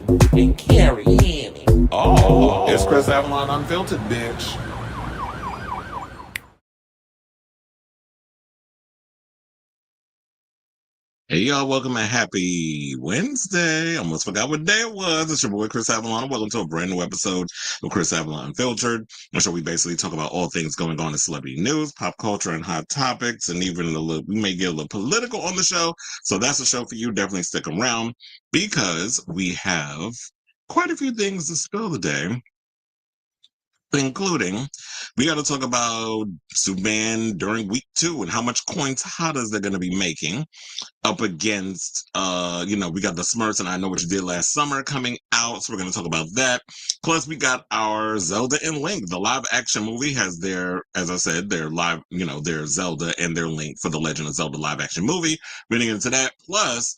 and Carrie Hammy. Oh, it's Chris Avalon Unfiltered, bitch. Hey y'all, welcome and happy Wednesday. Almost forgot what day it was. It's your boy Chris Avalon. Welcome to a brand new episode of Chris Avalon Unfiltered. I'm sure we basically talk about all things going on in celebrity news, pop culture, and hot topics, and even we may get a little political on the show. So that's a show for you. Definitely stick around because we have quite a few things to spill today, including we got to talk about Superman during week 2 and how much coins hotters they're going to be making up against we got the Smurfs and I Know What You Did Last Summer coming out, so we're going to talk about that. Plus we got our Zelda and Link. The live action movie has their, as I said, their live, their Zelda and their Link for the Legend of Zelda live action movie. We're getting into that. Plus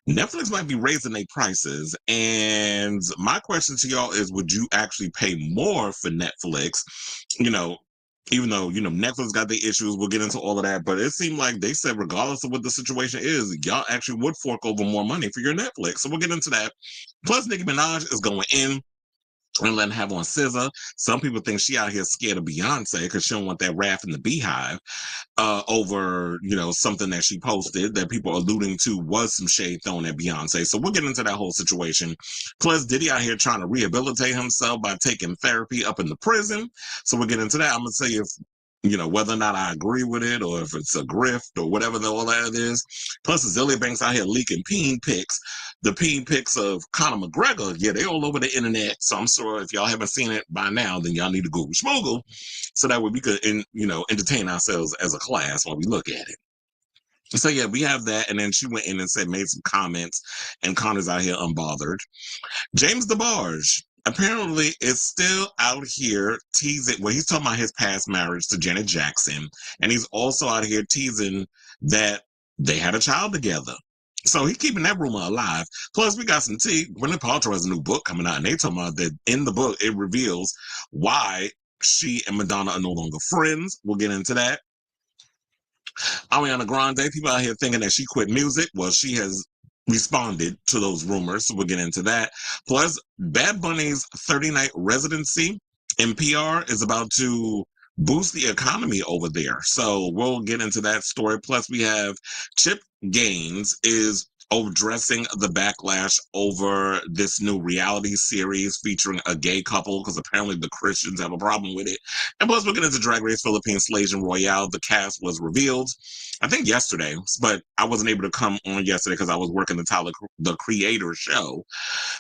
Netflix might be raising their prices, and my question to y'all is, would you actually pay more for Netflix? Even though, Netflix got their issues, we'll get into all of that, but it seemed like they said regardless of what the situation is, y'all actually would fork over more money for your Netflix. So we'll get into that. Plus, Nicki Minaj is going in and letting have on SZA. Some people think she out here scared of Beyonce because she don't want that wrath in the beehive over, something that she posted that people are alluding to was some shade thrown at Beyonce. So we'll get into that whole situation. Plus, Diddy out here trying to rehabilitate himself by taking therapy up in the prison. So we'll get into that. I'm going to say if whether or not I agree with it or if it's a grift or whatever all that is. Plus, Azealia Banks out here leaking peen pics. The peen pics of Conor McGregor, yeah, they all over the internet. So I'm sure if y'all haven't seen it by now, then y'all need to Google schmoogle so that way we could, entertain ourselves as a class while we look at it. So yeah, we have that. And then she went in and made some comments, and Conor's out here unbothered. James DeBarge apparently is still out here teasing. Well, he's talking about his past marriage to Janet Jackson, and he's also out here teasing that they had a child together. So he's keeping that rumor alive. Plus, we got some tea. Gwyneth Paltrow has a new book coming out, and they talking about that in the book it reveals why she and Madonna are no longer friends. We'll get into that. Ariana Grande, people out here thinking that she quit music. Well, she has responded to those rumors, so we'll get into that. Plus, Bad Bunny's 30-night residency in PR is about to boost the economy over there. So we'll get into that story. Plus, we have Chip Gaines is addressing the backlash over this new reality series featuring a gay couple because apparently the Christians have a problem with it. And plus, we're getting into Drag Race Philippines Slaysian Royale. The cast was revealed, I think yesterday, but I wasn't able to come on yesterday because I was working the Creator show.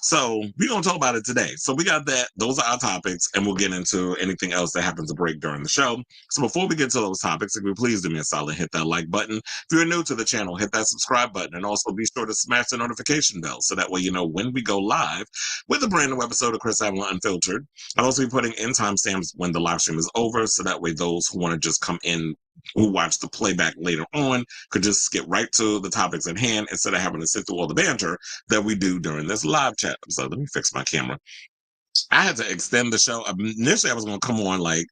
So we're going to talk about it today. So we got that. Those are our topics, and we'll get into anything else that happens to break during the show. So before we get to those topics, if you please do me a solid, hit that like button. If you're new to the channel, hit that subscribe button, and also be sure to smash the notification bell so that way you know when we go live with a brand new episode of Chris Avalon Unfiltered. I'll also be putting in timestamps when the live stream is over, so that way those who want to just come in, who watch the playback later on, could just skip right to the topics at hand instead of having to sit through all the banter that we do during this live chat. So let me fix my camera. I had to extend the show. Initially, I was going to come on like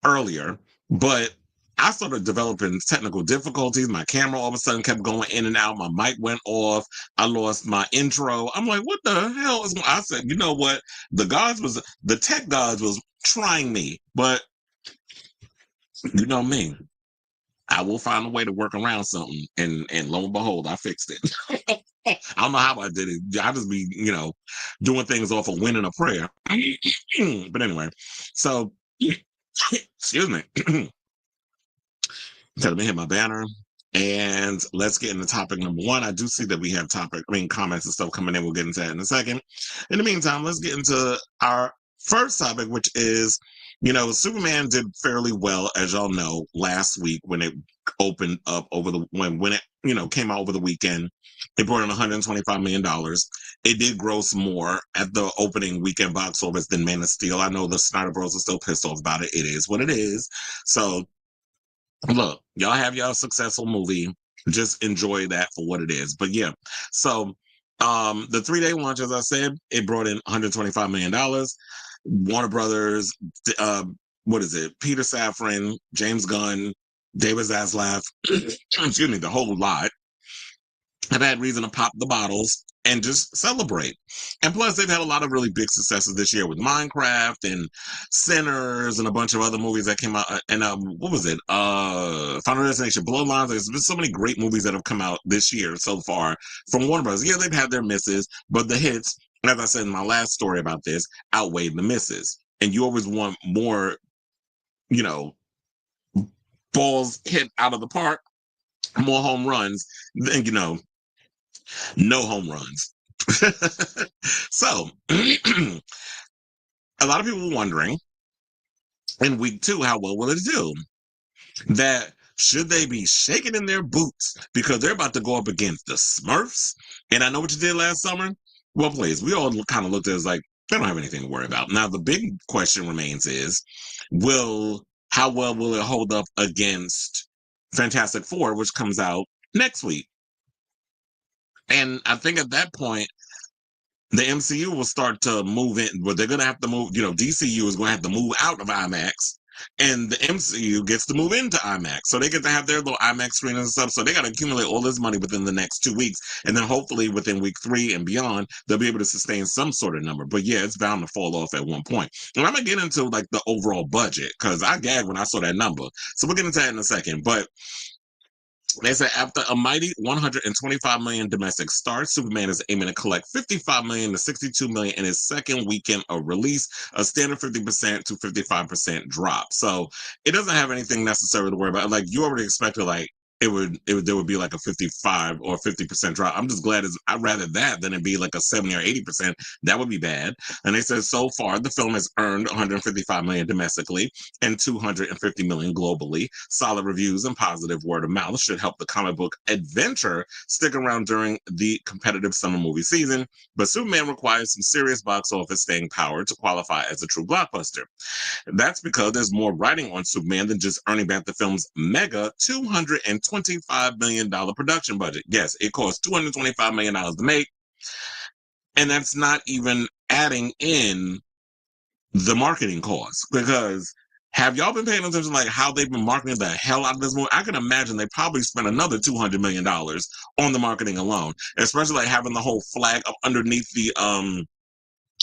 earlier, but I started developing technical difficulties. My camera all of a sudden kept going in and out. My mic went off. I lost my intro. I'm like, what the hell is going on? I said, you know what? The tech gods was trying me, but you know me. I will find a way to work around something. And lo and behold, I fixed it. I don't know how I did it. I just be, doing things off of winning a prayer. But anyway, so excuse me. Let me hit my banner. And let's get into topic number 1. I do see that we have comments and stuff coming in. We'll get into that in a second. In the meantime, let's get into our first topic, which is, Superman did fairly well, as y'all know, last week when it opened up when it, came out over the weekend. It brought in $125 million. It did gross more at the opening weekend box office than Man of Steel. I know the Snyder Bros are still pissed off about it. It is what it is. So look, y'all have y'all successful movie. Just enjoy that for what it is. But yeah, so the 3-day launch, as I said, it brought in $125 million. Warner Brothers, what is it? Peter Safran, James Gunn, David Zaslav, excuse me, the whole lot have had reason to pop the bottles and just celebrate. And plus, they've had a lot of really big successes this year with Minecraft and Sinners and a bunch of other movies that came out. And what was it? Final Destination, Bloodlines. There's been so many great movies that have come out this year so far from Warner Bros. Yeah, they've had their misses, but the hits, as I said in my last story about this, outweighed the misses. And you always want more, you know, balls hit out of the park, more home runs than, no home runs. So, a lot of people were wondering in week 2, how well will it do? That should they be shaking in their boots because they're about to go up against the Smurfs? And I know what you did last summer. Well, please, we all kind of looked at it as like, they don't have anything to worry about. Now, the big question remains is, how well will it hold up against Fantastic Four, which comes out next week? And I think at that point, the MCU will start to move in, but they're going to have to move, DCU is going to have to move out of IMAX, and the MCU gets to move into IMAX. So they get to have their little IMAX screen and stuff. So they got to accumulate all this money within the next 2 weeks. And then hopefully within week 3 and beyond, they'll be able to sustain some sort of number. But yeah, it's bound to fall off at one point. And I'm going to get into like the overall budget because I gagged when I saw that number. So we'll get into that in a second. But they said after a mighty 125 million domestic start, Superman is aiming to collect 55 million to 62 million in his second weekend of release, a standard 50% to 55% drop. So it doesn't have anything necessary to worry about. Like you already expected, like there would be like a 55 or 50% drop. I'm just glad I'd rather that than it be like a 70 or 80%. That would be bad. And they said so far the film has earned 155 million domestically and 250 million globally. Solid reviews and positive word of mouth should help the comic book adventure stick around during the competitive summer movie season. But Superman requires some serious box office staying power to qualify as a true blockbuster. That's because there's more writing on Superman than just earning back the film's mega $225 million production budget. Yes, it cost $225 million to make, and that's not even adding in the marketing costs. Because have y'all been paying attention like how they've been marketing the hell out of this movie? I can imagine they probably spent another $200 million on the marketing alone, especially like having the whole flag up underneath the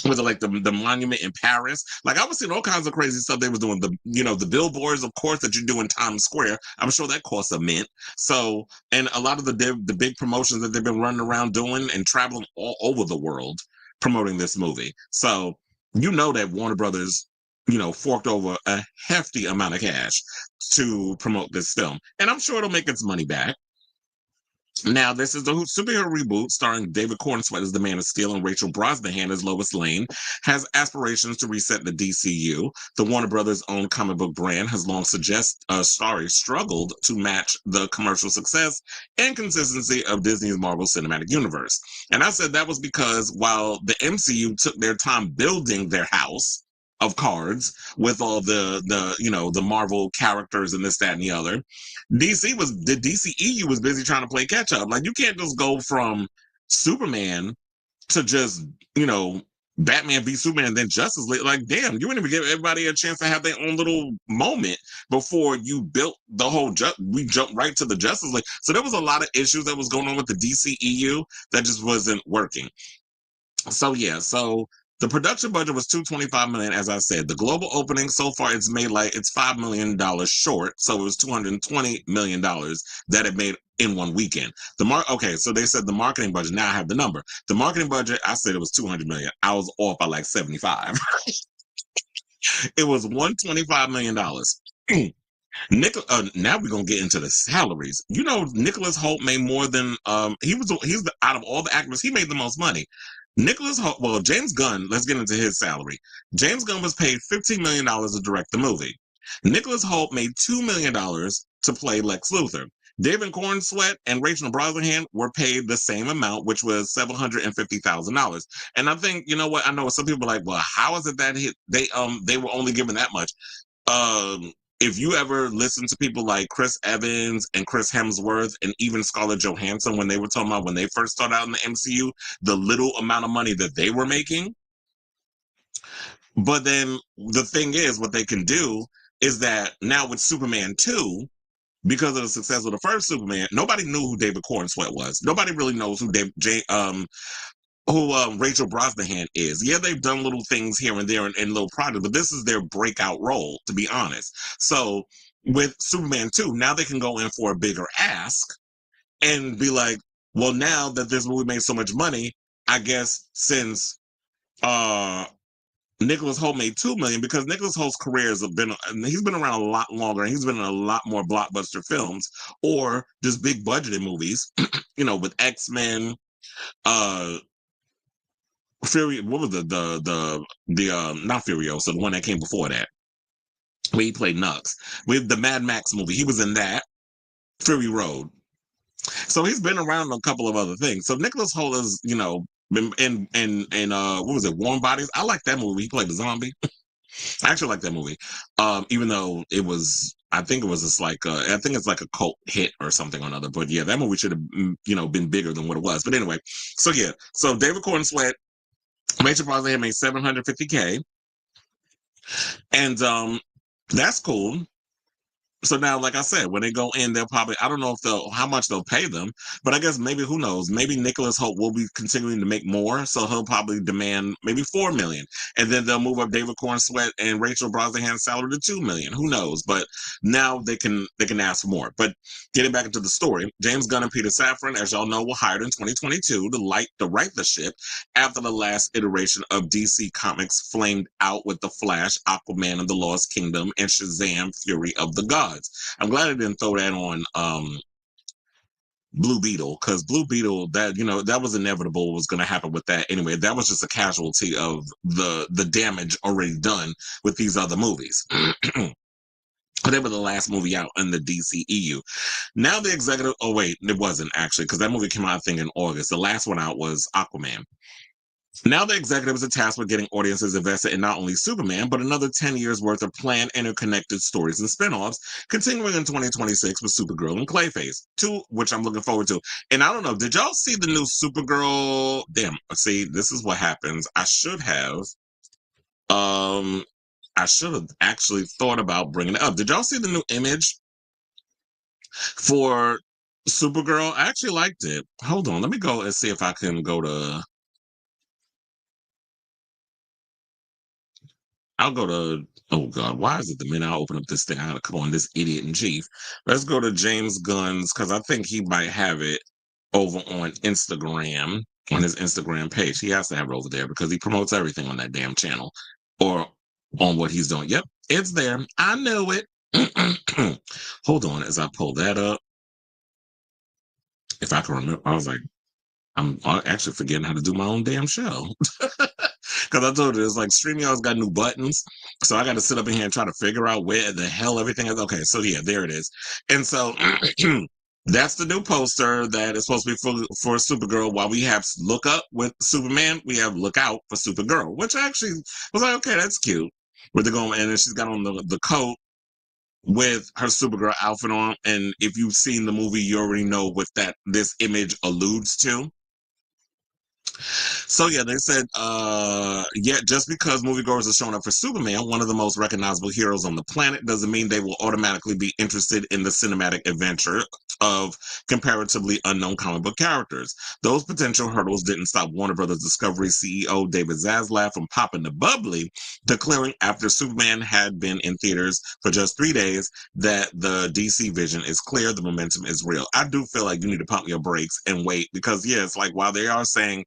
was it like the monument in Paris? Like I was seeing all kinds of crazy stuff they was doing. The billboards, of course, that you do in Times Square. I'm sure that costs a mint. So, and a lot of the big promotions that they've been running around doing and traveling all over the world promoting this movie. So that Warner Brothers, forked over a hefty amount of cash to promote this film, and I'm sure it'll make its money back. Now, this is the superhero reboot starring David Cornsweet as the Man of Steel and Rachel Brosnahan as Lois Lane, has aspirations to reset the DCU. The Warner Brothers' own comic book brand has long struggled to match the commercial success and consistency of Disney's Marvel Cinematic Universe. And I said that was because while the MCU took their time building their house of cards with all the Marvel characters and this, that, and the other, the DCEU was busy trying to play catch up. Like you can't just go from Superman to just, Batman v Superman and then Justice League. Like, damn, you wouldn't even give everybody a chance to have their own little moment before you built the whole, we jumped right to the Justice League. So there was a lot of issues that was going on with the DCEU that just wasn't working. So yeah, the production budget was $225 million, as I said. The global opening so far, it's made it's $5 million short, so it was $220 million that it made in one weekend. Okay, so they said the marketing budget. Now I have the number. The marketing budget, I said it was $200 million. I was off by like 75. It was $125 million. Now we're gonna get into the salaries. Nicholas Hoult made more than he's out of all the actors, he made the most money. Nicholas Hoult, well, James Gunn, let's get into his salary. James Gunn was paid $15 million to direct the movie. Nicholas Hoult made $2 million to play Lex Luthor. David Cornsweet and Rachel Brosnahan were paid the same amount, which was $750,000. And I think, you know what? I know some people are like, well, how is it that they were only given that much? If you ever listen to people like Chris Evans and Chris Hemsworth and even Scarlett Johansson, when they were talking about when they first started out in the MCU, the little amount of money that they were making. But then the thing is, what they can do is that now with Superman 2, because of the success of the first Superman, nobody knew who David Cornsweet was. Nobody really knows who who Rachel Brosnahan is. Yeah, they've done little things here and there in little projects, but this is their breakout role, to be honest. So with Superman 2, now they can go in for a bigger ask and be like, well, now that this movie made so much money, I guess since Nicholas Hoult made 2 million, because Nicholas Holt's career has been, he's been around a lot longer and he's been in a lot more blockbuster films or just big budgeted movies, with X-Men, uh Fury, what was the not Furiosa, the one that came before that, where he played Nux. With the Mad Max movie, he was in that, Fury Road. So he's been around a couple of other things. So Nicholas Hoult is, been in what was it, Warm Bodies? I like that movie. He played the zombie. I actually like that movie. Even though I think it was just like I think it's like a cult hit or something or another. But yeah, that movie should have been bigger than what it was. But anyway, so yeah, so David Corn Sweat, Rachel Brosnahan made $750K, and that's cool. So now, like I said, when they go in, they'll probably, I don't know how much they'll pay them, but I guess maybe, who knows, maybe Nicholas Hoult will be continuing to make more, so he'll probably demand maybe 4 million, and then they'll move up David Corn Sweat and Rachel Brosnahan's salary to 2 million. Who knows? But now they can ask for more. But getting back into the story, James Gunn and Peter Safran, as y'all know, were hired in 2022 to right the ship after the last iteration of DC Comics flamed out with The Flash, Aquaman and the Lost Kingdom, and Shazam: Fury of the Gods. I'm glad I didn't throw that on Blue Beetle, because Blue Beetle, that was inevitable, was going to happen with that anyway. That was just a casualty of the damage already done with these other movies. They were the last movie out in the DCEU. Now the executive, oh wait, it wasn't actually, because that movie came out, I think, in August. The last one out was Aquaman. Now the executives are tasked with getting audiences invested in not only Superman, but another 10 years worth of planned interconnected stories and spinoffs, continuing in 2026 with Supergirl and Clayface, two which I'm looking forward to. And I don't know, did y'all see the new Supergirl? Damn, see, this is what happens. Um, I should have actually thought about bringing it up. Did y'all see the new image for Supergirl? I actually liked it. Hold on, let me go and see if I can go to. I'll go to, oh God, why is it the minute I open up this thing, I gotta come on this idiot in chief. Let's go to James Gunn's, because I think he might have it over on Instagram, on his Instagram page. He has to have it over there because he promotes everything on that damn channel or on what he's doing. Yep, it's there. I know it. Hold on as I pull that up. If I can remember, I was like, I'm actually forgetting how to do my own damn show. Because I told you, it's like StreamYard's got new buttons. So I got to sit up in here and try to figure out where the hell everything is. Okay, so yeah, there it is. And so that's the new poster that is supposed to be for Supergirl. While we have Look Up with Superman, we have Look Out for Supergirl, which actually was like, okay, that's cute. Where they're going, and then she's got on the coat with her Supergirl outfit on. And if you've seen the movie, you already know what this image alludes to. So yeah, they said, just because moviegoers are showing up for Superman, one of the most recognizable heroes on the planet, doesn't mean they will automatically be interested in the cinematic adventure of comparatively unknown comic book characters. Those potential hurdles didn't stop Warner Brothers Discovery CEO David Zaslav from popping the bubbly, declaring after Superman had been in theaters for just 3 days that the DC vision is clear, the momentum is real. I do feel like you need to pump your brakes and wait, because yeah, it's like, while they are saying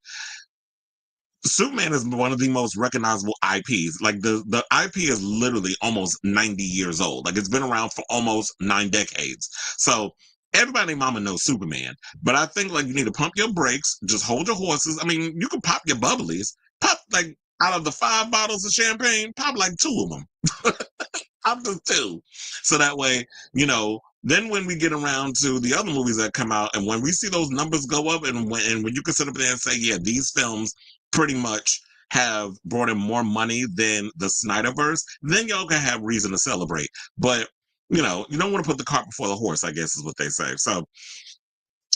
Superman is one of the most recognizable IPs. Like the IP is literally almost 90 years old. Like, it's been around for almost 9 decades. So everybody mama knows Superman. But I think, like, you need to pump your brakes, just hold your horses. I mean, you can pop your bubblies. Pop, like, out of the 5 bottles of champagne, pop like 2 of them. Pop the 2. So that way, then when we get around to the other movies that come out, and when we see those numbers go up, and when you can sit up there and say, yeah, these films pretty much have brought in more money than the Snyderverse, then y'all can have reason to celebrate. But, you don't want to put the cart before the horse, I guess is what they say. So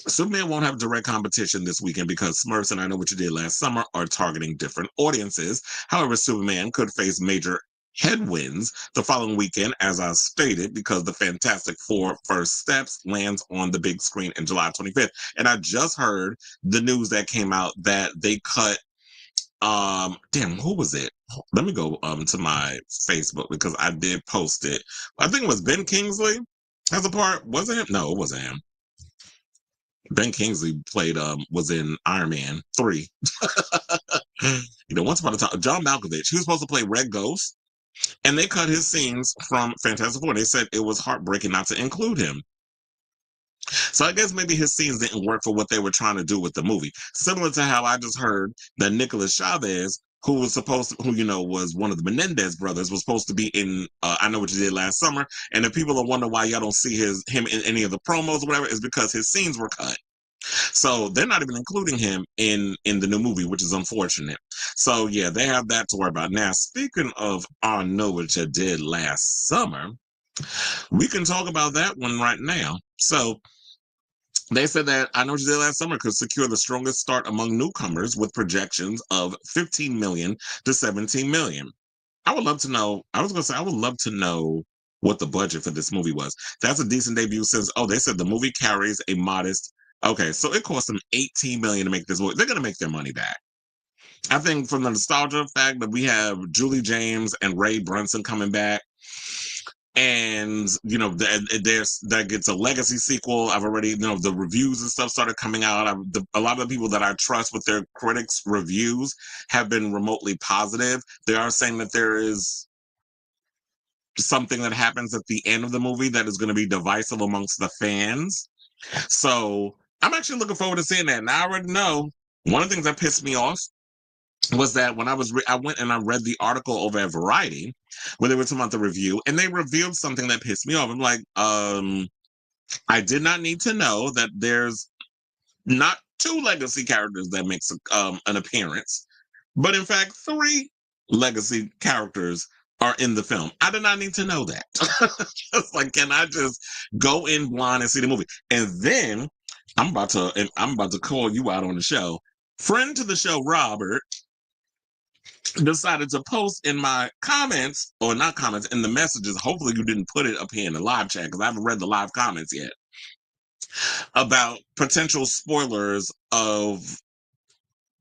Superman won't have direct competition this weekend because Smurfs and I Know What You Did Last Summer are targeting different audiences. However, Superman could face major headwinds the following weekend, as I stated, because the Fantastic Four First Steps lands on the big screen in July 25th. And I just heard the news that came out that they cut, damn, who was it? Let me go to my Facebook because I did post it. I think it was Ben Kingsley as a part. Was it him? No, it wasn't him. Ben Kingsley played was in Iron Man 3. Once upon a time, John Malkovich, he was supposed to play Red Ghost, and they cut his scenes from Fantastic Four. They said it was heartbreaking not to include him. So I guess maybe his scenes didn't work for what they were trying to do with the movie. Similar to how I just heard that Nicolas Chavez, who was supposed to, was one of the Menendez brothers, was supposed to be in I Know What You Did Last Summer. And if people are wondering why y'all don't see him in any of the promos or whatever, is because his scenes were cut. So they're not even including him in the new movie, which is unfortunate. So yeah, they have that to worry about. Now, speaking of I Know What You Did Last Summer, we can talk about that one right now. So they said that I Know What You Did Last Summer could secure the strongest start among newcomers with projections of 15 million to 17 million. I would love to know. I was going to say, I would love to know what the budget for this movie was. That's a decent debut since, they said the movie carries a modest, okay, so it cost them 18 million to make this movie. They're going to make their money back. I think from the nostalgia fact that we have Julie James and Ray Brunson coming back, and that gets a legacy sequel. I've already, the reviews and stuff started coming out. A lot of the people that I trust with their critics reviews have been remotely positive. They are saying that there is something that happens at the end of the movie that is going to be divisive amongst the fans. So I'm actually looking forward to seeing that. And I already know one of the things that pissed me off was that when I went and I read the article over at Variety where they were talking about the review, and they revealed something that pissed me off. I'm like, I did not need to know that there's not 2 legacy characters that makes an appearance, but in fact 3 legacy characters are in the film. I did not need to know that. Just like, can I just go in blind and see the movie? And then I'm about to call you out on the show. Friend to the show, Robert, decided to post in my comments, or not comments, in the messages. Hopefully you didn't put it up here in the live chat because I haven't read the live comments yet, about potential spoilers of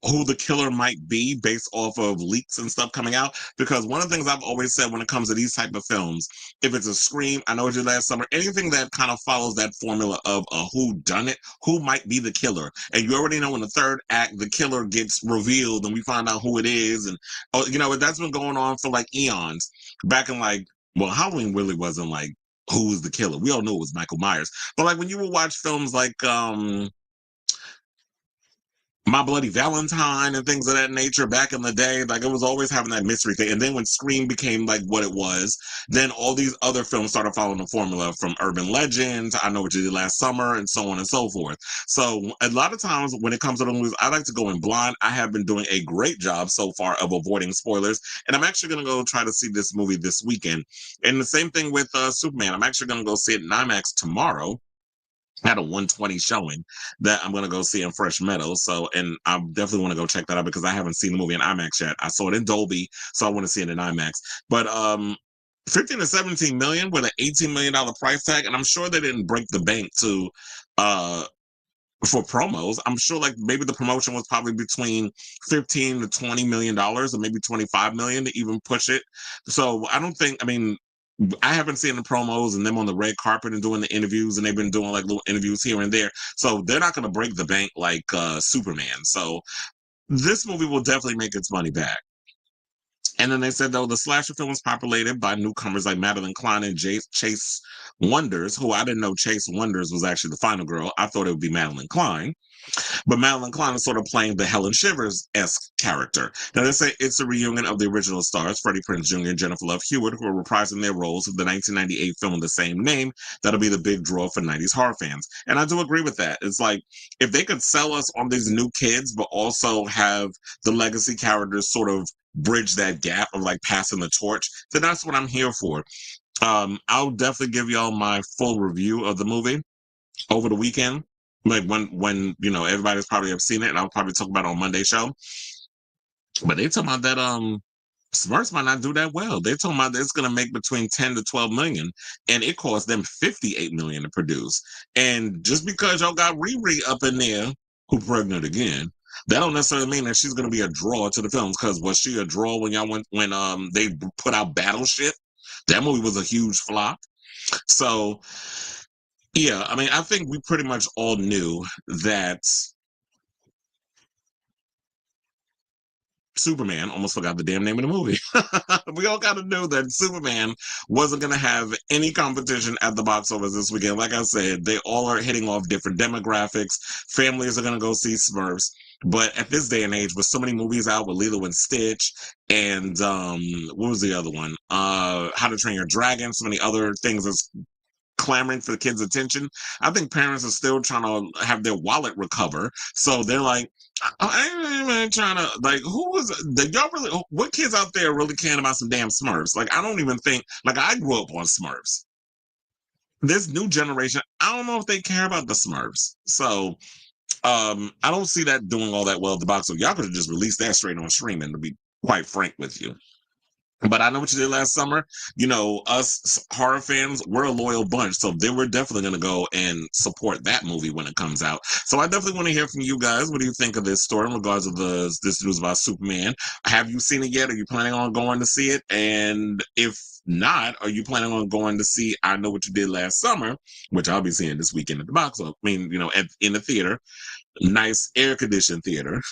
who the killer might be based off of leaks and stuff coming out. Because one of the things I've always said when it comes to these type of films, if it's a Scream, I Know What You Did Last Summer, anything that kind of follows that formula of a who done it, who might be the killer, and you already know in the third act the killer gets revealed and we find out who it is, and that's been going on for like eons. Back in Halloween really wasn't like who was the killer. We all knew it was Michael Myers, but like when you would watch films like My Bloody Valentine and things of that nature back in the day, like it was always having that mystery thing. And then when Scream became like what it was, then all these other films started following the formula, from Urban Legends, I Know What You Did Last Summer, and so on and so forth. So a lot of times when it comes to the movies, I like to go in blind. I have been doing a great job so far of avoiding spoilers, and I'm actually going to go try to see this movie this weekend. And the same thing with Superman. I'm actually going to go see it in IMAX tomorrow. I had a 120 showing that I'm going to go see in Fresh Meadows. So, and I definitely want to go check that out because I haven't seen the movie in IMAX yet. I saw it in Dolby, so I want to see it in IMAX. But 15 to 17 million with an $18 million price tag, and I'm sure they didn't break the bank to for promos. I'm sure like maybe the promotion was probably between 15 to 20 million dollars, or maybe 25 million to even push it. So I haven't seen the promos and them on the red carpet and doing the interviews, and they've been doing like little interviews here and there. So they're not going to break the bank like Superman. So this movie will definitely make its money back. And then they said, though, the slasher film was populated by newcomers like Madeline Klein and Chase Wonders, who I didn't know Chase Wonders was actually the final girl. I thought it would be Madeline Klein. But Madeline Klein is sort of playing the Helen Shivers-esque character. Now, they say it's a reunion of the original stars, Freddie Prinze Jr. and Jennifer Love Hewitt, who are reprising their roles of the 1998 film of the same name. That'll be the big draw for 90s horror fans. And I do agree with that. It's like, if they could sell us on these new kids, but also have the legacy characters sort of bridge that gap of like passing the torch, then that's what I'm here for. I'll definitely give y'all my full review of the movie over the weekend. Like when everybody's probably have seen it, and I'll probably talk about it on Monday's show. But they talking about that Smurfs might not do that well. They're talking about it's going to make between 10 to 12 million, and it cost them 58 million to produce. And just because y'all got Riri up in there, who pregnant again, that don't necessarily mean that she's going to be a draw to the films. Because was she a draw when y'all went when they put out Battleship? That movie was a huge flop. So yeah, I mean, I think we pretty much all knew that Superman, almost forgot the damn name of the movie. We all got to know that Superman wasn't going to have any competition at the box office this weekend. Like I said, they all are hitting off different demographics. Families are going to go see Smurfs. But at this day and age, with so many movies out with Lilo and Stitch and what was the other one? How to Train Your Dragon, so many other things that's clamoring for the kids' attention. I think parents are still trying to have their wallet recover. So they're like, I ain't even trying to, like, who was, y'all really, what kids out there really caring about some damn Smurfs? Like, I don't even think, like, I grew up on Smurfs. This new generation, I don't know if they care about the Smurfs. So, I don't see that doing all that well at the box. So y'all could have just released that straight on streaming, to be quite frank with you. But I know what you did last summer. You know, us horror fans, we're a loyal bunch. So they were definitely going to go and support that movie when it comes out. So I definitely want to hear from you guys. What do you think of this story in regards to this news about Superman? Have you seen it yet? Are you planning on going to see it? And if not, are you planning on going to see I Know What You Did Last Summer, which I'll be seeing this weekend at the box office. I mean, you know, in the theater, nice air conditioned theater.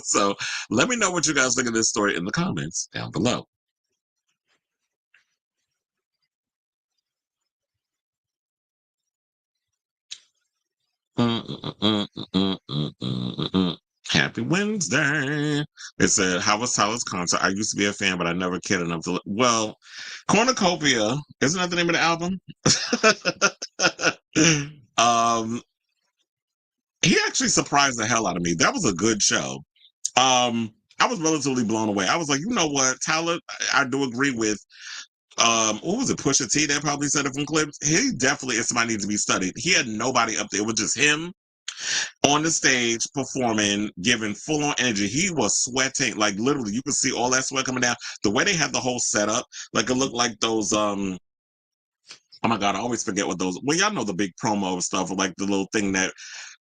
So let me know what you guys think of this story in the comments down below. Happy Wednesday. It said, how was Tyler's concert? I used to be a fan, but I never cared enough to. Well, Cornucopia, isn't that the name of the album? um, he actually surprised the hell out of me. That was a good show. I was relatively blown away. I was like, you know what, Tyler, I do agree with what was it, Pusha T that probably said it from clips. He definitely is somebody needs to be studied. He had nobody up there. It was just him on the stage performing, giving full on energy. He was sweating, like literally, you could see all that sweat coming down. The way they had the whole setup, like it looked like those oh my god, I always forget what those, well, y'all know the big promo stuff, like the little thing that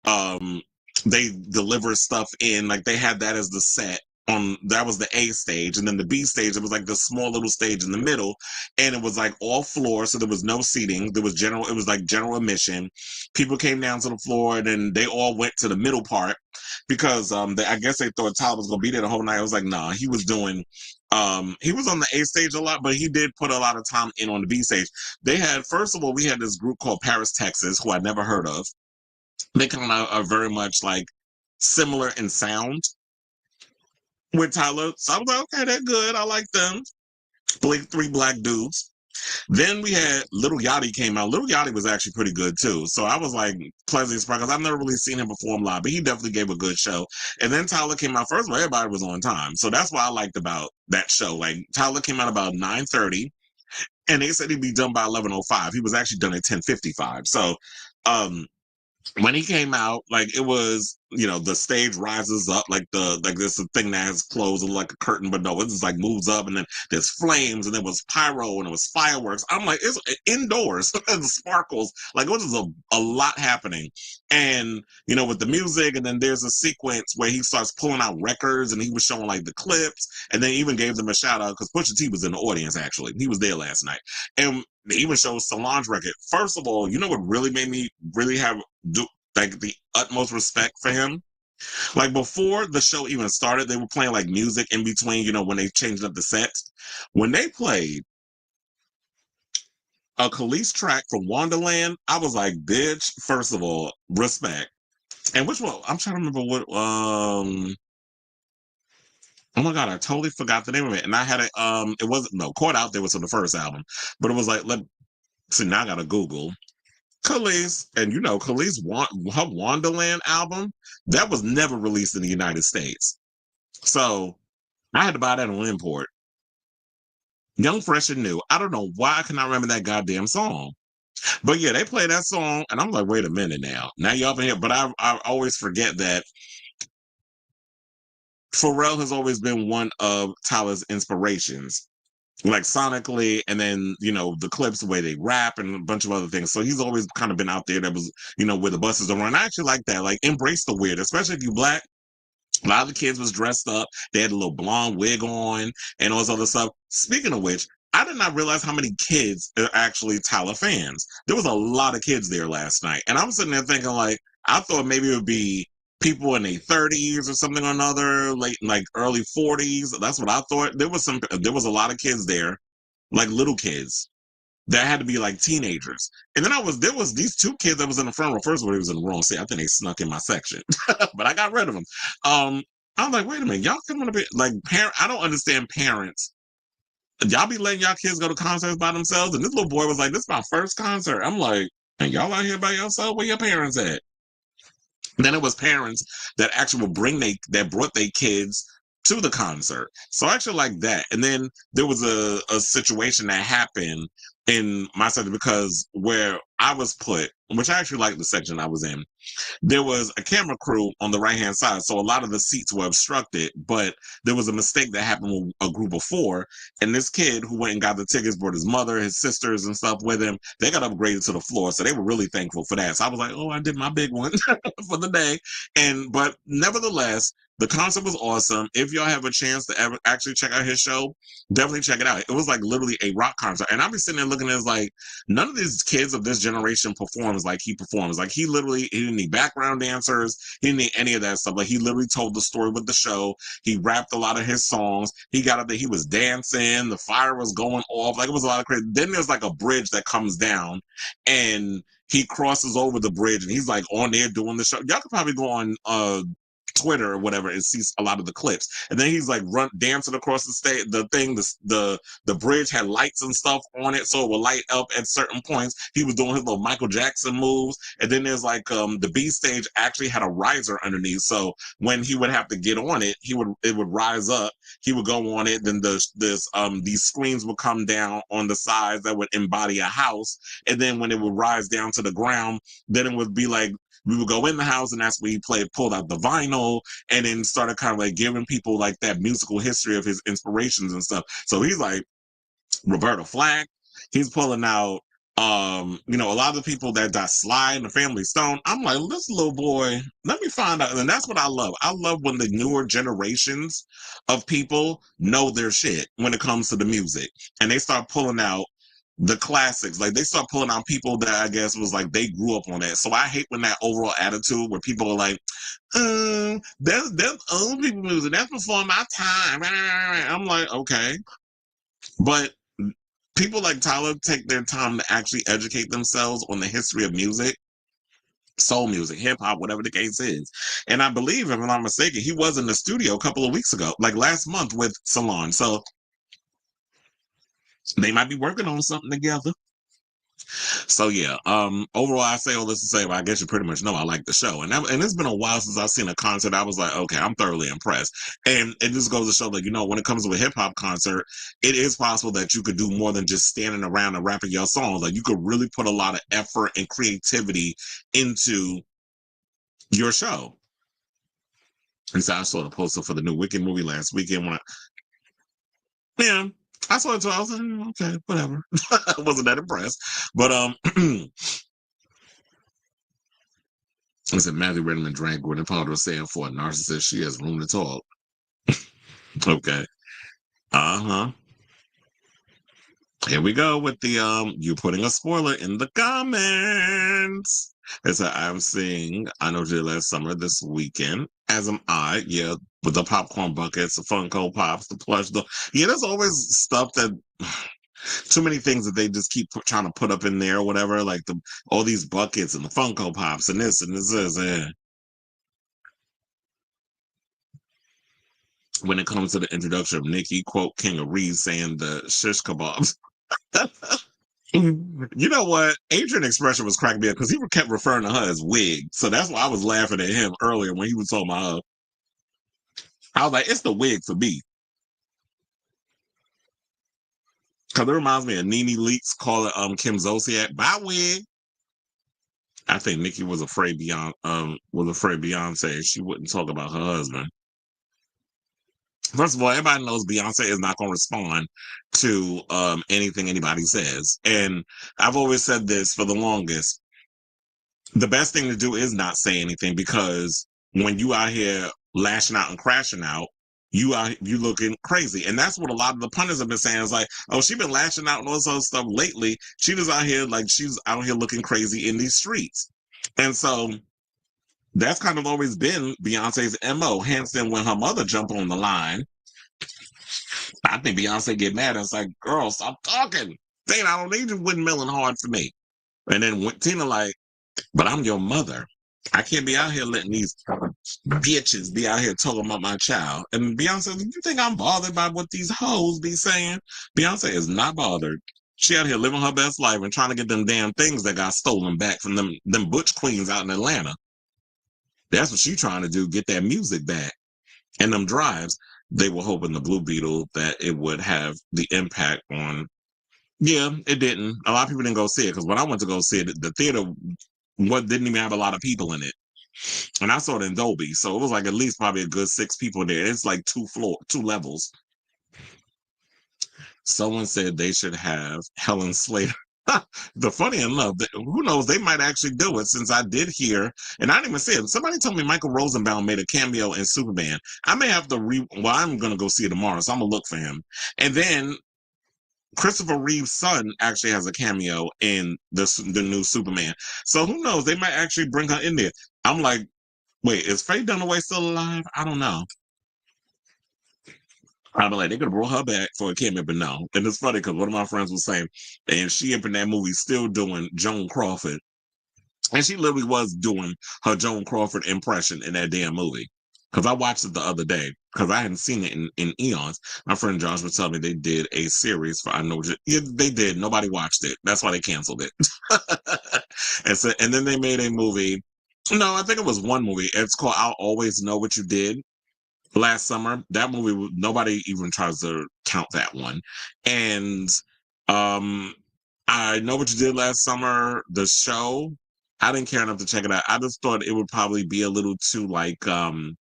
um they deliver stuff in, like they had that as the set on, that was the A stage, and then the B stage, it was like the small little stage in the middle, and it was like all floor, so there was no seating, there was general, it was like general admission. People came down to the floor and then they all went to the middle part because I guess they thought Tyler was gonna be there the whole night. I was like, nah, he was doing he was on the A stage a lot, but he did put a lot of time in on the B stage. They had, first of all, we had this group called Paris, Texas, who I'd never heard of. They kind of are very much like similar in sound with Tyler. So I was like, okay, they're good. I like them. Three black dudes. Then we had Little Yachty came out. Little Yachty was actually pretty good too. So I was like pleasantly surprised because I've never really seen him perform live, but he definitely gave a good show. And then Tyler came out. First of all, everybody was on time. So that's what I liked about that show. Like Tyler came out about 9:30 and they said he'd be done by 11:05. He was actually done at 10:55. So um when he came out, like it was, you know, the stage rises up like this thing that has closed like a curtain, but no, it just like moves up, and then there's flames, and there was pyro, and it was fireworks. I'm like, it's indoors, and sparkles, like it was just a lot happening, and you know, with the music, and then there's a sequence where he starts pulling out records, and he was showing like the clips, and then even gave them a shout out because Pusha T was in the audience actually, he was there last night, and they even showed Solange record. First of all, you know what really made me really have do like the utmost respect for him? Like before the show even started, they were playing like music in between, you know, when they changed up the sets. When they played a Khalees track from Wonderland, I was like, bitch, first of all, respect. And which one? I'm trying to remember what oh my god, I totally forgot the name of it. And I had it it wasn't, no, Caught Out There was on the first album. But it was like, see, now I gotta Google Khalees, and you know, her Wonderland album that was never released in the United States, so I had to buy that on import. Young, fresh, and new. I don't know why I cannot remember that goddamn song, but yeah, they play that song, and I'm like, wait a minute now, now y'all been here, but I always forget that Pharrell has always been one of Tyler's inspirations, like sonically, and then the clips, the way they rap, and a bunch of other things. So he's always kind of been out there. That was where the buses are run. I actually like that. Like, embrace the weird, especially if you black. A lot of the kids was dressed up. They had a little blonde wig on and all this other stuff. Speaking of which, I did not realize how many kids are actually Tyler fans. There was a lot of kids there last night. And I'm sitting there thinking, like, I thought maybe it would be people in their 30s or something or another, late, like early 40s. That's what I thought. There was a lot of kids there, like little kids that had to be like teenagers. And then there was these two kids that was in the front row. First of all, he was in the wrong seat. I think they snuck in my section, but I got rid of them. I'm like, wait a minute, y'all coming to be like parent? I don't understand parents. Y'all be letting y'all kids go to concerts by themselves. And this little boy was like, this is my first concert. I'm like, and y'all out here by yourself? Where your parents at? Then it was parents that actually will brought their kids to the concert. So I actually like that. And then there was a situation that happened in my section, because where I was put, which I actually liked the section I was in, there was a camera crew on the right-hand side, so a lot of the seats were obstructed, but there was a mistake that happened with a group of 4, and this kid who went and got the tickets brought his mother, his sisters, and stuff with him. They got upgraded to the floor, so they were really thankful for that. So I was like, oh, I did my big one for the day. But nevertheless, the concert was awesome. If y'all have a chance to ever actually check out his show, definitely check it out. It was like literally a rock concert. And I'll be sitting there looking at it like, none of these kids of this generation performs like he performs. Like, he didn't need background dancers. He didn't need any of that stuff. Like, he literally told the story with the show. He rapped a lot of his songs. He got up there. He was dancing. The fire was going off. Like, it was a lot of crazy. Then there's like a bridge that comes down, and he crosses over the bridge, and he's like on there doing the show. Y'all could probably go on Twitter or whatever and see a lot of the clips. And then he's like dancing across the stage. The bridge had lights and stuff on it, so it would light up at certain points. He was doing his little Michael Jackson moves. And then there's like the B stage actually had a riser underneath, so when he would have to get on it, it would rise up. He would go on it. Then these screens would come down on the sides that would embody a house. And then when it would rise down to the ground, then it would be like, we would go in the house, and that's where he pulled out the vinyl, and then started kind of like giving people like that musical history of his inspirations and stuff. So he's like Roberta Flack. He's pulling out, a lot of the people that got Sly and the Family Stone. I'm like, this little boy, let me find out. And that's what I love. I love when the newer generations of people know their shit when it comes to the music, and they start pulling out the classics. Like, they start pulling out people that I guess was like they grew up on that. So I hate when that overall attitude where people are like, that's old people music, that's before my time. I'm like, okay. But people like Tyler take their time to actually educate themselves on the history of music, soul music, hip hop, whatever the case is. And I believe, if I'm not mistaken, he was in the studio a couple of weeks ago, like last month, with Salon. So they might be working on something together. So yeah, overall, I say all this to say, but I guess you pretty much know I like the show, and it's been a while since I've seen a concert. I was like, okay, I'm thoroughly impressed, and it just goes to show that when it comes to a hip hop concert, it is possible that you could do more than just standing around and rapping your songs. Like, you could really put a lot of effort and creativity into your show. And so I saw the poster for the new Wicked movie last weekend. Yeah, I saw it too. I was like, okay, whatever. I wasn't that impressed. But I said Matthew Redman drank Gwyneth Paltrow saying for a narcissist, she has room to talk. Okay. Uh-huh. Here we go with the you putting a spoiler in the comments. It said, I'm seeing I Know You Did Last Summer this weekend, as am I. Yeah, with the popcorn buckets, the Funko Pops, the plush. Yeah, there's always stuff that too many things that they just keep trying to put up in there or whatever, like all these buckets and the Funko Pops and this and this. When it comes to the introduction of Nicki, quote King of Reeds saying the shish kebabs. You know what? Adrian expression was cracking me up because he kept referring to her as wig. So that's why I was laughing at him earlier when he was talking about her. I was like, it's the wig for me. Because it reminds me of Nene Leakes calling Kim Zolciak by wig. I think Nicki was afraid Beyonce she wouldn't talk about her husband. First of all, everybody knows Beyonce is not going to respond to anything anybody says. And I've always said this for the longest. The best thing to do is not say anything, because when you out here lashing out and crashing out, you looking crazy. And that's what a lot of the pundits have been saying. Is like, oh, she been lashing out and all this other stuff lately. She was out here like she's out here looking crazy in these streets. And so that's kind of always been Beyonce's MO. Hence then when her mother jumped on the line, I think Beyonce get mad. It's like, girl, stop talking. Saying I don't need you windmilling hard for me. And then Tina like, but I'm your mother. I can't be out here letting these bitches be out here talking about my child. And Beyonce, do you think I'm bothered by what these hoes be saying? Beyonce is not bothered. She out here living her best life and trying to get them damn things that got stolen back from them butch queens out in Atlanta. That's what she trying to do, get that music back. And them drives, they were hoping the Blue Beetle that it would have the impact on. Yeah, it didn't. A lot of people didn't go see it, because when I went to go see it, the theater didn't even have a lot of people in it. And I saw it in Dolby, so it was like at least probably a good 6 people there. It's like 2 levels. Someone said they should have Helen Slater. The funny enough, who knows, they might actually do it, since I did hear, and I didn't even see it. Somebody told me Michael Rosenbaum made a cameo in Superman. I may have to well, I'm going to go see it tomorrow, so I'm going to look for him. And then Christopher Reeve's son actually has a cameo in the new Superman. So who knows, they might actually bring her in there. I'm like, wait, is Faye Dunaway still alive? I don't know. I'm like, they could have brought her back for a cameo, but no. And it's funny because one of my friends was saying, and she up in that movie still doing Joan Crawford. And she literally was doing her Joan Crawford impression in that damn movie. Because I watched it the other day, because I hadn't seen it in eons. My friend Josh was telling me they did a series for I Know. Yeah, they did. Nobody watched it. That's why they canceled it. and then they made a movie. No, I think it was one movie. It's called I'll Always Know What You Did. Last summer, that movie, nobody even tries to count that one. And I Know What You Did Last Summer, the show, I didn't care enough to check it out. I just thought it would probably be a little too like the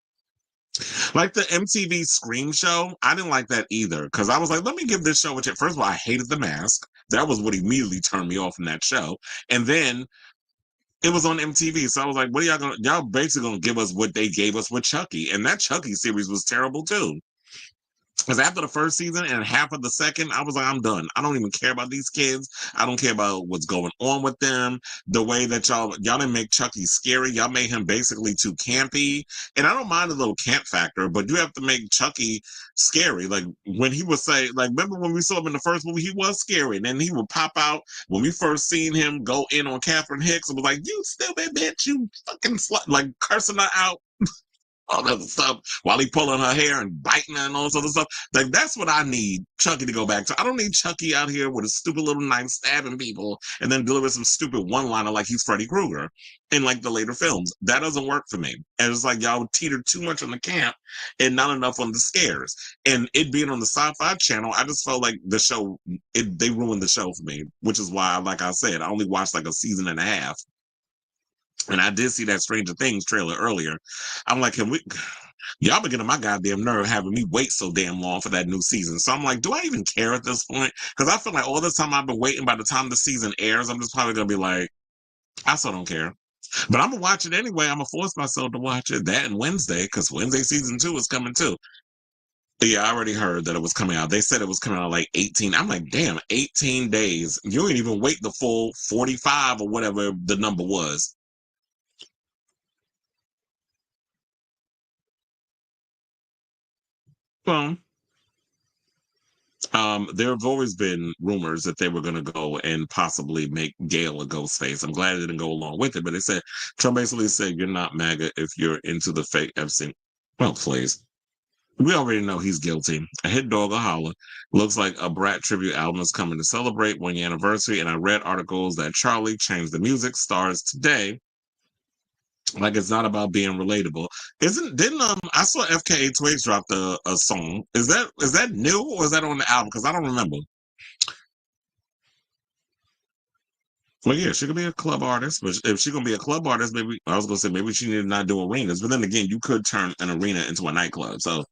MTV Scream show. I didn't like that either, because I was like, let me give this show a chance. First of all, I hated The Mask. That was what immediately turned me off from that show. And then it was on MTV, so I was like, what are y'all basically gonna give us what they gave us with Chucky? And that Chucky series was terrible too. Because after the first season and half of the second, I was like, I'm done. I don't even care about these kids. I don't care about what's going on with them. The way that y'all didn't make Chucky scary. Y'all made him basically too campy. And I don't mind the little camp factor, but you have to make Chucky scary. Like when he would say, like, remember when we saw him in the first movie, he was scary. And then he would pop out when we first seen him go in on Catherine Hicks and was like, you stupid bitch, you fucking slut, like cursing her out. All that stuff while he pulling her hair and biting her and all this other stuff. Like, that's what I need Chucky to go back to. I don't need Chucky out here with a stupid little knife stabbing people and then deliver some stupid one-liner like he's Freddy Krueger in like the later films. That doesn't work for me. And it's like y'all teeter too much on the camp and not enough on the scares. And it being on the Sci-Fi Channel, I just felt like the show, they ruined the show for me, which is why, like I said, I only watched like a season and a half. And I did see that Stranger Things trailer earlier. I'm like, y'all been getting my goddamn nerve having me wait so damn long for that new season. So I'm like, do I even care at this point? Because I feel like all this time I've been waiting, by the time the season airs, I'm just probably going to be like, I still don't care. But I'm going to watch it anyway. I'm going to force myself to watch it that and Wednesday, because Wednesday season 2 is coming too. Yeah, I already heard that it was coming out. They said it was coming out like 18. I'm like, damn, 18 days. You ain't even wait the full 45 or whatever the number was. Well, there have always been rumors that they were going to go and possibly make Gail a ghost face. I'm glad it didn't go along with it, but they said Trump basically said you're not MAGA if you're into the fake Epstein. Well, please. We already know he's guilty. A hit dog a holler. Looks like a Brat tribute album is coming to celebrate 1 year anniversary, and I read articles that Charlie changed the music stars today. Like it's not about being relatable. Didn't I saw FKA Twigs dropped a song. Is that new or is that on the album? Because I don't remember. Well, yeah, she could be a club artist, but if she's gonna be a club artist, maybe I was gonna say maybe she need to not do arenas. But then again, you could turn an arena into a nightclub. So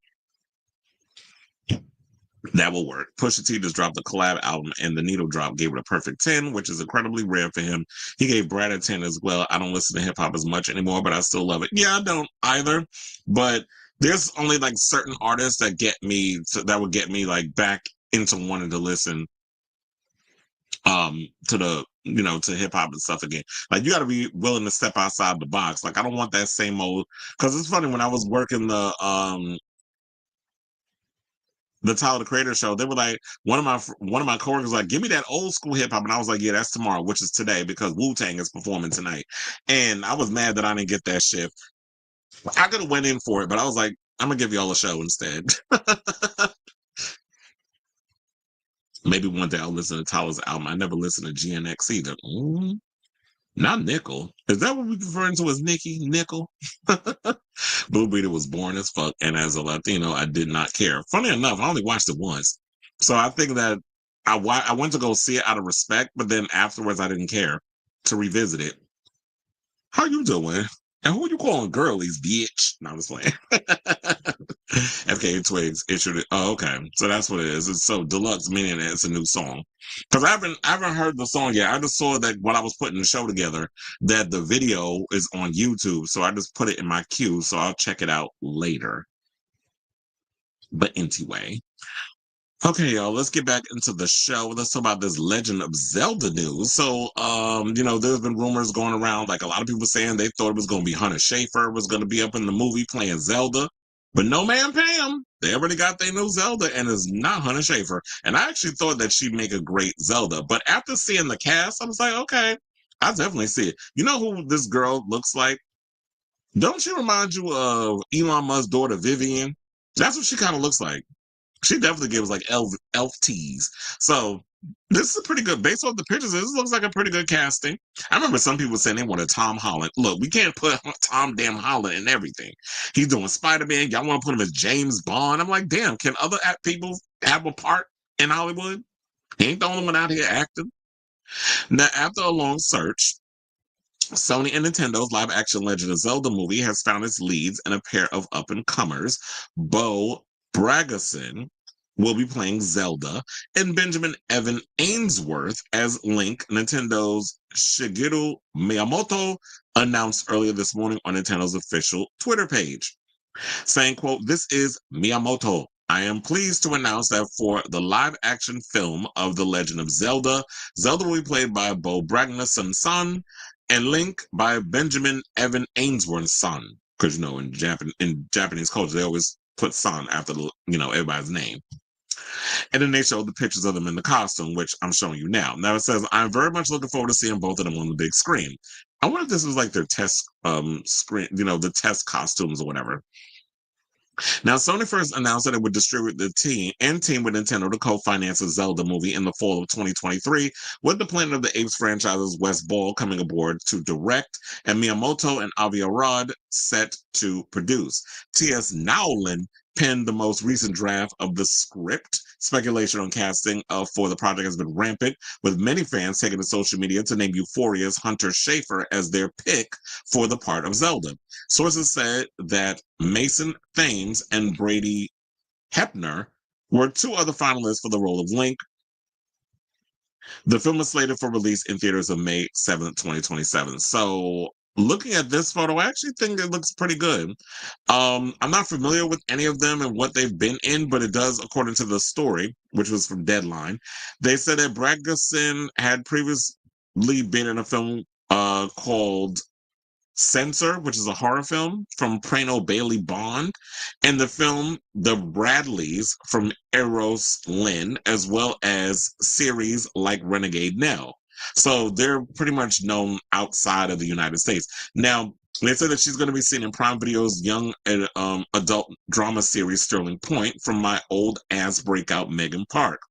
That will work. Pusha T just dropped the collab album, and the needle drop gave it a perfect 10, which is incredibly rare for him. He gave Brad a 10 as well. I don't listen to hip hop as much anymore, but I still love it. Yeah, I don't either. But there's only like certain artists that that would get me like back into wanting to listen to the to hip hop and stuff again. Like you got to be willing to step outside the box. Like I don't want that same old, because it's funny when I was working the Tyler the Creator show, they were like, one of my coworkers was like, give me that old school hip hop, and I was like, yeah, that's tomorrow, which is today, because Wu-Tang is performing tonight. And I was mad that I didn't get that shift. I could have went in for it, but I was like, I'm gonna give y'all a show instead. Maybe one day I'll listen to Tyler's album. I never listened to GNX either. Not Nickel. Is that what we're referring to as Nicki? Nickel? Blue Beetle was born as fuck, and as a Latino, I did not care. Funny enough, I only watched it once. So I think that I went to go see it out of respect, but then afterwards I didn't care to revisit it. How you doing? And who you calling girlies, bitch? No, I'm just playing. FKA Twigs issued it. Oh, okay. So that's what it is. It's so deluxe, meaning it's a new song. Because I haven't heard the song yet. I just saw that when I was putting the show together, that the video is on YouTube. So I just put it in my queue. So I'll check it out later. But anyway. Okay, y'all, let's get back into the show. Let's talk about this Legend of Zelda news. So, there's been rumors going around, like a lot of people saying they thought it was going to be Hunter Schafer was going to be up in the movie playing Zelda, but no, man, Pam. They already got their new Zelda, and it's not Hunter Schafer. And I actually thought that she'd make a great Zelda, but after seeing the cast, I was like, okay, I definitely see it. You know who this girl looks like? Don't she remind you of Elon Musk's daughter, Vivian? That's what she kind of looks like. She definitely gives like elf tease. So this is a pretty good, based on the pictures, this looks like a pretty good casting. I remember some people saying they wanted Tom Holland. Look, we can't put Tom damn Holland in everything. He's doing Spider-Man. Y'all want to put him as James Bond? I'm like, damn, can other people have a part in Hollywood? He ain't the only one out here acting. Now, after a long search, Sony and Nintendo's live-action Legend of Zelda movie has found its leads in a pair of up-and-comers. Bo Bragason will be playing Zelda, and Benjamin Evan Ainsworth as Link. Nintendo's Shigeru Miyamoto announced earlier this morning on Nintendo's official Twitter page, saying, quote, "This is Miyamoto. I am pleased to announce that for the live-action film of The Legend of Zelda, Zelda will be played by Bo Bragnason's son, and Link by Benjamin Evan Ainsworth's son." Because, in Japanese culture, they always put son after, everybody's name. And then they showed the pictures of them in the costume, which I'm showing you now. Now it says, "I'm very much looking forward to seeing both of them on the big screen." I wonder if this was like their test screen, the test costumes or whatever. Now, Sony first announced that it would distribute the team with Nintendo to co-finance a Zelda movie in the fall of 2023, with the Planet of the Apes franchise's Wes Ball coming aboard to direct, and Miyamoto and Avi Arad set to produce. T.S. Nowlin penned the most recent draft of the script. Speculation on casting for the project has been rampant, with many fans taking to social media to name Euphoria's Hunter Schafer as their pick for the part of Zelda. Sources said that Mason Thames and Brady Hepner were two other finalists for the role of Link. The film is slated for release in theaters on May 7th, 2027. So looking at this photo, I actually think it looks pretty good. I'm not familiar with any of them and what they've been in, but it does, according to the story, which was from Deadline, they said that Bragason had previously been in a film called Censor, which is a horror film from Prano Bailey Bond, and the film The Bradleys from Eros Lynn, as well as series like Renegade Nell. So they're pretty much known outside of the United States. Now, they said that she's going to be seen in Prime Video's young adult drama series Sterling Point from my old ass breakout Megan Park.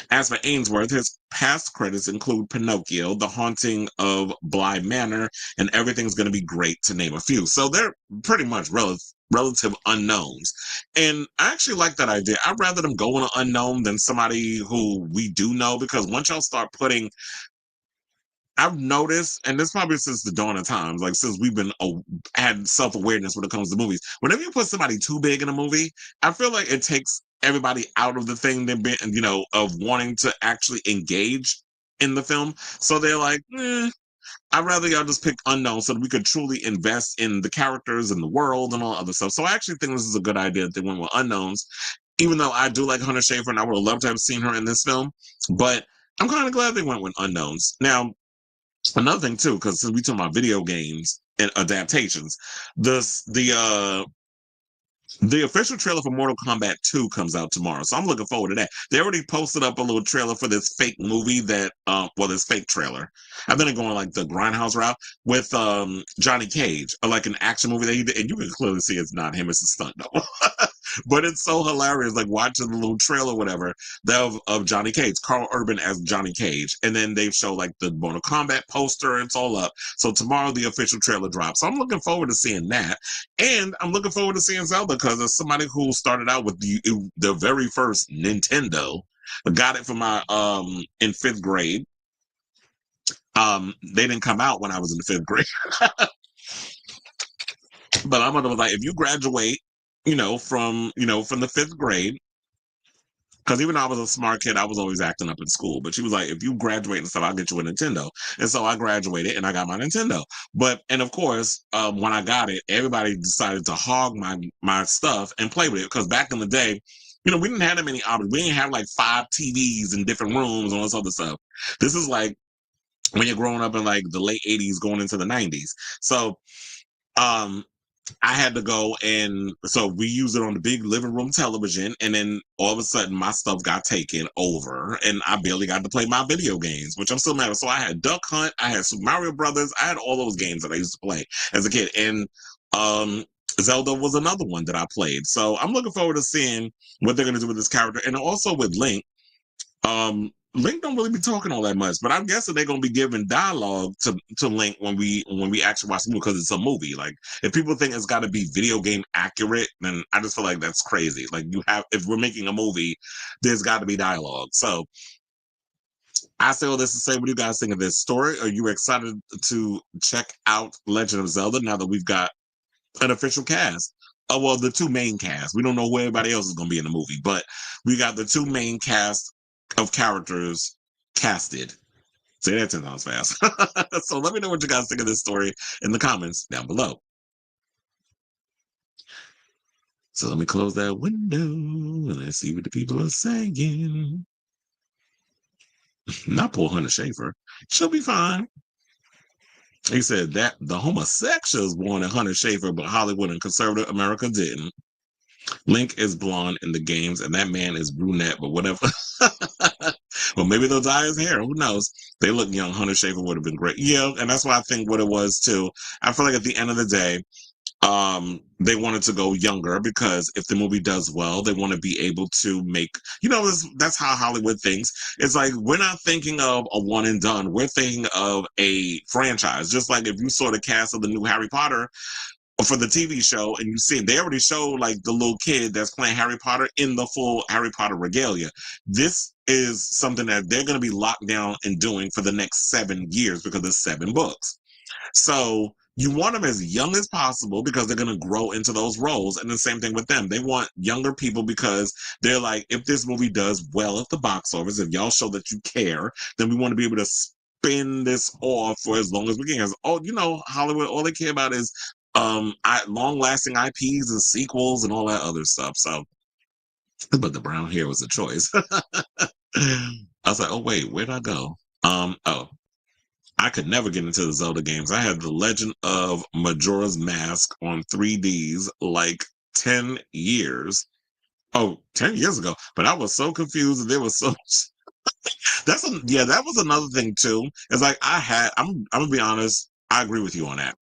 As for Ainsworth, his past credits include Pinocchio, The Haunting of Bly Manor, and Everything's Gonna Be Great, to name a few. So they're pretty much relative unknowns. And I actually like that idea. I'd rather them go on an unknown than somebody who we do know, because once y'all start putting, I've noticed, and this probably since the dawn of times, like since we've been had self-awareness when it comes to movies. Whenever you put somebody too big in a movie, I feel like it takes everybody out of the thing they've been, of wanting to actually engage in the film. So they're like, I'd rather y'all just pick unknown so that we could truly invest in the characters and the world and all other stuff. So I actually think this is a good idea that they went with unknowns, even though I do like Hunter Schafer and I would have loved to have seen her in this film. But I'm kind of glad they went with unknowns. Now, another thing too, because since we talking about video games and adaptations, the official trailer for Mortal Kombat 2 comes out tomorrow, so I'm looking forward to that. They already posted up a little trailer for this fake movie this fake trailer. I've been going like the Grindhouse route with Johnny Cage, like an action movie that he did, and you can clearly see it's not him, it's a stunt double. But it's so hilarious, like watching the little trailer, whatever, of Johnny Cage, Carl Urban as Johnny Cage, and then they show like the Mortal Kombat poster. It's all up. So tomorrow the official trailer drops. So I'm looking forward to seeing that, and I'm looking forward to seeing Zelda because as somebody who started out with the very first Nintendo, got it for my in 5th grade. They didn't come out when I was in the 5th grade, but my mother was like, if you graduate from the 5th grade, because even though I was a smart kid, I was always acting up in school. But she was like, if you graduate and stuff, I'll get you a Nintendo. And so I graduated and I got my Nintendo. And of course, when I got it, everybody decided to hog my stuff and play with it. Because back in the day, we didn't have that many options. We didn't have like 5 TVs in different rooms and all this other stuff. This is like when you're growing up in like the late 80s going into the 90s. So I had to go, and so we used it on the big living room television, and then all of a sudden my stuff got taken over and I barely got to play my video games, which I'm still mad at. So I had Duck Hunt, I had Super Mario Brothers, I had all those games that I used to play as a kid, and Zelda was another one that I played. So I'm looking forward to seeing what they're going to do with this character, and also with Link. Link don't really be talking all that much, but I'm guessing they're gonna be giving dialogue to Link when we actually watch the movie because it's a movie. Like if people think it's got to be video game accurate, then I just feel like that's crazy. Like if we're making a movie, there's got to be dialogue. So I say all this to say, what do you guys think of this story? Are you excited to check out Legend of Zelda now that we've got an official cast? Oh, well, the 2 main casts. We don't know who everybody else is going to be in the movie, but we got the 2 main cast of characters casted. Say that 10 times fast. So let me know what you guys think of this story in the comments down below. So let me close that window and let's see what the people are saying. Not poor Hunter Schafer. She'll be fine. He said that the homosexuals wanted Hunter Schafer, but Hollywood and conservative America didn't. Link is blonde in the games, and that man is brunette, but whatever. Well, maybe they'll dye his hair. Who knows? They look young. Hunter Schafer would have been great. Yeah, and that's why I think what it was, too. I feel like at the end of the day, they wanted to go younger because if the movie does well, they want to be able to make, that's how Hollywood thinks. It's like, we're not thinking of a one and done. We're thinking of a franchise. Just like if you saw the cast of the new Harry Potter for the TV show and you see they already show like the little kid that's playing Harry Potter in the full Harry Potter regalia. This is something that they're going to be locked down and doing for the next 7 years because there's 7 books. So you want them as young as possible because they're going to grow into those roles. And the same thing with them. They want younger people because they're like, if this movie does well at the box office, if y'all show that you care, then we want to be able to spin this off for as long as we can. Hollywood, all they care about is long-lasting IPs and sequels and all that other stuff. So, but the brown hair was a choice. I was like, oh wait, where'd I go? I could never get into the Zelda games. I had The Legend of Majora's Mask on 3Ds like 10 years. Oh, 10 years ago. But I was so confused. There was so that was another thing too. It's like I'm gonna be honest, I agree with you on that.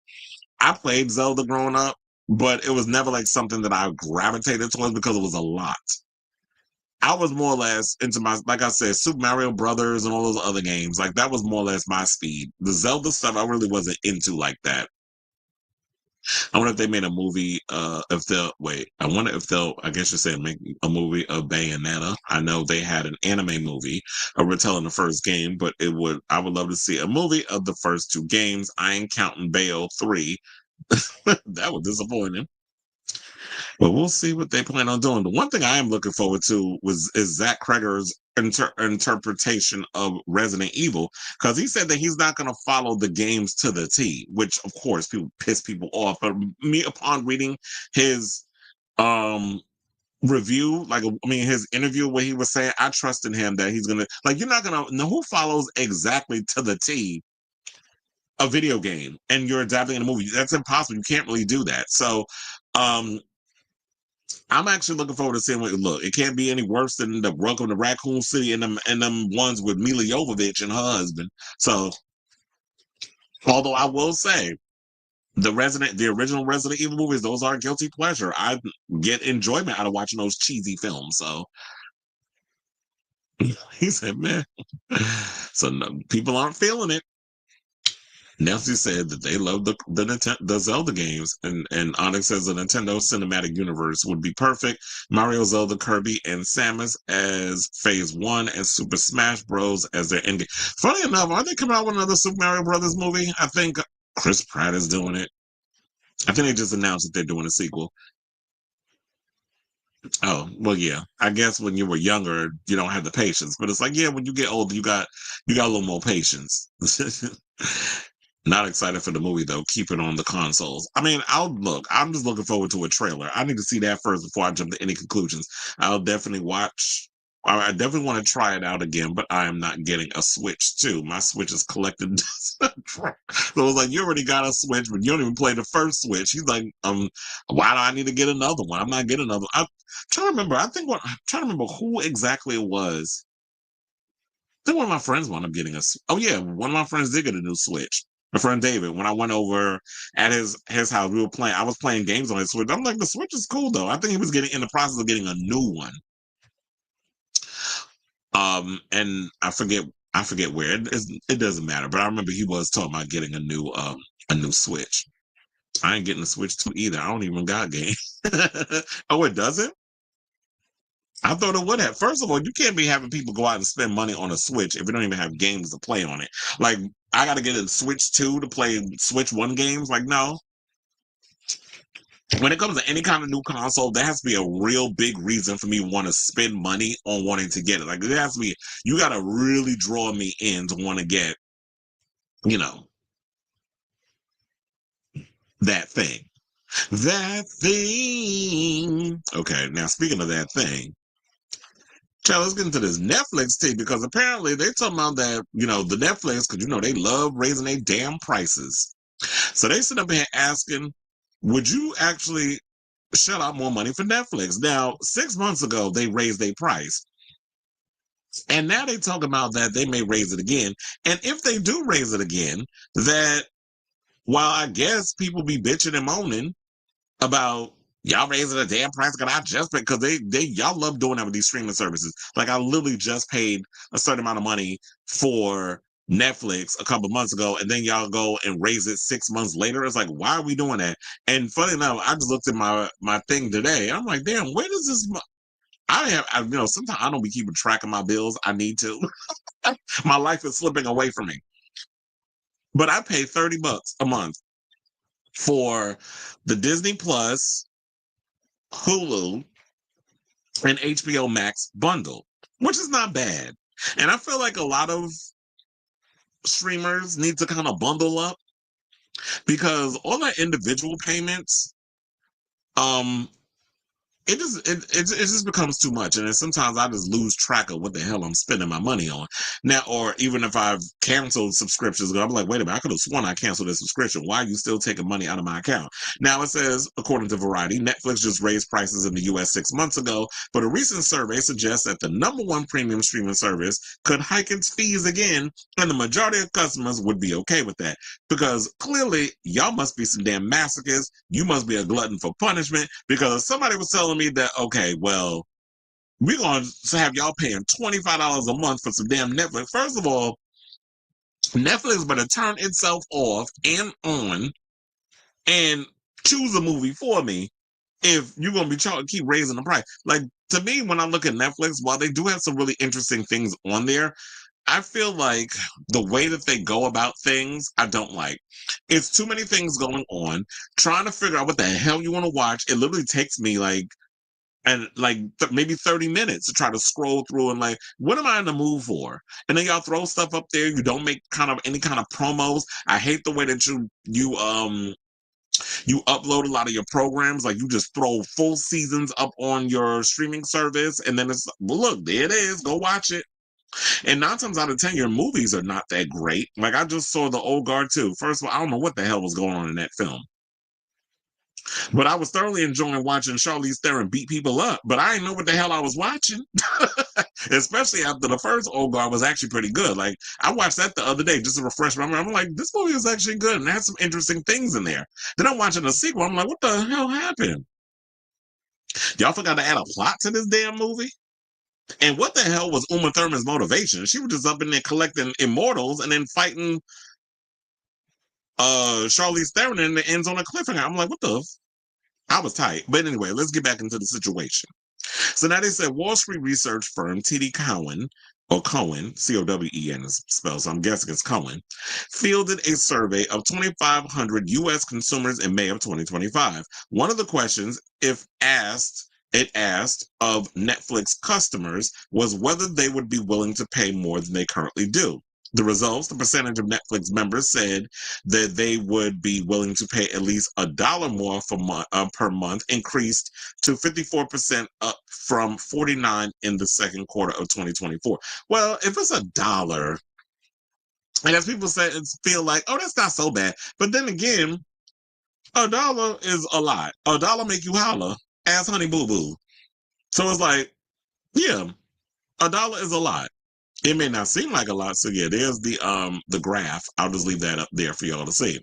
I played Zelda growing up, but it was never like something that I gravitated towards because it was a lot. I was more or less into like I said, Super Mario Brothers and all those other games. Like that was more or less my speed. The Zelda stuff I really wasn't into like that. I wonder if they made a movie. I wonder if I guess you said make a movie of Bayonetta. I know they had an anime movie, a retelling the first game, but I would love to see a movie of the first 2 games. I ain't counting Bayo 3. That was disappointing. But we'll see what they plan on doing. The one thing I am looking forward to is Zach Kreger's interpretation of Resident Evil, because he said that he's not going to follow the games to the T, which of course people piss people off. But me, upon reading his review, like I mean his interview where he was saying, I trust in him that he's gonna, like, you're not gonna know who follows exactly to the T a video game and you're adapting in a movie. That's impossible. You can't really do that. So I'm actually looking forward to seeing what it look. It can't be any worse than the Welcome to Raccoon City and them ones with Mila Jovovich and her husband. So, although I will say, the original Resident Evil movies, those are a guilty pleasure. I get enjoyment out of watching those cheesy films. So he said, man, so no, people aren't feeling it. Nancy said that they love the Zelda games, and Onyx says the Nintendo Cinematic Universe would be perfect. Mario, Zelda, Kirby, and Samus as Phase 1, and Super Smash Bros. As their ending. Funny enough, aren't they coming out with another Super Mario Brothers movie? I think Chris Pratt is doing it. I think they just announced that they're doing a sequel. Oh, well, yeah. I guess when you were younger, you don't have the patience. But it's like, yeah, when you get older, you got a little more patience. Not excited for the movie though. Keep it on the consoles. I mean, I'm just looking forward to a trailer. I need to see that first before I jump to any conclusions. I'll definitely watch. I definitely want to try it out again, but I am not getting a Switch too. My Switch is collected. So it was like, you already got a Switch, but you don't even play the first Switch. He's like, why do I need to get another one? I'm not getting another. I'm trying to remember. I'm trying to remember who exactly it was. I think one of my friends wound up getting a. Oh yeah, one of my friends did get a new Switch. My friend David, when I went over at his house, we were playing. I was playing games on his Switch. I'm like, the Switch is cool though. I think he was getting in the process of getting a new one. And I forget where. It doesn't matter. But I remember he was talking about getting a new Switch. I ain't getting a Switch 2 either. I don't even got game. Oh, it doesn't? I thought it would have. First of all, you can't be having people go out and spend money on a Switch if you don't even have games to play on it. Like, I got to get a Switch 2 to play Switch 1 games. Like, no. When it comes to any kind of new console, there has to be a real big reason for me to want to spend money on wanting to get it. Like, there has to be, you got to really draw me in to want to get, you know, that thing. That thing. Okay, now speaking of that thing, child, let's get into this Netflix tea, because apparently they're talking about that, the Netflix, because they love raising their damn prices. So they sit up here asking, would you actually shell out more money for Netflix? Now, 6 months ago, they raised their price. And now they talk about that they may raise it again. And if they do raise it again, that while I guess people be bitching and moaning about y'all raising the damn price, because I just because y'all love doing that with these streaming services. Like, I literally just paid a certain amount of money for Netflix a couple months ago, and then y'all go and raise it 6 months later. It's like, why are we doing that? And funny enough, I just looked at my thing today. I'm like, damn, where does this? Sometimes I don't be keeping track of my bills. I need to. My life is slipping away from me. But I pay $30 a month for the Disney Plus, Hulu, and HBO Max bundle, which is not bad. And I feel like a lot of streamers need to kind of bundle up, because all that individual payments, um, it just becomes too much, and then sometimes I just lose track of what the hell I'm spending my money on now. Or even if I've canceled subscriptions, I'm like, wait a minute, I could have sworn I canceled this subscription. Why are you still taking money out of my account? Now it says, according to Variety, Netflix just raised prices in the U.S. 6 months ago, but a recent survey suggests that the number one premium streaming service could hike its fees again, and the majority of customers would be okay with that, because clearly y'all must be some damn masochists. You must be a glutton for punishment, because somebody was telling me that, okay, well, we're going to have y'all paying $25 a month for some damn Netflix. First of all, Netflix better turn itself off and on and choose a movie for me if you're going to be keep raising the price. Like, to me, when I look at Netflix, while they do have some really interesting things on there, I feel like the way that they go about things, I don't like. It's too many things going on. Trying to figure out what the hell you want to watch. It literally takes me maybe 30 minutes to try to scroll through and like, what am I in the mood for? And then y'all throw stuff up there. You don't make kind of any kind of promos. I hate the way that you upload a lot of your programs, like you just throw full seasons up on your streaming service, and then it's, well, look, there it is, go watch it. And 9 times out of 10, your movies are not that great. Like I just saw the Old Guard too. First of all, I don't know what the hell was going on in that film, but I was thoroughly enjoying watching Charlize Theron beat people up. But I didn't know what the hell I was watching, especially after the first Old Guard was actually pretty good. Like I watched that the other day just to refresh my memory. I'm like, this movie is actually good and it has some interesting things in there. Then I'm watching the sequel. I'm like, what the hell happened? Y'all forgot to add a plot to this damn movie? And what the hell was Uma Thurman's motivation? She was just up in there collecting immortals and then fighting Charlize Theron, and it ends on a cliffhanger. I'm like, what the? I was tight. But anyway, let's get back into the situation. So now they said Wall Street research firm TD Cowen, or Cohen, Cowen is spelled, so I'm guessing it's Cohen, fielded a survey of 2,500 U.S. consumers in May of 2025. One of the questions, it asked of Netflix customers was whether they would be willing to pay more than they currently do. The results, the percentage of Netflix members said that they would be willing to pay at least $1 more per month, increased to 54%, up from 49% in the second quarter of 2024. Well, if it's $1, and as people say, feel like, oh, that's not so bad. But then again, $1 is a lot. $1 make you holler, ass honey boo boo. So it's like, yeah, $1 is a lot. It may not seem like a lot, so yeah, there's the graph. I'll just leave that up there for y'all to see.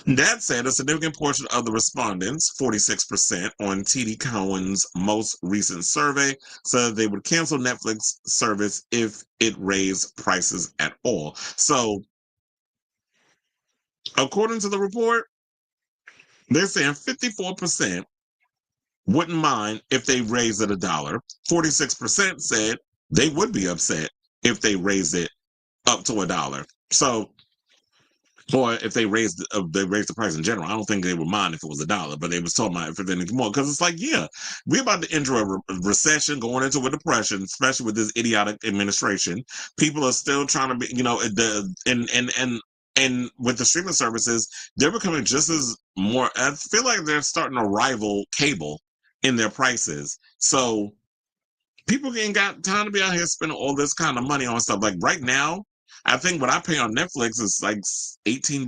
That said, a significant portion of the respondents, 46%, on TD Cowen's most recent survey, said they would cancel Netflix service if it raised prices at all. So, according to the report, they're saying 54% wouldn't mind if they raised it $1. 46% said they would be upset if they raised it up to $1. So, or if they raised the price in general, I don't think they would mind if it was $1. But they was talking about if it anything more, because it's like, yeah, we're about to enter a recession, going into a depression, especially with this idiotic administration. People are still trying to be, and with the streaming services, they're becoming just as more. I feel like they're starting to rival cable in their prices. So people ain't got time to be out here spending all this kind of money on stuff. Like right now, I think what I pay on Netflix is like $18.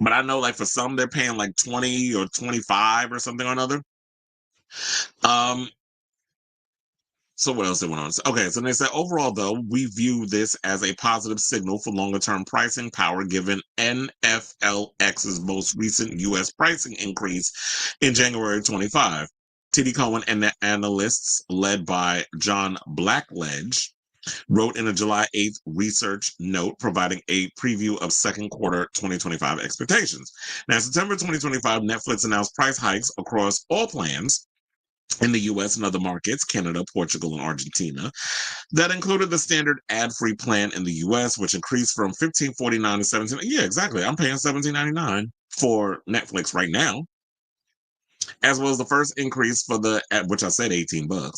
But I know like for some they're paying like 20 or 25 or something or another. So what else they went on? Okay, so they said overall though, we view this as a positive signal for longer term pricing power given NFLX's most recent US pricing increase in January 25. TD Cowen and the analysts led by John Blackledge wrote in a July 8th research note providing a preview of second quarter 2025 expectations. Now, in September 2025, Netflix announced price hikes across all plans in the US and other markets, Canada, Portugal, and Argentina. That included the standard ad-free plan in the US, which increased from $15.49 to $17. Yeah, exactly. I'm paying $17.99 for Netflix right now, as well as the first increase for which I said $18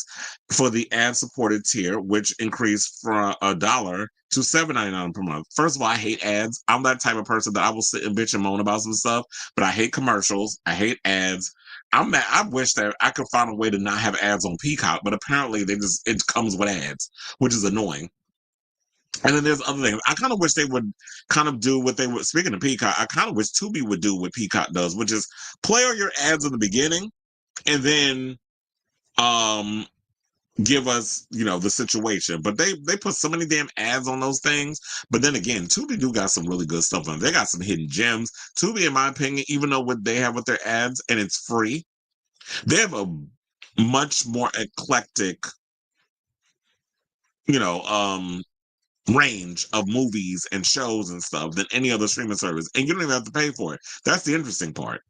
for the ad-supported tier, which increased from $1 to $7.99 per month. First of all, I hate ads. I'm that type of person that I will sit and bitch and moan about some stuff, but I hate commercials. I hate ads. I'm mad. I wish that I could find a way to not have ads on Peacock, but apparently it comes with ads, which is annoying. And then there's other things. I kind of wish they would kind of do what they would. Speaking of Peacock, I kind of wish Tubi would do what Peacock does, which is play all your ads in the beginning and then give us, the situation. But they put so many damn ads on those things. But then again, Tubi do got some really good stuff on it. They got some hidden gems. Tubi, in my opinion, even though what they have with their ads and it's free, they have a much more eclectic, range of movies and shows and stuff than any other streaming service, and you don't even have to pay for it. That's the interesting part.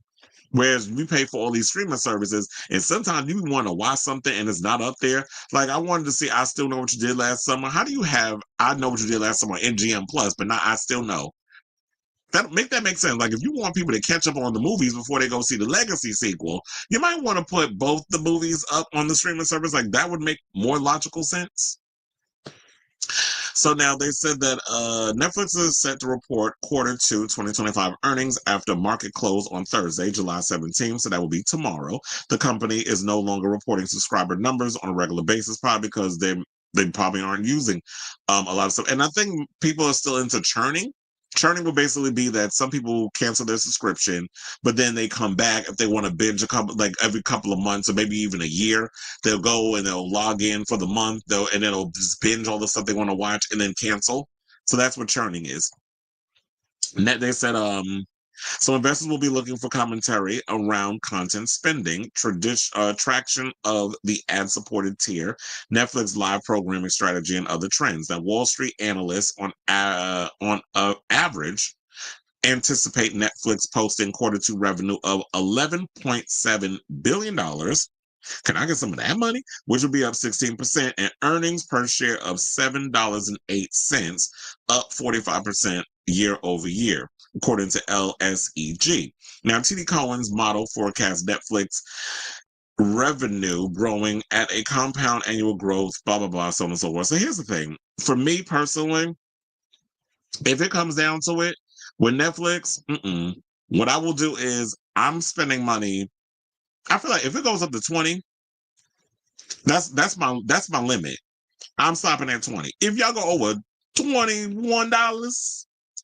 Whereas we pay for all these streaming services, and sometimes you want to watch something and it's not up there. Like I wanted to see I Still Know What You Did Last Summer. How do you have I Know What You Did Last Summer on MGM Plus, but not I Still Know? That make sense. Like if you want people to catch up on the movies before they go see the Legacy sequel, you might want to put both the movies up on the streaming service. Like that would make more logical sense. So now they said that Netflix is set to report Q2 2025 earnings after market close on Thursday, July 17th. So that will be tomorrow. The company is no longer reporting subscriber numbers on a regular basis, probably because they probably aren't using a lot of stuff. And I think people are still into churning. Churning will basically be that some people cancel their subscription, but then they come back if they want to binge like every couple of months or maybe even a year. They'll go and they'll log in for the month, and then they'll just binge all the stuff they want to watch and then cancel. So that's what churning is. They said so investors will be looking for commentary around content spending, traction of the ad-supported tier, Netflix live programming strategy, and other trends. Now, Wall Street analysts on average anticipate Netflix posting Q2 revenue of $11.7 billion. Can I get some of that money? Which will be up 16%, and earnings per share of $7.08, up 45% year over year, according to LSEG. Now, TD Cowen's model forecasts Netflix revenue growing at a compound annual growth, blah, blah, blah, so on and so forth. So here's the thing. For me personally, if it comes down to it, with Netflix, what I will do is I'm spending money. I feel like if it goes up to 20, that's my limit. I'm stopping at 20. If y'all go over $21,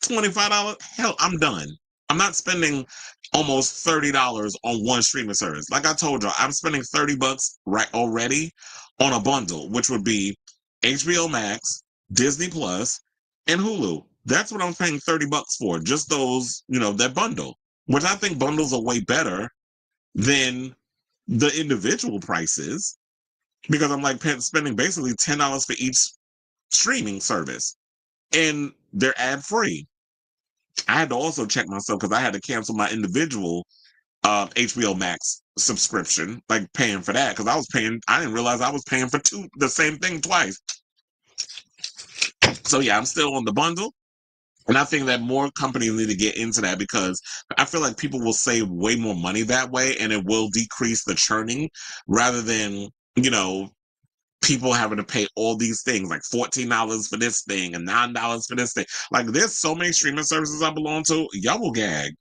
$25, hell, I'm done. I'm not spending almost $30 on one streaming service. Like I told y'all, I'm spending $30 right already on a bundle, which would be HBO Max, Disney Plus, and Hulu. That's what I'm paying $30 for. Just those, that bundle. Which I think bundles are way better than the individual prices, because I'm like spending basically $10 for each streaming service, and they're ad free. I had to also check myself because I had to cancel my individual HBO Max subscription, like paying for that, because I didn't realize I was paying for the same thing twice. So yeah, I'm still on the bundle. And I think that more companies need to get into that, because I feel like people will save way more money that way, and it will decrease the churning rather than, people having to pay all these things like $14 for this thing and $9 for this thing. Like there's so many streaming services I belong to. Y'all will gag.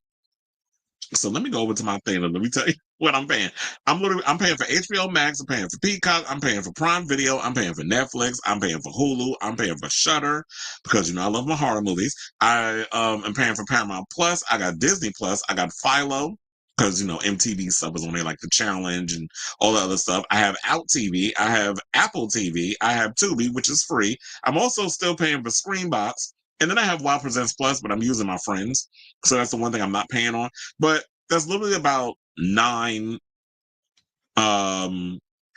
So let me go over to my thing and let me tell you what I'm paying. I'm paying for HBO Max, I'm paying for Peacock, I'm paying for Prime Video, I'm paying for Netflix, I'm paying for Hulu, I'm paying for Shudder, because I love my horror movies. I am paying for Paramount Plus, I got Disney Plus, I got Philo, because MTV stuff is on there, like The Challenge and all the other stuff. I have Out TV, I have Apple TV, I have Tubi, which is free. I'm also still paying for Screenbox, and then I have Wow Presents Plus, but I'm using my friends, so that's the one thing I'm not paying on. But that's literally about 9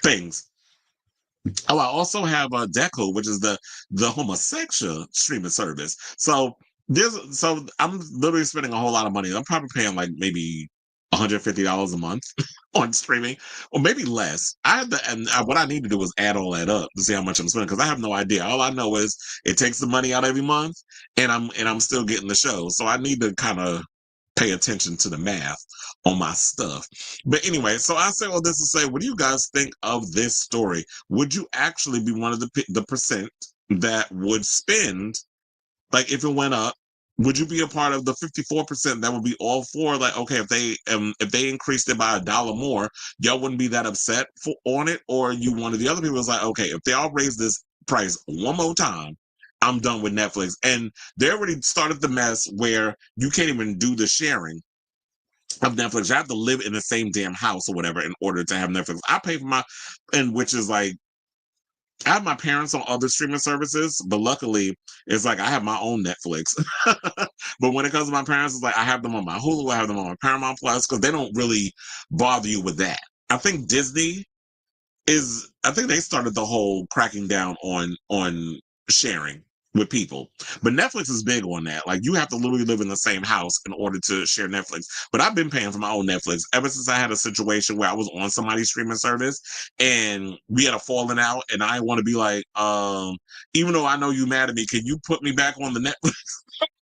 things. Oh, I also have Deco, which is the homosexual streaming service. So I'm literally spending a whole lot of money. I'm probably paying like maybe $150 a month on streaming, or maybe less. What I need to do is add all that up to see how much I'm spending, because I have no idea. All I know is it takes the money out every month, and I'm still getting the show. So I need to kind of pay attention to the math on my stuff. But anyway, so I say all this to say, what do you guys think of this story? Would you actually be one of the percent that would spend, like if it went up? Would you be a part of the 54% that would be all for, like, okay, if they increased it by $1 more, y'all wouldn't be that upset on it? Or you one of the other people is like, okay, if they all raise this price one more time, I'm done with Netflix. And they already started the mess where you can't even do the sharing of Netflix. You have to live in the same damn house or whatever in order to have Netflix. I pay for which is like, I have my parents on other streaming services, but luckily it's like I have my own Netflix. But when it comes to my parents, it's like I have them on my Hulu, I have them on my Paramount Plus, because they don't really bother you with that. I think Disney I think they started the whole cracking down on sharing. with people. But Netflix is big on that. Like you have to literally live in the same house in order to share Netflix. But I've been paying for my own Netflix ever since I had a situation where I was on somebody's streaming service and we had a falling out and I want to be like, even though I know you mad at me, can you put me back on the Netflix?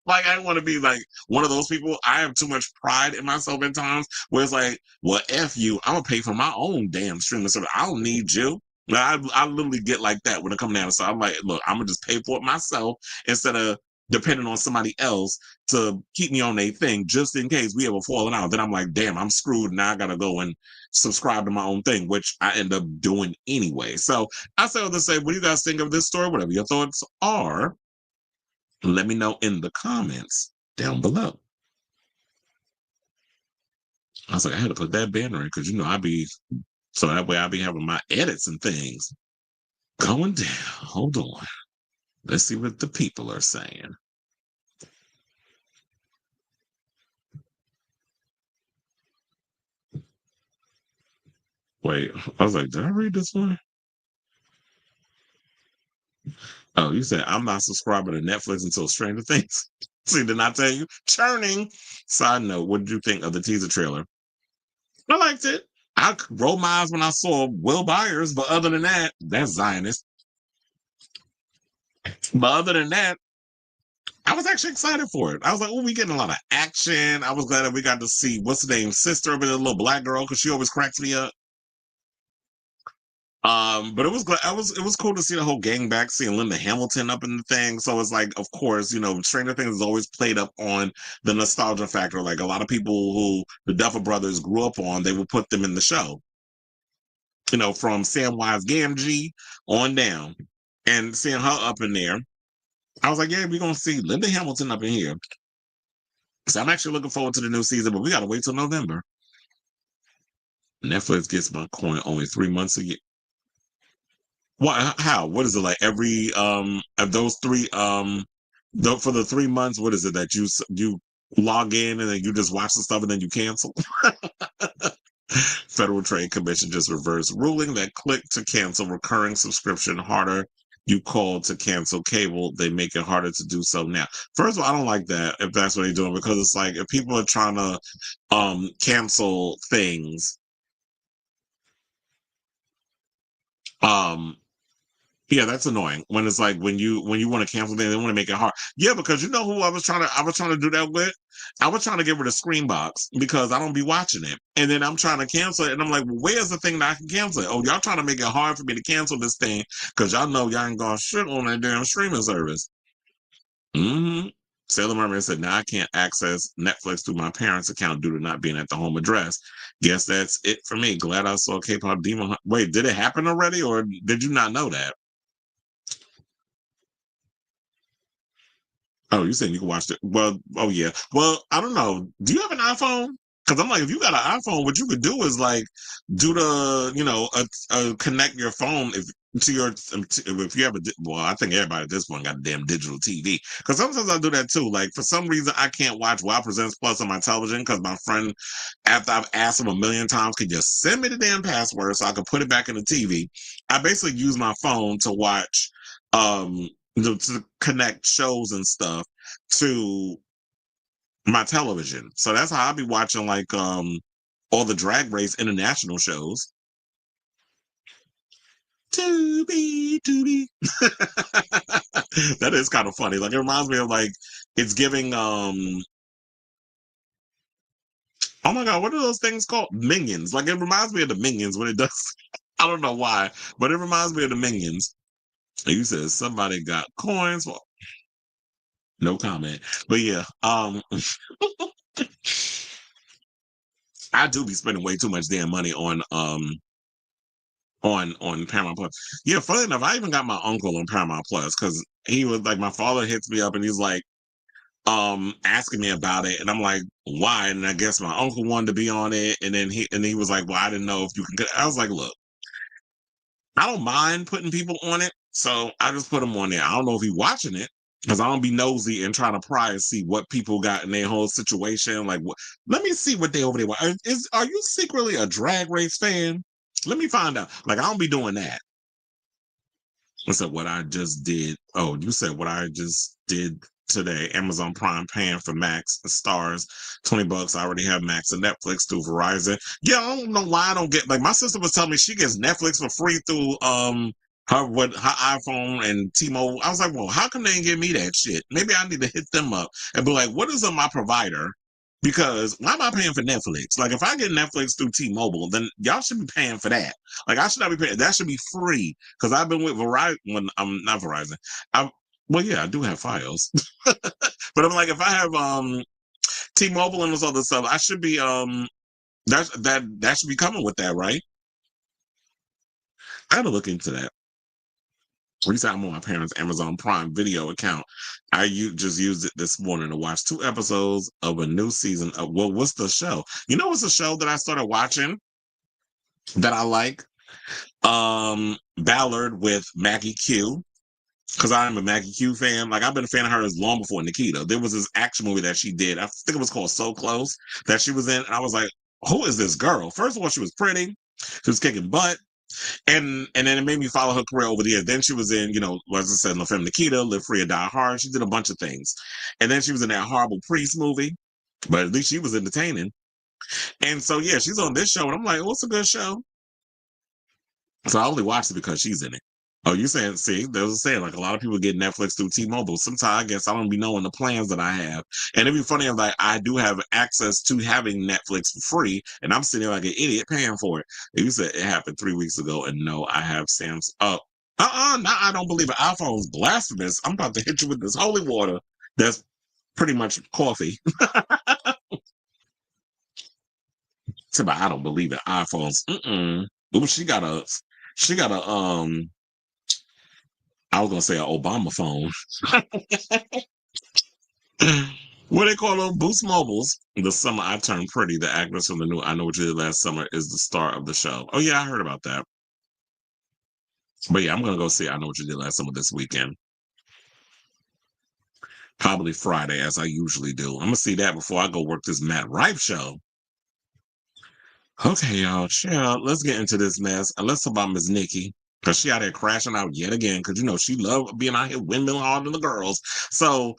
Like I want to be like one of those people. I have too much pride in myself at times where it's like, well, F you, I'm gonna pay for my own damn streaming service. I don't need you. I literally get like that when it comes down to so I'm like, look, I'm gonna just pay for it myself instead of depending on somebody else to keep me on a thing just in case we ever falling out. Then I'm like, damn, I'm screwed. Now I gotta go and subscribe to my own thing, which I end up doing anyway. So I say all to say, what do you guys think of this story? Whatever your thoughts are, let me know in the comments down below. I was like, I had to put that banner in because so that way I be having my edits and things going down. Hold on. Let's see what the people are saying. Wait, I was like, did I read this one? Oh, you said I'm not subscribing to Netflix until Stranger Things. See, did I tell you? Churning. Side note, what did you think of the teaser trailer? I liked it. I rolled my eyes when I saw Will Byers, but other than that, that's Zionist. But other than that, I was actually excited for it. I was like, oh, we getting a lot of action. I was glad that we got to see what's the name, sister of the little black girl, because she always cracks me up. But it was glad it was cool to see the whole gang back, seeing Linda Hamilton up in the thing. So it's like, of course, Stranger Things is always played up on the nostalgia factor. Like a lot of people who the Duffer Brothers grew up on, they would put them in the show. From Samwise Gamgee on down, and seeing her up in there, I was like, yeah, we're gonna see Linda Hamilton up in here. So I'm actually looking forward to the new season, but we gotta wait till November. Netflix gets my coin only 3 months a year. What? How? What is it like? Every of those three for the 3 months, what is it that you log in and then you just watch the stuff and then you cancel? Federal Trade Commission just reversed ruling that click to cancel recurring subscription harder. You call to cancel cable, they make it harder to do so now. First of all, I don't like that if that's what they're doing because it's like if people are trying to cancel things, um yeah, that's annoying. When it's like when you want to cancel things, they want to make it hard. Yeah, because you know who I was trying to do that with? I was trying to get rid of Screenbox because I don't be watching it. And then I'm trying to cancel it and I'm like, well, where's the thing that I can cancel it? Oh, y'all trying to make it hard for me to cancel this thing because y'all know y'all ain't gonna shit on that damn streaming service. Mm-hmm. Sailor Mermaid said, now I can't access Netflix through my parents' account due to not being at the home address. Guess that's it for me. Glad I saw K-pop Demon Hunt. Wait, did it happen already or did you not know that? Oh, you saying you can watch it? Well, oh yeah. Well, I don't know. Do you have an iPhone? Because I'm like, if you got an iPhone, what you could do is like do the, connect your phone to your if you have well, I think everybody at this point got a damn digital TV. Because sometimes I do that too. Like for some reason, I can't watch Wow Presents Plus on my television because my friend, after I've asked him a million times, could just send me the damn password so I can put it back in the TV. I basically use my phone to watch. To connect shows and stuff to my television. So that's how I'll be watching like all the Drag Race international shows. To be. That is kind of funny. Like it reminds me of like it's giving oh my god, what are those things called? Minions. Like it reminds me of the Minions when it does. I don't know why, but it reminds me of the Minions. You said somebody got coins. Well, no comment. But yeah, I do be spending way too much damn money on Paramount Plus. Yeah, funny enough, I even got my uncle on Paramount Plus because he was like, my father hits me up and he's like, asking me about it, and I'm like, why? And I guess my uncle wanted to be on it, and then he was like, well, I didn't know if you can. I was like, look, I don't mind putting people on it, so I just put him on there. I don't know if he's watching it because I don't be nosy and trying to pry and see what people got in their whole situation. Like, what? Let me see what they over there. Are you secretly a Drag Race fan? Let me find out. Like, I don't be doing that. I said what I just did. Oh, you said what I just did today. Amazon Prime paying for Max and Stars, $20. I already have Max and Netflix through Verizon. Yeah, I don't know why I don't get like my sister was telling me she gets Netflix for free through her iPhone and T-Mobile. I was like, well, how come they didn't give me that shit? Maybe I need to hit them up and be like, what is on my provider? Because why am I paying for Netflix? Like, if I get Netflix through T-Mobile, then y'all should be paying for that. Like, I should not be paying. That should be free. Because I've been with Verizon. When I'm not Verizon. Well, yeah, I do have files. But I'm like, if I have T-Mobile and those other stuff, I should be that should be coming with that, right? I got to look into that. Recently, I'm on my parents' Amazon Prime Video account. Just used it this morning to watch 2 episodes of a new season of what's the show? You know, what's a show that I started watching that I like? Ballard with Maggie Q. Because I'm a Maggie Q fan. Like, I've been a fan of hers long before Nikita. There was this action movie that she did. I think it was called So Close that she was in. And I was like, who is this girl? First of all, she was pretty. She was kicking butt. And then it made me follow her career over the years. Then she was in, as I said, La Femme Nikita, Live Free or Die Hard. She did a bunch of things. And then she was in that horrible Priest movie. But at least she was entertaining. And so, yeah, she's on this show. And I'm like, oh, it's a good show. So I only watched it because she's in it. Oh, you saying, see, there was saying, like, a lot of people get Netflix through T-Mobile. Sometimes I guess I don't be knowing the plans that I have. And it'd be funny if, like, I do have access to having Netflix for free, and I'm sitting there like an idiot paying for it. And you said it happened 3 weeks ago, and no, I have Sam's up. No, I don't believe it. iPhone's blasphemous. I'm about to hit you with this holy water that's pretty much coffee. I don't believe it. iPhones. Ooh, she got a I was gonna say an Obama phone. What they call them? Boost Mobiles. The summer I turned pretty. The actress from the new I Know What You Did Last Summer is the star of the show. Oh yeah, I heard about that. But yeah, I'm gonna go see I Know What You Did Last Summer this weekend. Probably Friday, as I usually do. I'm gonna see that before I go work this Matt Rife show. Okay, y'all, chill. Let's get into this mess. And let's talk about Miss Nicki. Because she out here crashing out yet again. Because, she loved being out here windmilling harder than the girls. So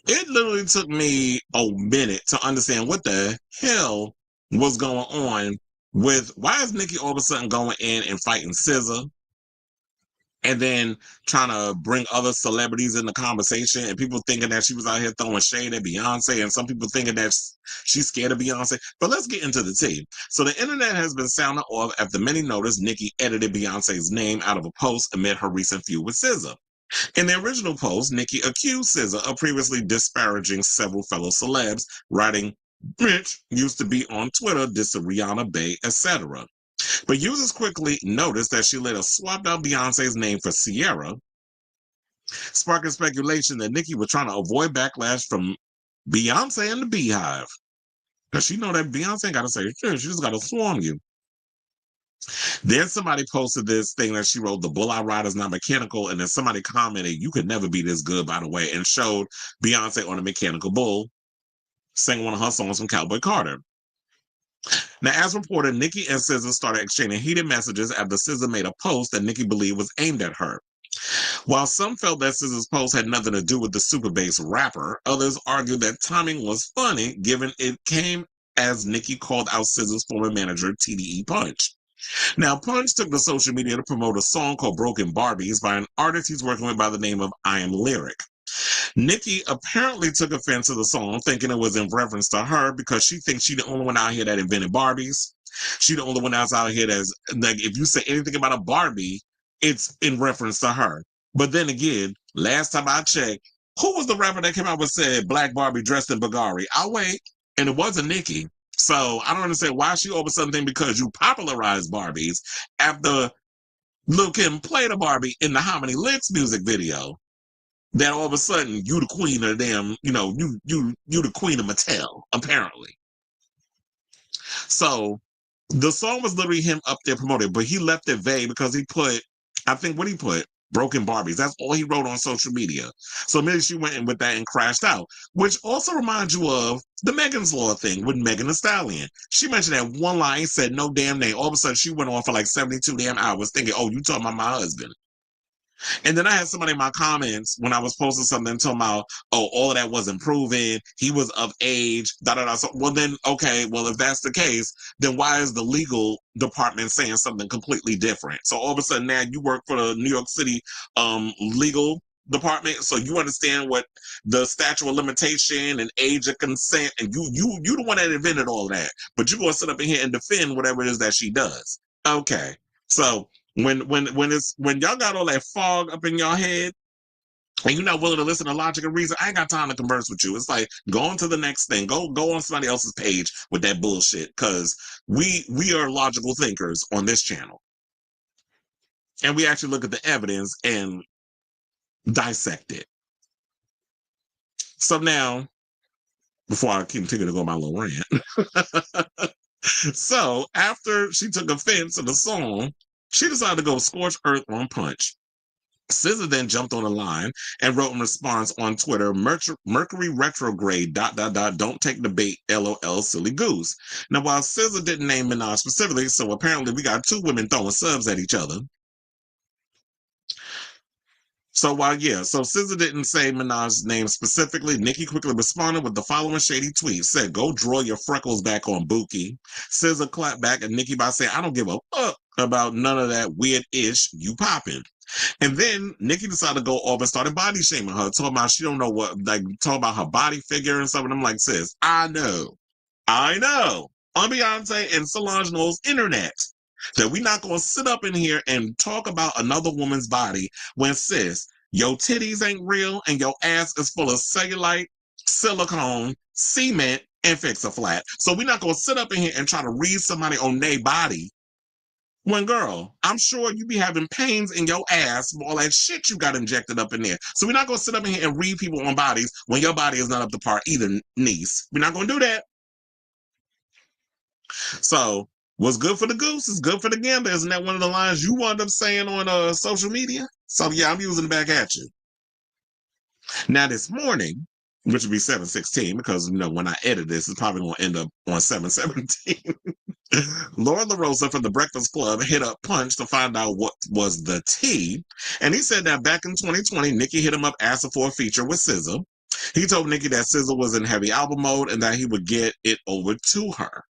it literally took me a minute to understand what the hell was going on with why is Nicki all of a sudden going in and fighting SZA and then trying to bring other celebrities in the conversation and people thinking that she was out here throwing shade at Beyonce and some people thinking that she's scared of Beyonce. But let's get into the tea. So the internet has been sounding off after many noticed Nicki edited Beyonce's name out of a post amid her recent feud with SZA. In the original post, Nicki accused SZA of previously disparaging several fellow celebs, writing, "Bitch used to be on Twitter, this is Rihanna, Bey, etc." But users quickly noticed that she later swapped out Beyonce's name for Sierra, sparking speculation that Nicki was trying to avoid backlash from Beyonce and the Beehive. Because she know that Beyonce ain't got to say shit, she just got to swarm you. Then somebody posted this thing that she wrote, "The bull I ride is not mechanical," and then somebody commented, "You could never be this good," by the way, and showed Beyonce on a mechanical bull singing one of her songs from Cowboy Carter. Now, as reported, Nicki and SZA started exchanging heated messages after SZA made a post that Nicki believed was aimed at her. While some felt that SZA's post had nothing to do with the super bass rapper, others argued that timing was funny given it came as Nicki called out SZA's former manager, TDE Punch. Now, Punch took to social media to promote a song called Broken Barbies by an artist he's working with by the name of I Am Lyric. Nicki apparently took offense to the song, thinking it was in reference to her because she thinks she's the only one out here that invented Barbies. She the only one that's out here that's, like, if you say anything about a Barbie, it's in reference to her. But then again, last time I checked, who was the rapper that came out and said Black Barbie dressed in Bulgari? I'll wait. And it wasn't Nicki. So I don't understand why she all of a sudden think because you popularized Barbies after Lil Kim played a Barbie in the How Many Licks music video, that all of a sudden you the queen of them, you the queen of Mattel, apparently. So the song was literally him up there promoting, but he left it vague because he put, I think what he put, Broken Barbies. That's all he wrote on social media. So maybe she went in with that and crashed out, which also reminds you of the Megan's Law thing with Megan Thee Stallion. She mentioned that one line, said no damn name. All of a sudden she went on for like 72 damn hours thinking, oh, you talking about my husband. And then I had somebody in my comments when I was posting something talking about, oh, all of that wasn't proven. He was of age, da da da. So, well, then, okay, well, if that's the case, then why is the legal department saying something completely different? So all of a sudden now you work for the New York City legal department, so you understand what the statute of limitation and age of consent, and you the one that invented all that, but you're gonna sit up in here and defend whatever it is that she does. Okay, so when y'all got all that fog up in your head and you're not willing to listen to logic and reason, I ain't got time to converse with you. It's like go on to the next thing. Go on somebody else's page with that bullshit, because we are logical thinkers on this channel, and we actually look at the evidence and dissect it. So now, before I continue to go on my little rant, so after she took offense to the song, she decided to go scorched earth on Punch. SZA then jumped on the line and wrote in response on Twitter, Mercury retrograde, ... don't take the bait, LOL, silly goose. Now, while SZA didn't name Minaj specifically, so apparently we got two women throwing subs at each other. So so SZA didn't say Minaj's name specifically. Nicki quickly responded with the following shady tweet, said, go draw your freckles back on Buki. SZA clapped back at Nicki by saying, I don't give a fuck about none of that weird-ish you popping. And then Nicki decided to go off and started body shaming her, talking about she don't know what, like talking about her body figure and stuff. And I'm like, sis, I know. On Beyonce and Solange Knowles' internet that we not gonna sit up in here and talk about another woman's body when, sis, your titties ain't real and your ass is full of cellulite, silicone, cement, and Fix-A-Flat. So we're not gonna sit up in here and try to read somebody on their body. When, girl, I'm sure you be having pains in your ass from all that shit you got injected up in there. So we're not going to sit up in here and read people on bodies when your body is not up to par either, niece. We're not going to do that. So what's good for the goose is good for the gander. Isn't that one of the lines you wound up saying on social media? So yeah, I'm using it back at you. Now this morning, which would be 7/16, because when I edit this, it's probably going to end up on 7/17. Laura LaRosa from the Breakfast Club hit up Punch to find out what was the tea. And he said that back in 2020, Nicki hit him up asking for a feature with SZA. He told Nicki that SZA was in heavy album mode and that he would get it over to her.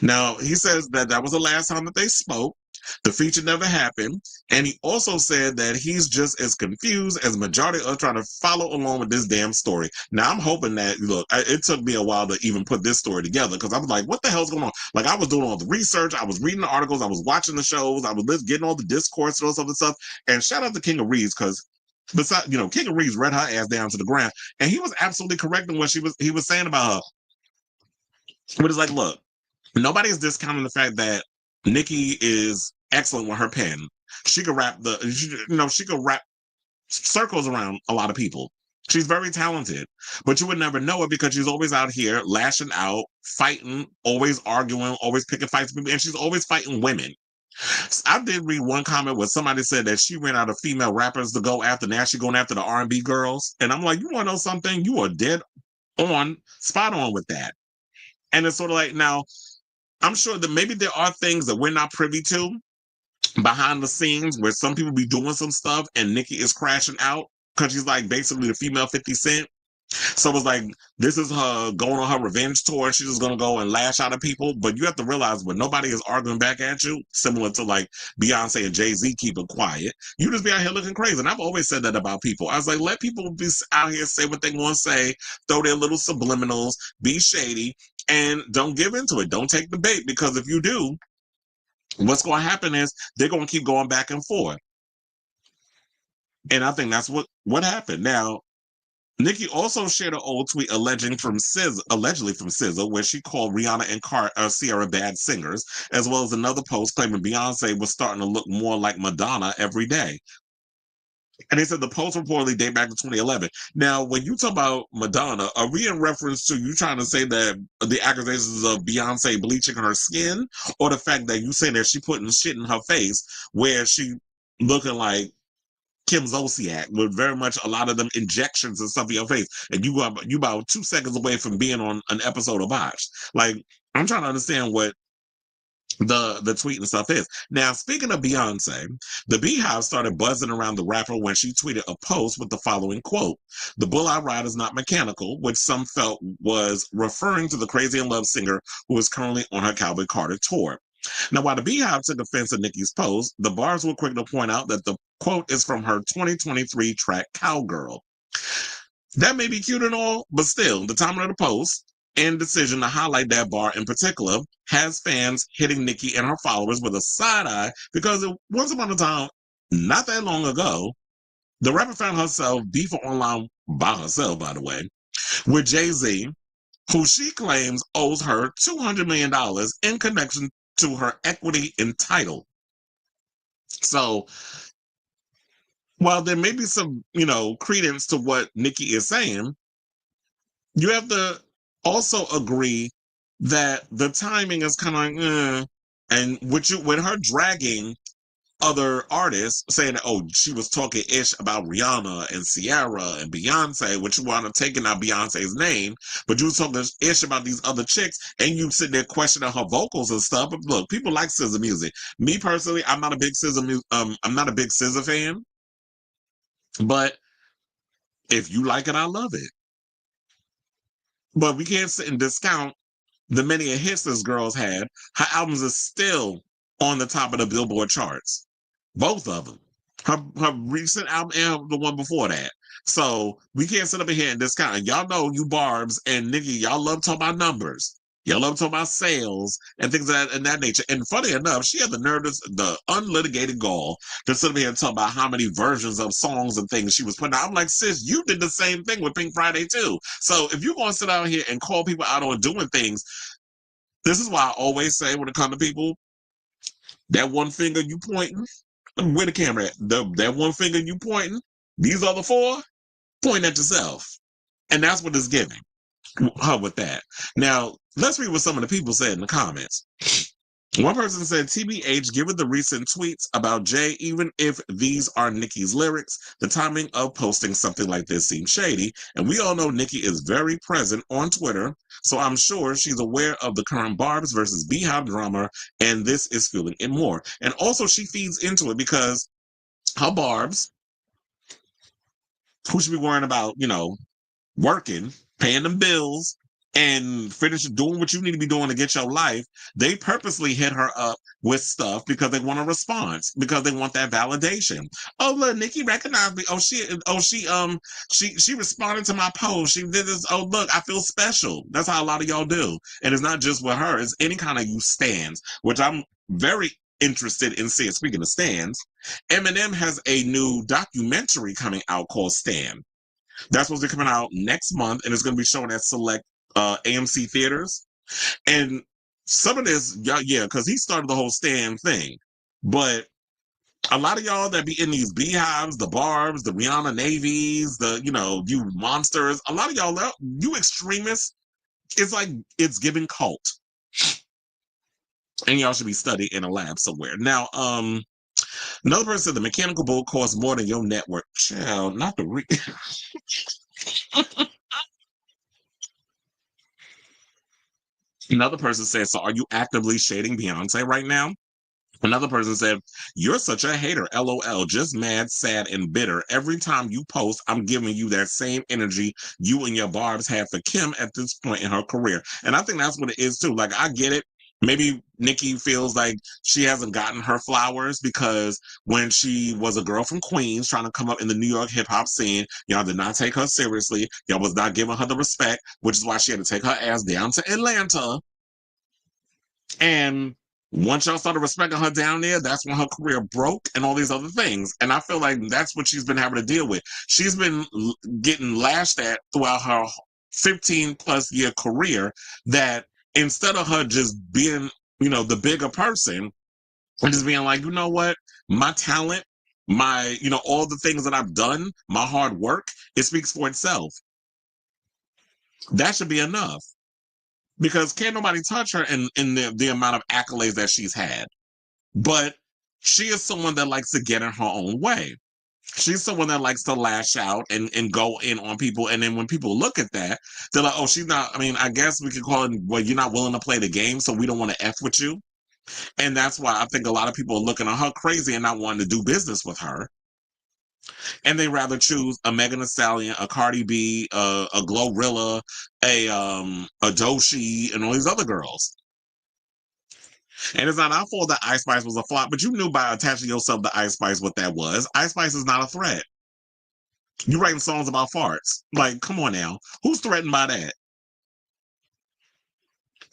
Now, he says that that was the last time that they spoke. The feature never happened. And he also said that he's just as confused as majority of us trying to follow along with this damn story. Now, I'm hoping that, look, it took me a while to even put this story together because I was like, what the hell's going on? Like, I was doing all the research. I was reading the articles. I was watching the shows. I was getting all the discourse and all this other stuff. And shout out to King of Reeds because besides, King of Reeds read her ass down to the ground. And he was absolutely correct in what he was saying about her. But it's like, look, nobody is discounting the fact that Nicki is excellent with her pen. She could rap she could rap circles around a lot of people. She's very talented, but you would never know it because she's always out here lashing out, fighting, always arguing, always picking fights with people, and she's always fighting women. I did read one comment where somebody said that she ran out of female rappers to go after. Now she's going after the R&B girls, and I'm like, you want to know something? You are dead on, spot on with that. And it's sort of like, now, I'm sure that maybe there are things that we're not privy to behind the scenes where some people be doing some stuff and Nicki is crashing out because she's like basically the female 50 Cent. So it's like, this is her going on her revenge tour and she's just going to go and lash out at people. But you have to realize when nobody is arguing back at you, similar to like Beyonce and Jay-Z keep it quiet, you just be out here looking crazy. And I've always said that about people. I was like, let people be out here, say what they want to say, throw their little subliminals, be shady, and don't give into it. Don't take the bait, because if you do, what's going to happen is they're going to keep going back and forth. And I think that's what happened. Now, Nicki also shared an old tweet allegedly from SZA, where she called Rihanna and Ciara bad singers, as well as another post claiming Beyonce was starting to look more like Madonna every day. And they said the post reportedly date back to 2011. Now, when you talk about Madonna, are we in reference to you trying to say that the accusations of Beyonce bleaching her skin, or the fact that you say that she putting shit in her face where she looking like Kim Zolciak with very much a lot of them injections and stuff in your face, and you about 2 seconds away from being on an episode of Botched? Like, I'm trying to understand what the tweet and stuff is. Now, speaking of Beyonce, the Beehive started buzzing around the rapper when she tweeted a post with the following quote: "The bull I ride is not mechanical," which some felt was referring to the Crazy in Love singer who is currently on her Cowboy Carter tour. Now, while the Beehive took offense at Nicki's post, the Bars were quick to point out that the quote is from her 2023 track Cowgirl. That may be cute and all, but still, the timing of the post and decision to highlight that bar in particular has fans hitting Nicki and her followers with a side eye because once upon a time, not that long ago, the rapper found herself beefing online by herself, by the way, with Jay-Z, who she claims owes her $200 million in connection to her equity in Tidal. So, while there may be some, credence to what Nicki is saying, you have to also agree that the timing is kind of like, and with her dragging other artists saying, oh, she was talking ish about Rihanna and Ciara and Beyonce, which you want to taking out Beyonce's name, but you was talking ish about these other chicks, and you sit there questioning her vocals and stuff. But look, people like SZA music. Me personally, I'm not a big SZA fan, but if you like it, I love it. But we can't sit and discount the many hits this girl's had. Her albums are still on the top of the Billboard charts. Both of them. Her recent album and the one before that. So we can't sit up here and discount it. Y'all know you Barbs and Nicki, y'all love talking about numbers. Y'all love talking about sales and things of that nature. And funny enough, she had the unlitigated gall to sit up here and talk about how many versions of songs and things she was putting out. I'm like, sis, you did the same thing with Pink Friday too. So if you're going to sit out here and call people out on doing things, this is why I always say when it comes to people, that one finger you pointing, where the camera at? That one finger you pointing, these other four, point at yourself. And that's what it's giving her with that. Now, let's read what some of the people said in the comments. One person said, TBH, given the recent tweets about Jay, even if these are Nicki's lyrics, the timing of posting something like this seems shady. And we all know Nicki is very present on Twitter, so I'm sure she's aware of the current Barbs versus Beehive drama, and this is fueling it more. And also she feeds into it because her Barbs, who should be worrying about, working, paying them bills, and finish doing what you need to be doing to get your life, they purposely hit her up with stuff because they want a response, because they want that validation. Oh, look, Nicki recognized me. She responded to my post. She did this. Oh, look, I feel special. That's how a lot of y'all do. And it's not just with her. It's any kind of you stands, which I'm very interested in seeing. Speaking of stands, Eminem has a new documentary coming out called Stan. That's supposed to be coming out next month, and it's going to be shown at select AMC theaters. And some of this, yeah, because he started the whole Stan thing. But a lot of y'all that be in these Beehives, the Barbs, the Rihanna Navies, you monsters, a lot of y'all, you extremists, it's like it's giving cult. And y'all should be studying in a lab somewhere. Now, another person said the mechanical bull costs more than your network. Child, not the Another person said, so are you actively shading Beyonce right now? Another person said, you're such a hater, LOL, just mad, sad, and bitter. Every time you post, I'm giving you that same energy you and your Barbs had for Kim at this point in her career. And I think that's what it is too. Like, I get it. Maybe Nicki feels like she hasn't gotten her flowers because when she was a girl from Queens trying to come up in the New York hip hop scene, y'all did not take her seriously. Y'all was not giving her the respect, which is why she had to take her ass down to Atlanta. And once y'all started respecting her down there, that's when her career broke and all these other things. And I feel like that's what she's been having to deal with. She's been getting lashed at throughout her 15 plus year career, that instead of her just being, the bigger person and just being like, you know what, my talent, my, all the things that I've done, my hard work, it speaks for itself. That should be enough. Because can't nobody touch her in the amount of accolades that she's had. But she is someone that likes to get in her own way. She's someone that likes to lash out and go in on people. And then when people look at that, they're like, oh, she's not, I guess we could call it, well, you're not willing to play the game, so we don't want to F with you. And that's why I think a lot of people are looking at her crazy and not wanting to do business with her. And they rather choose a Megan Thee Stallion, a Cardi B, a Glorilla, a Doechii, and all these other girls. And it's not our fault that Ice Spice was a flop, but you knew by attaching yourself to Ice Spice what that was. Ice Spice is not a threat. You writing songs about farts. Like, come on now. Who's threatened by that?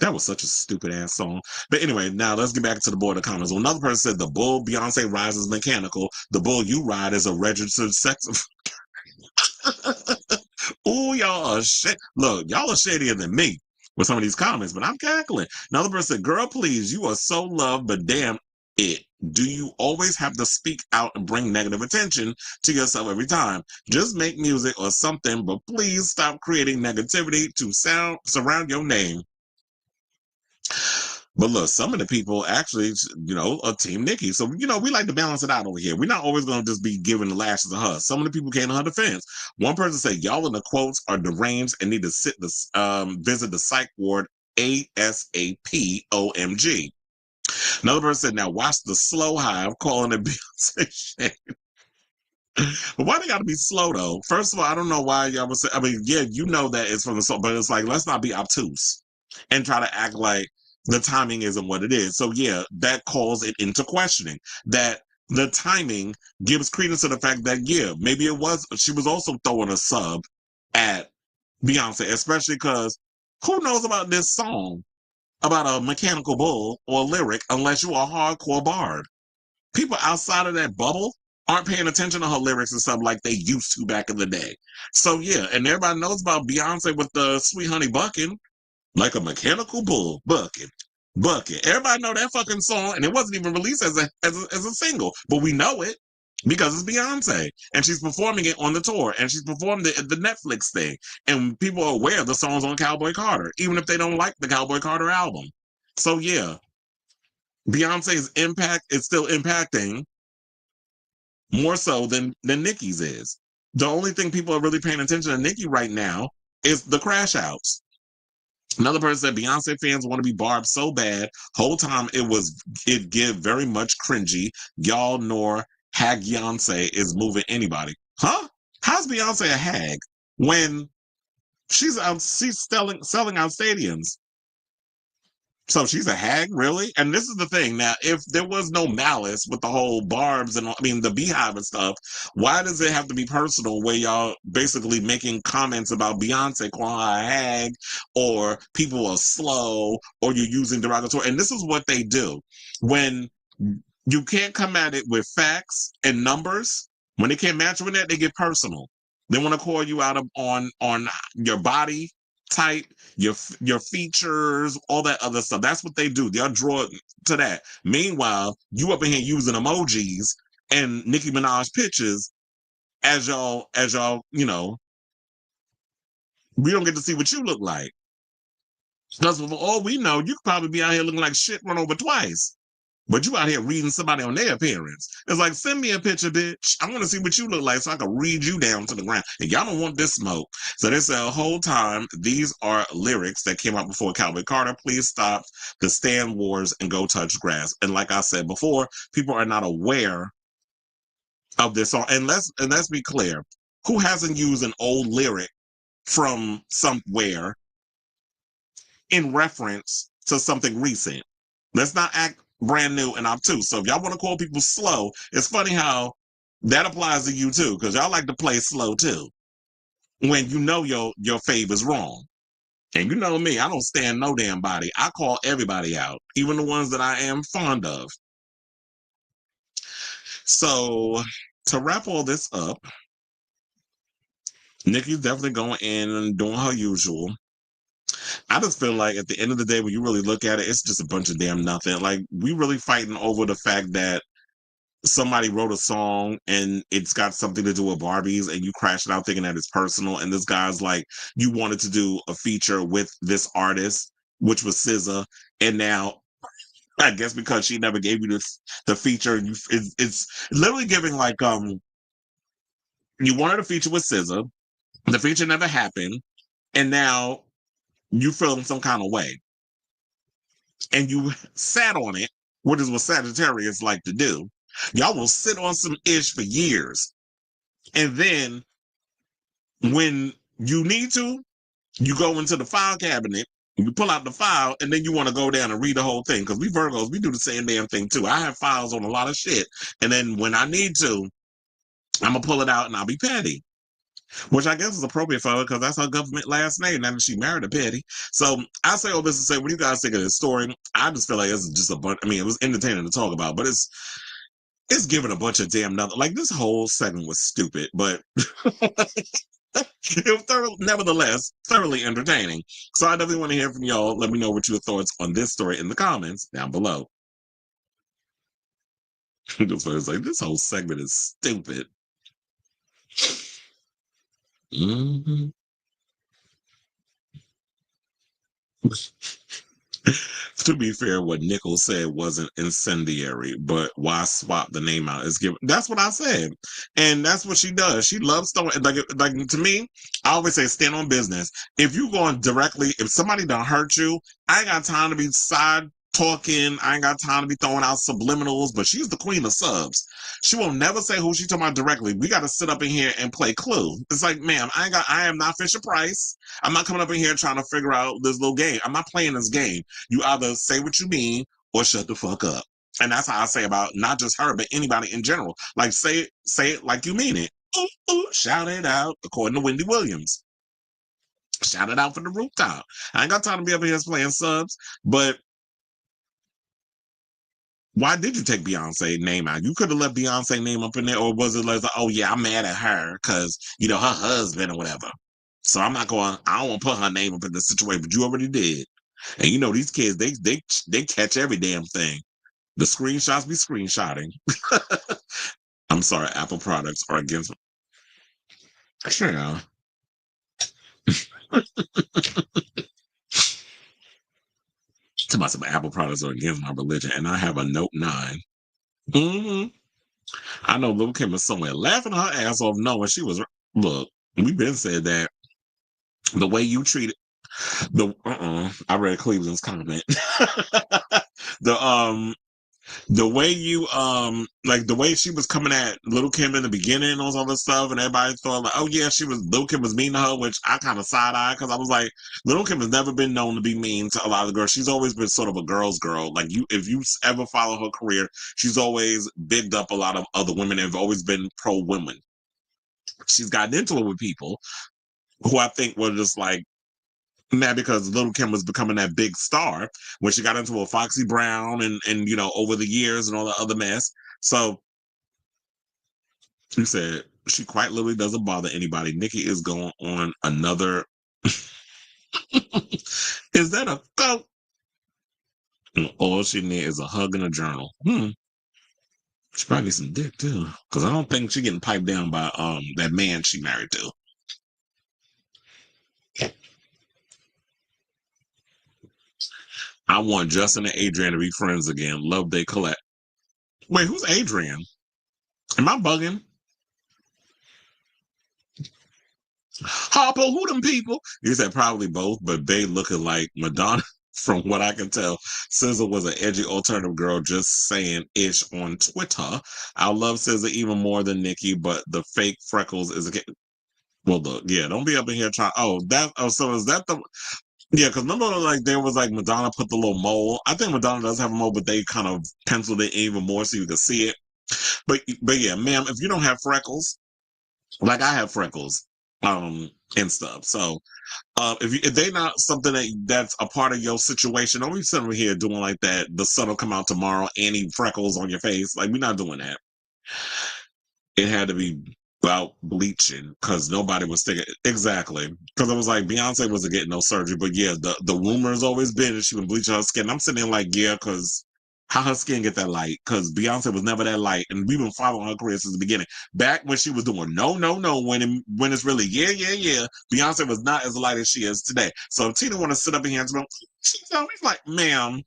That was such a stupid ass song. But anyway, now let's get back to the board of comments. Well, another person said the bull Beyonce rides is mechanical. The bull you ride is a registered sex. Ooh, y'all are shit. Look, y'all are shadier than me with some of these comments, but I'm cackling. Another person said, girl, please, you are so loved, but damn it. Do you always have to speak out and bring negative attention to yourself every time? Just make music or something, but please stop creating negativity to surround your name. But look, some of the people actually, are Team Nicki. So, we like to balance it out over here. We're not always going to just be giving the lashes to her. Some of the people came to her defense. One person said, y'all in the quotes are deranged and need to visit the psych ward ASAP OMG. Another person said, now watch the slow hive calling it Beyonce shit. But why they got to be slow, though? First of all, I don't know why y'all would say, I mean, yeah, you know that it's from the song, but it's like, let's not be obtuse and try to act like the timing isn't what it is. So yeah, that calls it into questioning. That the timing gives credence to the fact that, yeah, maybe she was also throwing a sub at Beyonce, especially because who knows about this song about a mechanical bull or lyric unless you're a hardcore bard? People outside of that bubble aren't paying attention to her lyrics and stuff like they used to back in the day. So yeah, and everybody knows about Beyonce with the Sweet Honey Bucking, like a mechanical bull bucket. Everybody know that fucking song, and it wasn't even released as a single, but we know it because it's Beyonce, and she's performing it on the tour, and she's performed it at the Netflix thing, and people are aware of the songs on Cowboy Carter, even if they don't like the Cowboy Carter album. So yeah, Beyonce's impact is still impacting more so than Nicki's is. The only thing people are really paying attention to Nicki right now is the crash outs. Another person said Beyonce fans want to be Barb so bad. Whole time it give very much cringy. Y'all nor hag Beyonce is moving anybody. Huh? How's Beyonce a hag when she's selling out stadiums? So she's a hag, really? And this is the thing. Now, if there was no malice with the whole Barbs and the Beehive and stuff, why does it have to be personal where y'all basically making comments about Beyonce calling her a hag or people are slow or you're using derogatory? And this is what they do. When you can't come at it with facts and numbers, when they can't match with that, they get personal. They want to call you out on your body type, your features, all that other stuff. That's what they do. They'll draw to that. Meanwhile, you up in here using emojis and Nicki Minaj pictures as y'all, we don't get to see what you look like. Because for all we know, you could probably be out here looking like shit run over twice. But you out here reading somebody on their appearance. It's like, send me a picture, bitch. I want to see what you look like so I can read you down to the ground. And y'all don't want this smoke. So they said the whole time, these are lyrics that came out before Cowboy Carter. Please stop the stand wars and go touch grass. And like I said before, people are not aware of this song. And let's be clear. Who hasn't used an old lyric from somewhere in reference to something recent? Let's not act brand new and obtuse. So if y'all want to call people slow, it's funny how that applies to you too, because y'all like to play slow too. When you know your fave is wrong. And you know me, I don't stand no damn body. I call everybody out, even the ones that I am fond of. So to wrap all this up, Nicki's definitely going in and doing her usual. I just feel like at the end of the day, when you really look at it, it's just a bunch of damn nothing. Like, we really fighting over the fact that somebody wrote a song and it's got something to do with Barbies and you crash it out thinking that it's personal. And this guy's like, you wanted to do a feature with this artist, which was SZA. And now, I guess because she never gave you the feature, it's literally giving like, you wanted a feature with SZA. The feature never happened. And now you feel in some kind of way. And you sat on it which is what Sagittarius like to do. Y'all will sit on some ish for years. And then when you need to, you go into the file cabinet, you pull out the file, and then you want to go down and read the whole thing. Because we Virgos, we do the same damn thing too. I have files on a lot of shit. And then when I need to, I'm going to pull it out and I'll be petty. Which I guess is appropriate for her because that's her government last name. Now that she married a petty. So I say all this to say, what do you guys think of this story? I just feel like it's just a bunch. I mean, it was entertaining to talk about, but it's giving a bunch of damn nothing. Like this whole segment was stupid, but it was nevertheless thoroughly entertaining. So I definitely want to hear from y'all. Let me know what your thoughts on this story in the comments down below. Just like this whole segment is stupid. Mm-hmm. To be fair, what Nickel said wasn't incendiary, but why swap the name out? It's given. That's what I said, and that's what she does. She loves throwing like to me. I always say stand on business. If you going directly, if somebody done hurt you, I ain't got time to be side talking. I ain't got time to be throwing out subliminals. But she's the queen of subs. She will never say who she talking about directly. We got to sit up in here and play Clue. It's like, ma'am, I am not Fisher Price. I'm not coming up in here trying to figure out this little game. I'm not playing this game. You either say what you mean or shut the fuck up. And that's how I say about not just her, but anybody in general. Like say it like you mean it. Ooh, ooh, shout it out, according to Wendy Williams. Shout it out from the rooftop. I ain't got time to be up here playing subs, but why did you take Beyonce name out? You could have left Beyonce name up in there, or was it like, oh yeah, I'm mad at her because her husband or whatever. So I'm not going. I don't want to put her name up in the situation, but you already did. And these kids, they catch every damn thing. The screenshots be screenshotting. I'm sorry, Apple products are against. Yeah. About some Apple products are against my religion, and I have a Note 9. Mm-hmm. I know Lil Kim is somewhere laughing her ass off knowing she was. Look, we've been said that the way you treat I read Cleveland's comment. The way you like the way she was coming at Little Kim in the beginning and all this other stuff, and everybody thought like, oh yeah, Little Kim was mean to her, which I kind of side-eye because I was like, Little Kim has never been known to be mean to a lot of girls. She's always been sort of a girl's girl. Like if you ever follow her career, she's always bigged up a lot of other women and have always been pro women. She's gotten into it with people who I think were just like, now because Little Kim was becoming that big star when she got into a Foxy Brown and over the years and all the other mess. So you said she quite literally doesn't bother anybody. Nicki is going on another. Is that a go? All she needs is a hug and a journal. She probably needs some dick too, because I don't think she's getting piped down by that man she married to. I want Justin and Adrian to be friends again. Love they collect. Wait, who's Adrian? Am I bugging? Harpo, who them people? He said probably both, but they looking like Madonna. From what I can tell, SZA was an edgy alternative girl just saying ish on Twitter. I love SZA even more than Nicki, but the fake freckles is a well, look, yeah, don't be up in here trying. So is that the yeah? Because remember, like there was like Madonna put the little mole. I think Madonna does have a mole, but they kind of penciled it even more so you can see it. But yeah, ma'am, if you don't have freckles, like I have freckles, and stuff. So if they not something that's a part of your situation, don't be sitting over here doing like that. The sun will come out tomorrow, any freckles on your face. Like we're not doing that. It had to be about bleaching because nobody was thinking exactly. Because I was like, Beyonce wasn't getting no surgery, but yeah, the rumor's always been that she been bleaching her skin. I'm sitting there like, yeah, because how her skin get that light? Because Beyonce was never that light, and we've been following her career since the beginning. Back when she was doing no, when it's really yeah. Beyonce was not as light as she is today. So if Tina want to sit up in here and go, she's always like, ma'am,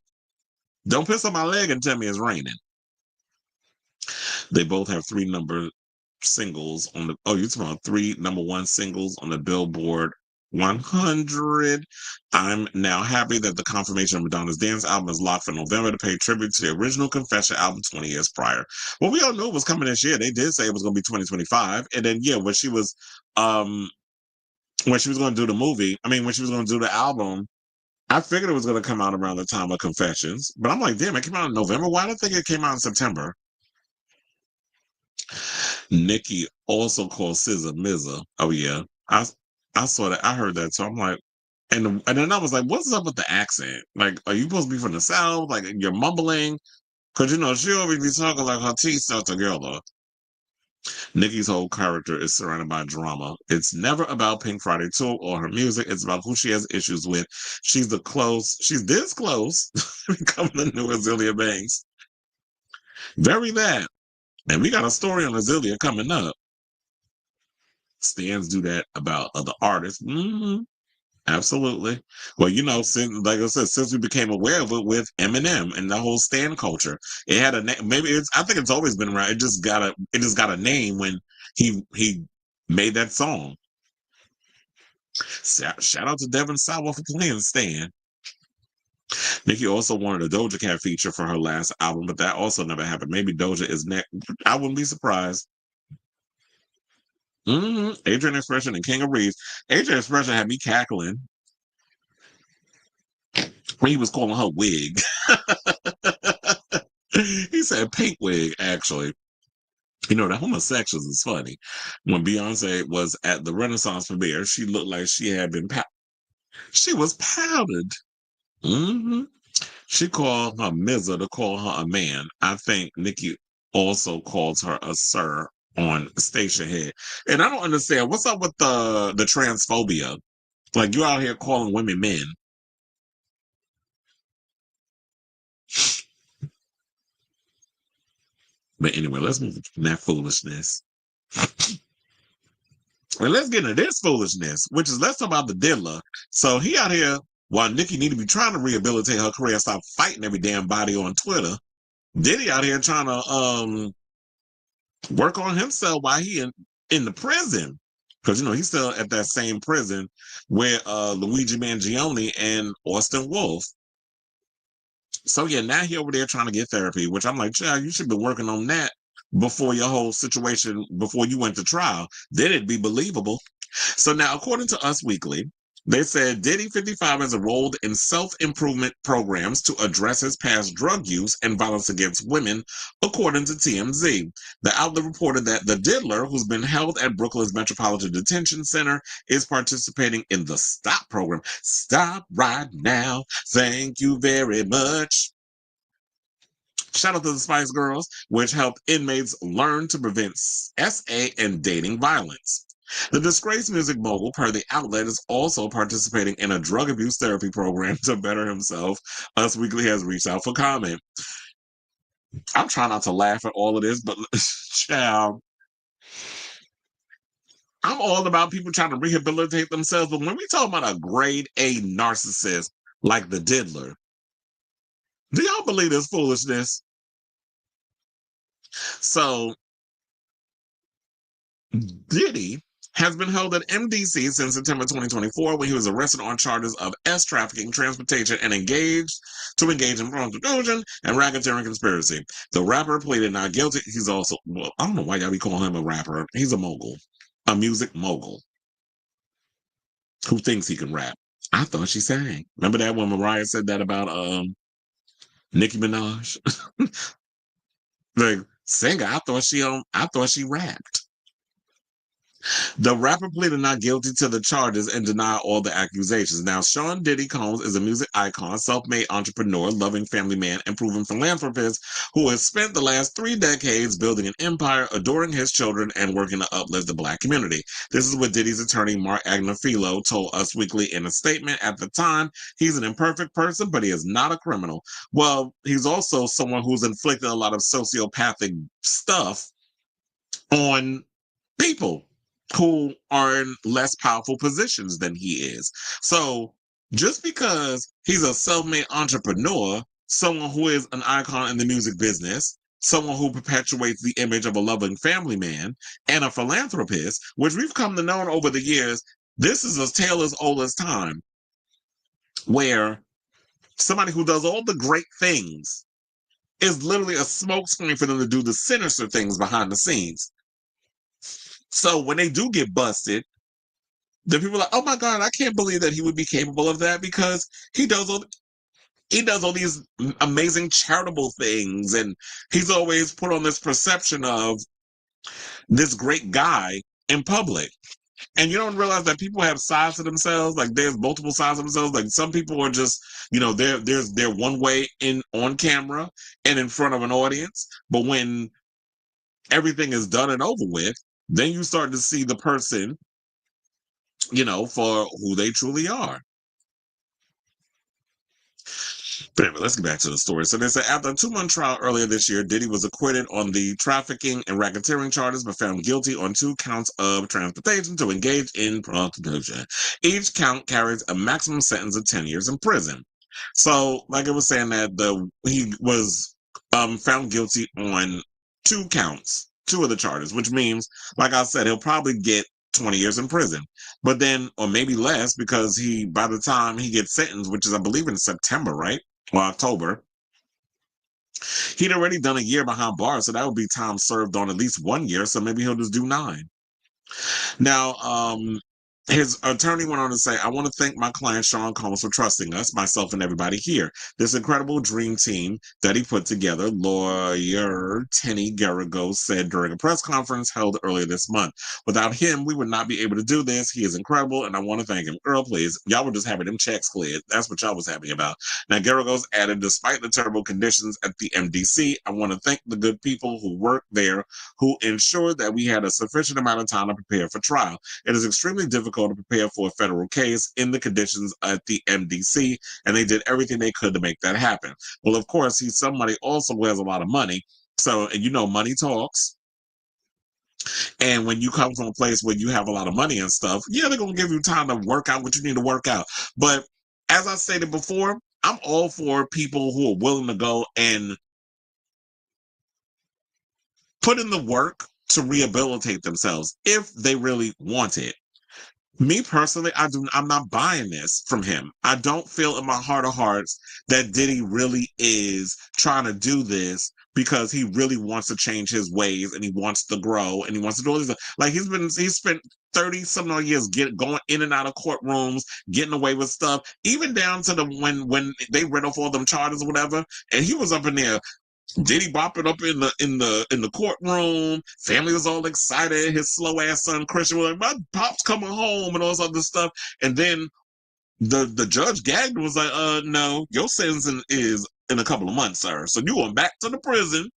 don't piss on my leg and tell me it's raining. They both have 3 singles on the you're talking about 3 number 1 singles on the Billboard 100. I'm now happy that the confirmation of Madonna's dance album is locked for November to pay tribute to the original Confession album 20 years prior. Well, we all knew it was coming this year. They did say it was going to be 2025. And then, yeah, when she was going to do the movie, when she was going to do the album, I figured it was going to come out around the time of Confessions. But I'm like, damn, it came out in November. Why did I think it came out in September? Nicki also called SZA Mizza. Oh, yeah. I saw that. I heard that. So I'm like, and then I was like, what's up with the accent? Like, are you supposed to be from the South? Like, you're mumbling? Because, she always be talking like her teeth stuck together. Nicki's whole character is surrounded by drama. It's never about Pink Friday 2 or her music. It's about who she has issues with. She's this close to becoming the new Azealia Banks. Very that. And we got a story on Azealia coming up. Stans do that about other artists. Absolutely. Well, since, like I said, since we became aware of it with Eminem and the whole Stan culture, it had a name. I think it's always been around. It just got a name when he made that song. Shout out to Devin Sawa for playing Stan. Nicki also wanted a Doja Cat feature for her last album, but that also never happened. Maybe Doja is next. I wouldn't be surprised. Adrian Expression and King of Reeds. Adrian Expression had me cackling when he was calling her wig. He said pink wig, actually. The homosexuals is funny. When Beyonce was at the Renaissance premiere, she looked like she had been she was powdered. She called her Mizza to call her a man. I think Nicki also calls her a sir on Station Head. And I don't understand, what's up with the transphobia? Like, you're out here calling women men. But anyway, let's move from that foolishness. And let's get into this foolishness, which is, let's talk about the diddler. So he out here, while Nicki need to be trying to rehabilitate her career, stop fighting every damn body on Twitter. Diddy out here trying to work on himself while he in the prison. Because, he's still at that same prison where Luigi Mangione and Austin Wolf. So, yeah, now he over there trying to get therapy, which I'm like, child, you should be working on that before your whole situation, before you went to trial. Then it'd be believable. So now, according to Us Weekly, they said Diddy 55 is enrolled in self-improvement programs to address his past drug use and violence against women, according to TMZ. The outlet reported that the diddler, who's been held at Brooklyn's Metropolitan Detention Center, is participating in the STOP program. Stop right now. Thank you very much. Shout out to the Spice Girls, which help inmates learn to prevent SA and dating violence. The disgraced music mogul, per the outlet, is also participating in a drug abuse therapy program to better himself. Us Weekly has reached out for comment. I'm trying not to laugh at all of this, but child, I'm all about people trying to rehabilitate themselves. But when we talk about a grade A narcissist like the diddler, do y'all believe this foolishness? So, Diddy has been held at MDC since September 2024 when he was arrested on charges of trafficking, transportation, and engaged in prostitution and racketeering conspiracy. The rapper pleaded not guilty. He's also, well, I don't know why y'all be calling him a rapper. He's a mogul, a music mogul who thinks he can rap. I thought she sang. Remember that when Mariah said that about Nicki Minaj? The singer, I thought she rapped. The rapper pleaded not guilty to the charges and denied all the accusations. Now, Sean Diddy Combs is a music icon, self-made entrepreneur, loving family man, and proven philanthropist who has spent the last 3 decades building an empire, adoring his children, and working to uplift the Black community. This is what Diddy's attorney, Mark Agnafilo, told Us Weekly in a statement. At the time, he's an imperfect person, but he is not a criminal. Well, he's also someone who's inflicted a lot of sociopathic stuff on people who are in less powerful positions than he is. So just because he's a self-made entrepreneur, someone who is an icon in the music business, someone who perpetuates the image of a loving family man, and a philanthropist, which we've come to know over the years, This is a tale as old as time, where somebody who does all the great things is literally a smokescreen for them to do the sinister things behind the scenes. So when they do get busted, the people are like, "Oh my God, I can't believe that he would be capable of that," because he does all these amazing charitable things, and he's always put on this perception of this great guy in public. And you don't realize that people have sides to themselves. Like, there's multiple sides of themselves. Like, some people are just, they're one way in on camera and in front of an audience. But when everything is done and over with, then you start to see the person, for who they truly are. But anyway, let's get back to the story. So they said after a 2-month trial earlier this year, Diddy was acquitted on the trafficking and racketeering charges, but found guilty on 2 counts of transportation to engage in prostitution. Each count carries a maximum sentence of 10 years in prison. So, like I was saying, that he was found guilty on 2 counts, 2 of the charges, which means, like I said, he'll probably get 20 years in prison, but then, or maybe less, because by the time he gets sentenced, which is, I believe, in September, right? Or October, he'd already done a year behind bars, so that would be time served on at least 1 year. So maybe he'll just do 9. Now, his attorney went on to say, "I want to thank my client, Sean Combs, for trusting us, myself, and everybody here. This incredible dream team that he put together," lawyer Tenny Garrigo said during a press conference held earlier this month. "Without him, we would not be able to do this. He is incredible, and I want to thank him." Girl, please. Y'all were just having them checks cleared. That's what y'all was happy about. Now, Garrigos added, "Despite the terrible conditions at the MDC, I want to thank the good people who worked there, who ensured that we had a sufficient amount of time to prepare for trial. It is extremely difficult to prepare for a federal case in the conditions at the MDC, and they did everything they could to make that happen." Well, of course, he's somebody also who has a lot of money. So, money talks. And when you come from a place where you have a lot of money and stuff, yeah, they're going to give you time to work out what you need to work out. But as I stated before, I'm all for people who are willing to go and put in the work to rehabilitate themselves if they really want it. Me personally, I'm not buying this from him. I don't feel in my heart of hearts that Diddy really is trying to do this because he really wants to change his ways and he wants to grow and he wants to do all this. Like, he's spent 30 some odd years going in and out of courtrooms, getting away with stuff, even down to when they read off all them charges or whatever, and he was up in there. Diddy bopping up in the courtroom. Family was all excited. His slow ass son Christian was like, "My pop's coming home," and all this other stuff. And then the judge gagged and was like, "No, your sentencing is in a couple of months, sir. So you going back to the prison.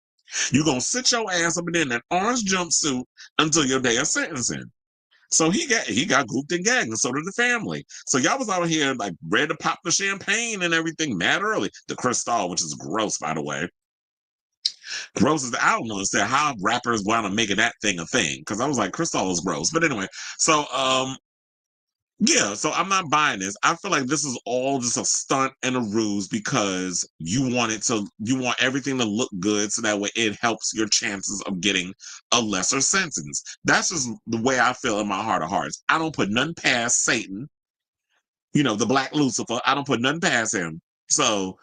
You're gonna sit your ass up in that orange jumpsuit until your day of sentencing." So he got grouped and gagged, and so did the family. So y'all was out here like ready to pop the champagne and everything mad early. The Cristal, which is gross, by the way. Gross is I don't understand how rappers want to make that thing a thing, because I was like, Cristal is gross. But anyway, so yeah, so I'm not buying this. I feel like this is all just a stunt and a ruse because you want everything to look good so that way it helps your chances of getting a lesser sentence. That's just the way I feel in my heart of hearts. I don't put none past Satan, the Black Lucifer. I don't put none past him. So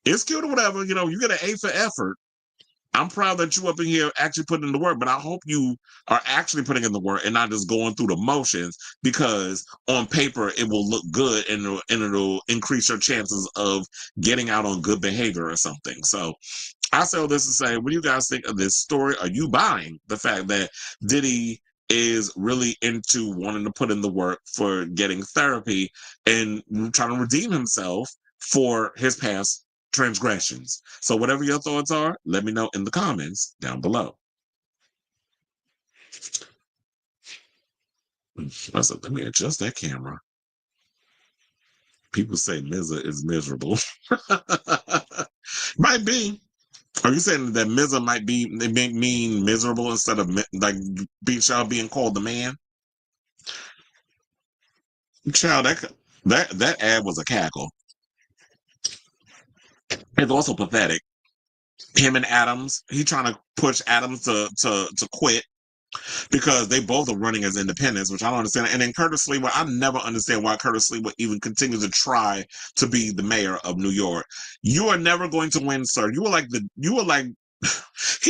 it's cute or whatever, you get an A for effort. I'm proud that you up in here actually putting in the work, but I hope you are actually putting in the work and not just going through the motions, because on paper it will look good and it'll increase your chances of getting out on good behavior or something. So I say all this to say, what do you guys think of this story? Are you buying the fact that Diddy is really into wanting to put in the work for getting therapy and trying to redeem himself for his past transgressions? So whatever your thoughts are, let me know in the comments down below. I said, let me adjust that camera. People say Mizza is miserable. Might be. Are you saying that Mizza might mean miserable instead of like child being called the man? Child, that ad was a cackle. It's also pathetic. Him and Adams, he trying to push Adams to quit. because they both are running as independents, which I don't understand. And then Curtis Sliwa, I never understand why Curtis Sliwa even continues to try to be the mayor of New York. You are never going to win, sir. He's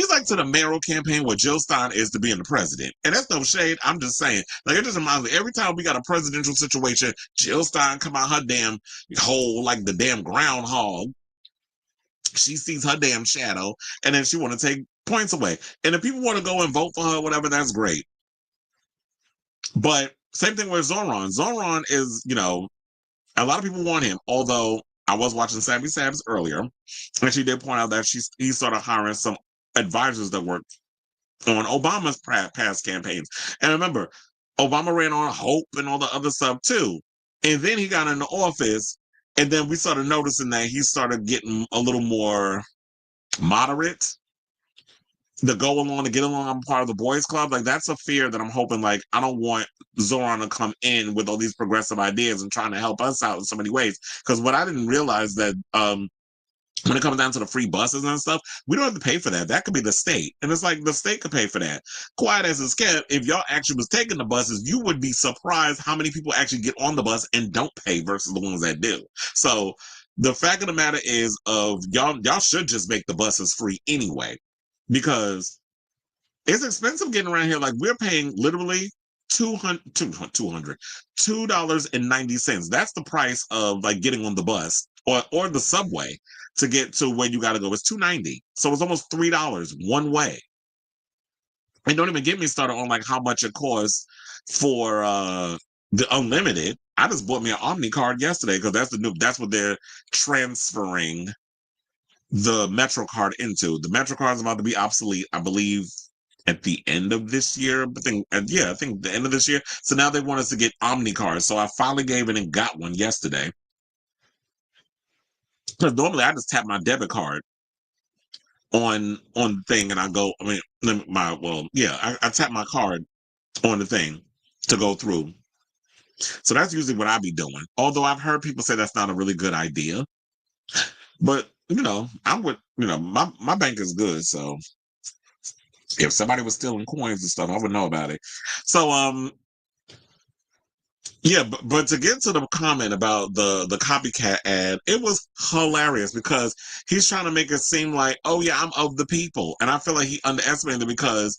like to the mayoral campaign what Jill Stein is to being the president. And that's no shade. I'm just saying. Like, it just reminds me, every time we got a presidential situation, Jill Stein come out her damn hole like the damn groundhog. She sees her damn shadow, and then she want to take points away. And if people want to go and vote for her, whatever, that's great. But same thing with Zoran. Zoran is, a lot of people want him, although I was watching Savvy Sabs earlier, and she did point out that he started hiring some advisors that worked on Obama's past campaigns. And remember, Obama ran on Hope and all the other stuff too. And then he got into office, and then we started noticing that he started getting a little more moderate to go along, to get along. I'm part of the boys club. Like, that's a fear that I'm hoping, like, I don't want Zoran to come in with all these progressive ideas and trying to help us out in so many ways. Because what I didn't realize that when it comes down to the free buses and stuff, we don't have to pay for that. That could be the state. And it's like the state could pay for that. Quiet as it's kept, if y'all actually was taking the buses, you would be surprised how many people actually get on the bus and don't pay versus the ones that do. So the fact of the matter is, y'all should just make the buses free anyway, because it's expensive getting around here. Like, we're paying literally $2.90. That's the price of like getting on the bus or the subway to get to where you got to go. It's $2.90, so it's almost $3 one way. And don't even get me started on like how much it costs for the unlimited. I just bought me an Omni card yesterday because that's what they're transferring the Metro card into. The Metro card is about to be obsolete, I believe, at the end of this year. I think the end of this year. So now they want us to get Omni cards. So I finally gave in and got one yesterday. Because normally I just tap my debit card on the thing and I go. I tap my card on the thing to go through. So that's usually what I be doing. Although I've heard people say that's not a really good idea. But I'm with my bank is good, so if somebody was stealing coins and stuff, I would know about it. So yeah, but to get to the comment about the copycat ad, it was hilarious because he's trying to make it seem like, oh yeah, I'm of the people. And I feel like he underestimated it because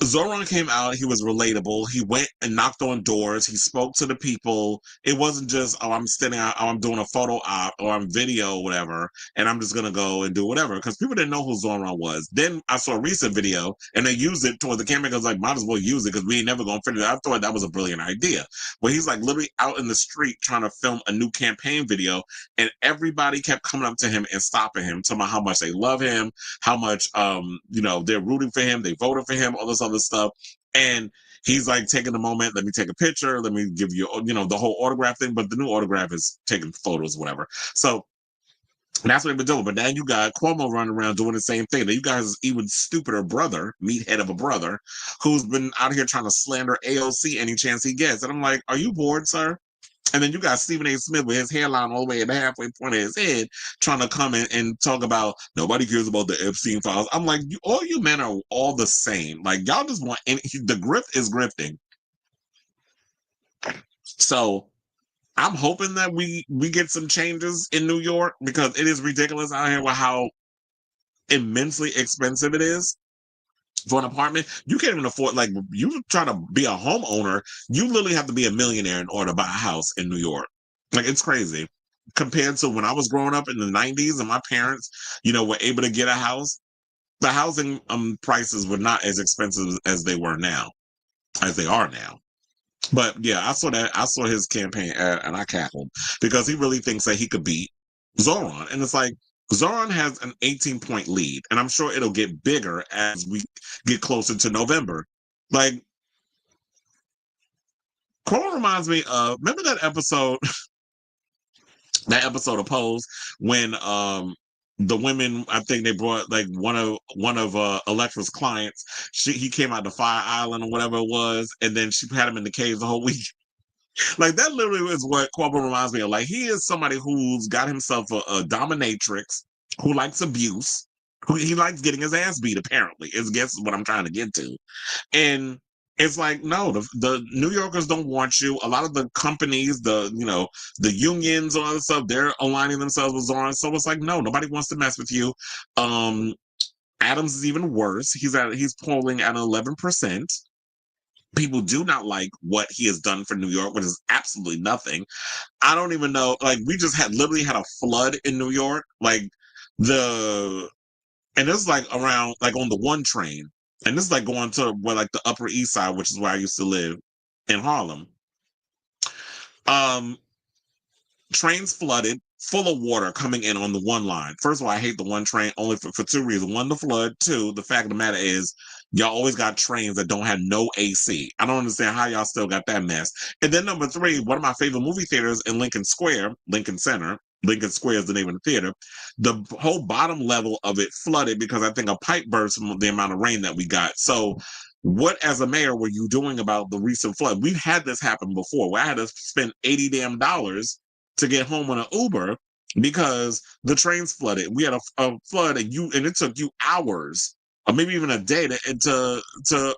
Zoran came out, he was relatable. He went and knocked on doors. He spoke to the people. It wasn't just, oh, I'm standing out, I'm doing a photo op or I'm video or whatever, and I'm just going to go and do whatever. Because people didn't know who Zoran was. Then I saw a recent video and they used it towards the camera. I was like, might as well use it because we ain't never going to finish it. I thought that was a brilliant idea. But he's like literally out in the street trying to film a new campaign video, and everybody kept coming up to him and stopping him, talking about how much they love him, how much, they're rooting for him, they voted for him, all this other stuff. And he's like taking a moment, let me take a picture, let me give you, the whole autograph thing. But the new autograph is taking photos, whatever. So that's what they've been doing. But now you got Cuomo running around doing the same thing. Now you guys even stupider brother, meathead of a brother, who's been out here trying to slander AOC any chance he gets. And I'm like, are you bored, sir? And then you got Stephen A. Smith with his hairline all the way at the halfway point of his head trying to come in and talk about nobody cares about the Epstein files. I'm like, all you men are all the same. Like, y'all just want the grift is grifting. So I'm hoping that we get some changes in New York because it is ridiculous out here with how immensely expensive it is for an apartment. You can't even afford, like, you try to be a homeowner, you literally have to be a millionaire in order to buy a house in New York. Like, it's crazy compared to when I was growing up in the 90s and my parents, were able to get a house. The housing prices were not as expensive as they are now. But yeah, I saw his campaign ad and I cackled because he really thinks that he could beat Zoran. And it's like, Zoran has an 18-point lead, and I'm sure it'll get bigger as we get closer to November. Like, Conor reminds me of, remember that episode of Pose when the women, I think they brought like one of Electra's clients. He came out to Fire Island or whatever it was, and then she had him in the cage the whole week. Like, that literally is what Cuomo reminds me of. Like, he is somebody who's got himself a dominatrix who likes abuse, He likes getting his ass beat, apparently, is guess what I'm trying to get to. And it's like, no, the New Yorkers don't want you. A lot of the companies, the unions and all that stuff, they're aligning themselves with Zorn. So it's like, no, nobody wants to mess with you. Adams is even worse. He's polling at 11%. People do not like what he has done for New York, which is absolutely nothing. I don't even know. Like, we just literally had a flood in New York. Like, and this is like around, like on the one train. And this is like going to like the Upper East Side, which is where I used to live in Harlem. Trains flooded, full of water coming in on the one line. First of all, I hate the one train only for two reasons. One, the flood. Two, the fact of the matter is y'all always got trains that don't have no AC. I don't understand how y'all still got that mess. And then number three, one of my favorite movie theaters in Lincoln Square, Lincoln Center. Lincoln Square is the name of the theater. The whole bottom level of it flooded because I think a pipe burst from the amount of rain that we got. So what, as a mayor, were you doing about the recent flood? We've had this happen before where I had to spend $80 damn to get home on an Uber because the trains flooded. We had a flood, and it took you hours or maybe even a day to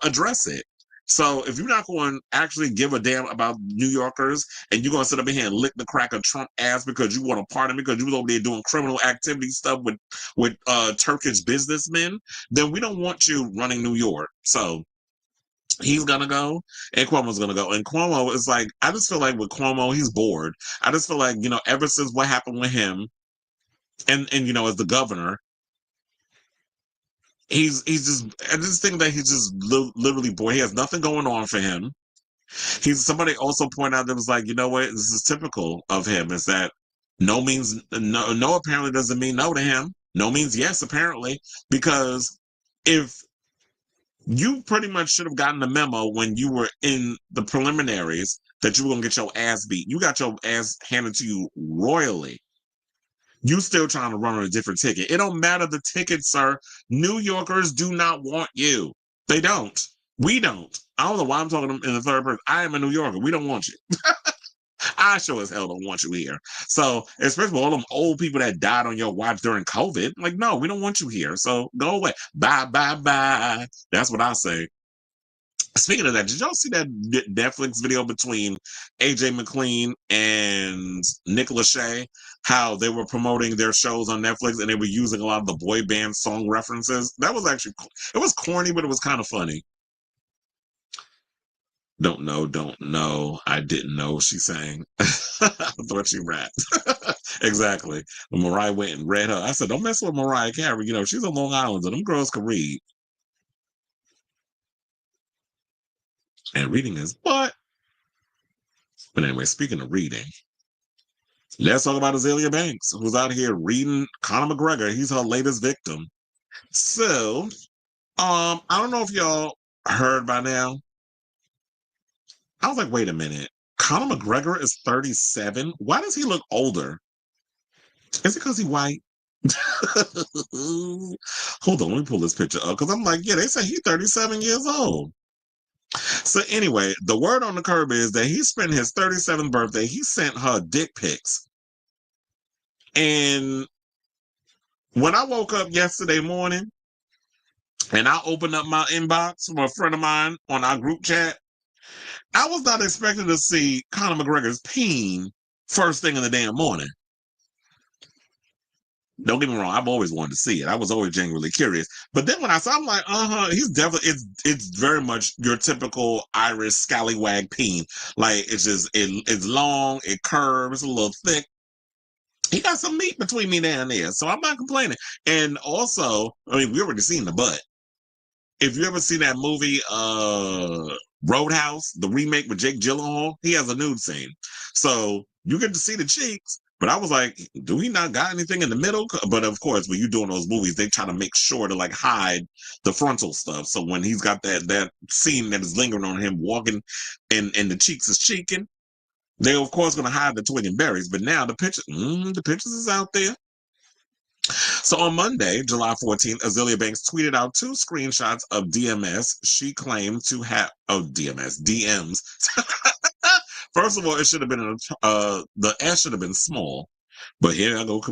address it. So if you're not going to actually give a damn about New Yorkers and you're going to sit up here and lick the crack of Trump ass because you want to pardon because you was over there doing criminal activity stuff with Turkish businessmen, then we don't want you running New York. So he's gonna go and Cuomo's gonna go. And Cuomo is like, I just feel like with Cuomo, he's bored. I just feel like, ever since what happened with him and as the governor, he's just, I just think that he's just literally bored. He has nothing going on for him. Somebody also pointed out that was like, you know what, this is typical of him, is that no means no apparently doesn't mean no to him. No means yes, apparently, because if you pretty much should have gotten the memo when you were in the preliminaries that you were going to get your ass beat. You got your ass handed to you royally. You still trying to run on a different ticket. It don't matter the ticket, sir. New Yorkers do not want you. They don't. We don't. I don't know why I'm talking in the third person. I am a New Yorker. We don't want you. I sure as hell don't want you here. So, especially all them old people that died on your watch during COVID, like, no, we don't want you here. So go away. Bye, bye, bye. That's what I say. Speaking of that, did y'all see that Netflix video between AJ McLean and Nick Lachey? How they were promoting their shows on Netflix and they were using a lot of the boy band song references? That was actually, it was corny, but it was kind of funny. Don't know. I didn't know she sang. I thought she rapped. Exactly. When Mariah went and read her, I said, don't mess with Mariah Carey. She's on Long Island, and them girls can read. And reading is what? But anyway, speaking of reading, let's talk about Azealia Banks, who's out here reading Conor McGregor. He's her latest victim. So, I don't know if y'all heard by now. I was like, wait a minute. Conor McGregor is 37. Why does he look older? Is it because he's white? Hold on, let me pull this picture up because I'm like, yeah, they say he's 37 years old. So anyway, the word on the curb is that he spent his 37th birthday. He sent her dick pics. And when I woke up yesterday morning and I opened up my inbox from a friend of mine on our group chat, I was not expecting to see Conor McGregor's peen first thing in the damn morning. Don't get me wrong, I've always wanted to see it. I was always genuinely curious. But then when I saw, I'm like, he's definitely, it's very much your typical Irish scallywag peen. Like, it's long, it curves, a little thick. He got some meat between me down there, so I'm not complaining. And also, I mean, we already seen the butt. If you ever see that movie, Roadhouse, the remake with Jake Gyllenhaal, he has a nude scene. So you get to see the cheeks, but I was like, do he not got anything in the middle? But of course, when you're doing those movies, they try to make sure to like hide the frontal stuff. So when he's got that scene that is lingering on him walking and the cheeks is cheeking, they're of course going to hide the twig and berries. But now the pictures is out there. So on Monday, July 14th, Azealia Banks tweeted out 2 screenshots of DMS she claimed to have. Oh, DMs. First of all, it should have been the S should have been small, but here I go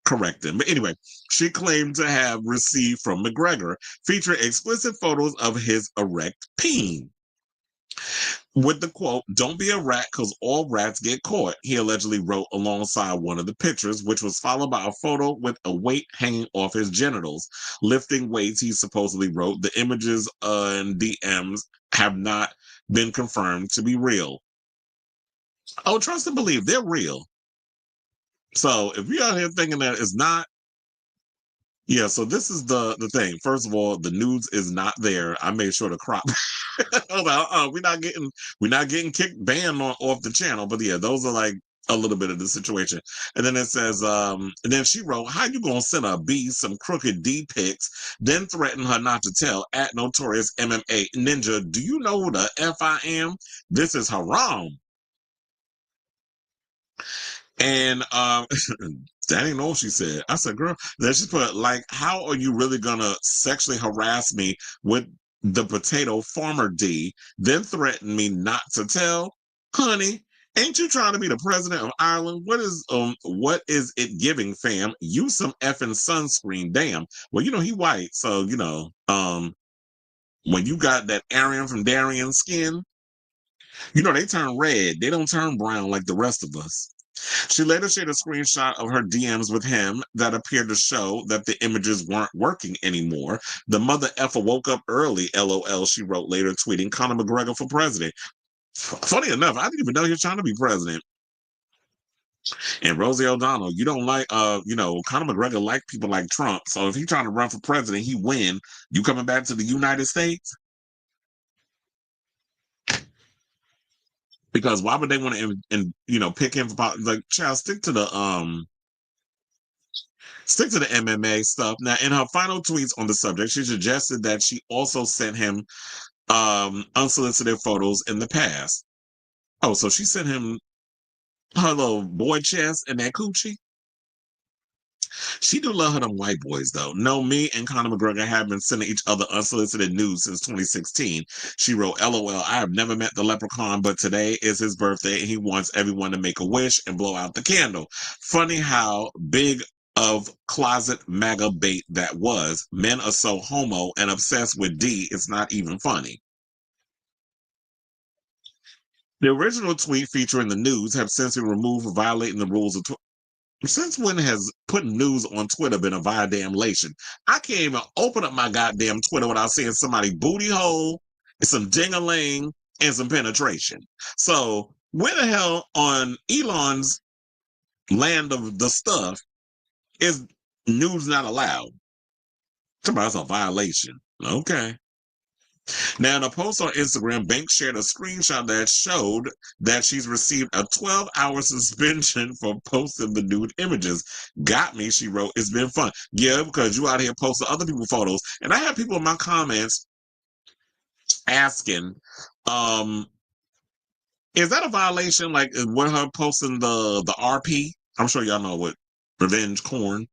correct him. But anyway, she claimed to have received from McGregor, featuring explicit photos of his erect peen. With the quote, "Don't be a rat because all rats get caught," he allegedly wrote alongside one of the pictures, which was followed by a photo with a weight hanging off his genitals. Lifting weights, he supposedly wrote. The images and DMs have not been confirmed to be real. Oh, trust and believe, they're real. So if you're out here thinking that it's not, yeah, so this is the thing. First of all, the nudes is not there. I made sure to crop. Hold on, we're not getting kicked banned off the channel. But yeah, those are like a little bit of the situation. And then it says, and then she wrote, "How you gonna send a B some crooked D pics, then threaten her not to tell at Notorious MMA Ninja? Do you know who the F I am? This is haram." And that ain't all she said. I said, "Girl," then she put, like, "How are you really gonna sexually harass me with the potato farmer D, then threaten me not to tell? Honey, ain't you trying to be the president of Ireland? What is it giving, fam? Use some effing sunscreen. Damn." Well, he white, so when you got that Aryan from Darien skin, they turn red. They don't turn brown like the rest of us. She later shared a screenshot of her DMs with him that appeared to show that the images weren't working anymore. "The mother effer woke up early, LOL," she wrote later, tweeting, "Conor McGregor for president." Funny enough, I didn't even know he was trying to be president. And Rosie O'Donnell, you don't like, Conor McGregor like people like Trump. So if he's trying to run for president, he win. You coming back to the United States? Because why would they want to, pick him for like, child, stick to the MMA stuff. Now, in her final tweets on the subject, she suggested that she also sent him unsolicited photos in the past. Oh, so she sent him her little boy chest and that coochie? She do love her them white boys, though. "No, me and Conor McGregor have been sending each other unsolicited nudes since 2016. She wrote, "LOL, I have never met the Leprechaun, but today is his birthday and he wants everyone to make a wish and blow out the candle." Funny how big of closet MAGA bait that was. Men are so homo and obsessed with D, it's not even funny. The original tweet featuring the nudes have since been removed for violating the rules of Since when has putting news on Twitter been a violation? I can't even open up my goddamn Twitter without seeing somebody booty hole, some ding-a-ling, and some penetration. So where the hell on Elon's land of the stuff is news not allowed? That's a violation. Okay. Now, in a post on Instagram, Banks shared a screenshot that showed that she's received a 12-hour suspension for posting the nude images. "Got me," she wrote. "It's been fun." Yeah, because you out here posting other people's photos. And I have people in my comments asking, is that a violation? Like, with her posting the RP? I'm sure y'all know what revenge corn.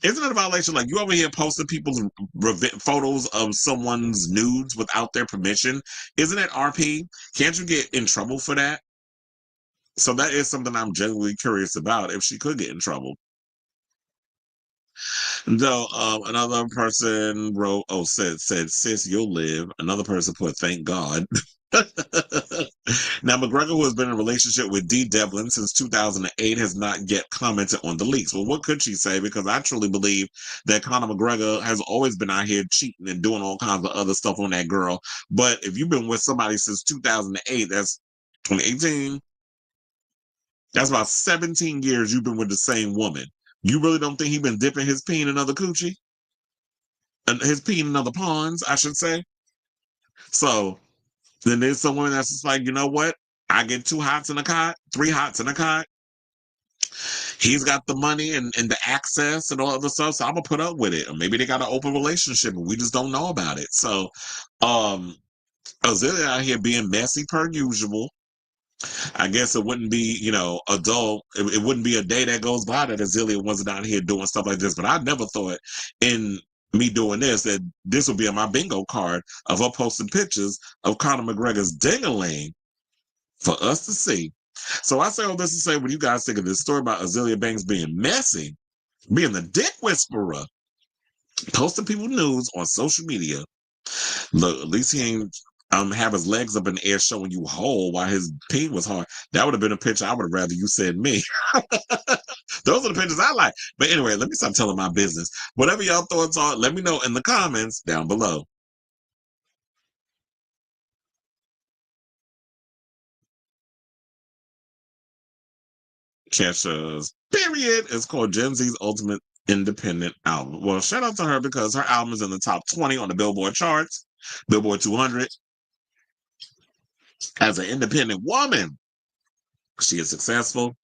Isn't it a violation? Like, you over here posting people's photos of someone's nudes without their permission? Isn't it RP? Can't you get in trouble for that? So that is something I'm genuinely curious about, if she could get in trouble. Though another person wrote, said, "Sis, you'll live." Another person put, "Thank God." Now, McGregor, who has been in a relationship with Dee Devlin since 2008, has not yet commented on the leaks. Well, what could she say? Because I truly believe that Conor McGregor has always been out here cheating and doing all kinds of other stuff on that girl. But if you've been with somebody since 2008, that's 2018. That's about 17 years you've been with the same woman. You really don't think he's been dipping his peen in other coochie? And his peen in other ponds, I should say. So then there's someone that's just like, you know what? I get 2 hots in a cot, 3 hots in a cot. He's got the money and the access and all other stuff, so I'm gonna put up with it. Or maybe they got an open relationship and we just don't know about it. So Azealia out here being messy per usual. I guess it wouldn't be, adult. It wouldn't be a day that goes by that Azealia wasn't out here doing stuff like this. But I never thought in me doing this that this would be on my bingo card of her posting pictures of Conor McGregor's ding-a-ling for us to see. So I say all this to say, what do you guys think of this story about Azealia Banks being messy, being the dick whisperer, posting people news on social media? Look, at least he ain't have his legs up in the air showing you whole while his pee was hard. That would have been a picture I would have rather you send me. Those are the pictures I like. But anyway, let me stop telling my business. Whatever y'all thoughts are, let me know in the comments down below. Kesha's period is called Gen Z's ultimate independent album. Well, shout out to her because her album is in the top 20 on the Billboard charts, Billboard 200. As an independent woman, she is successful.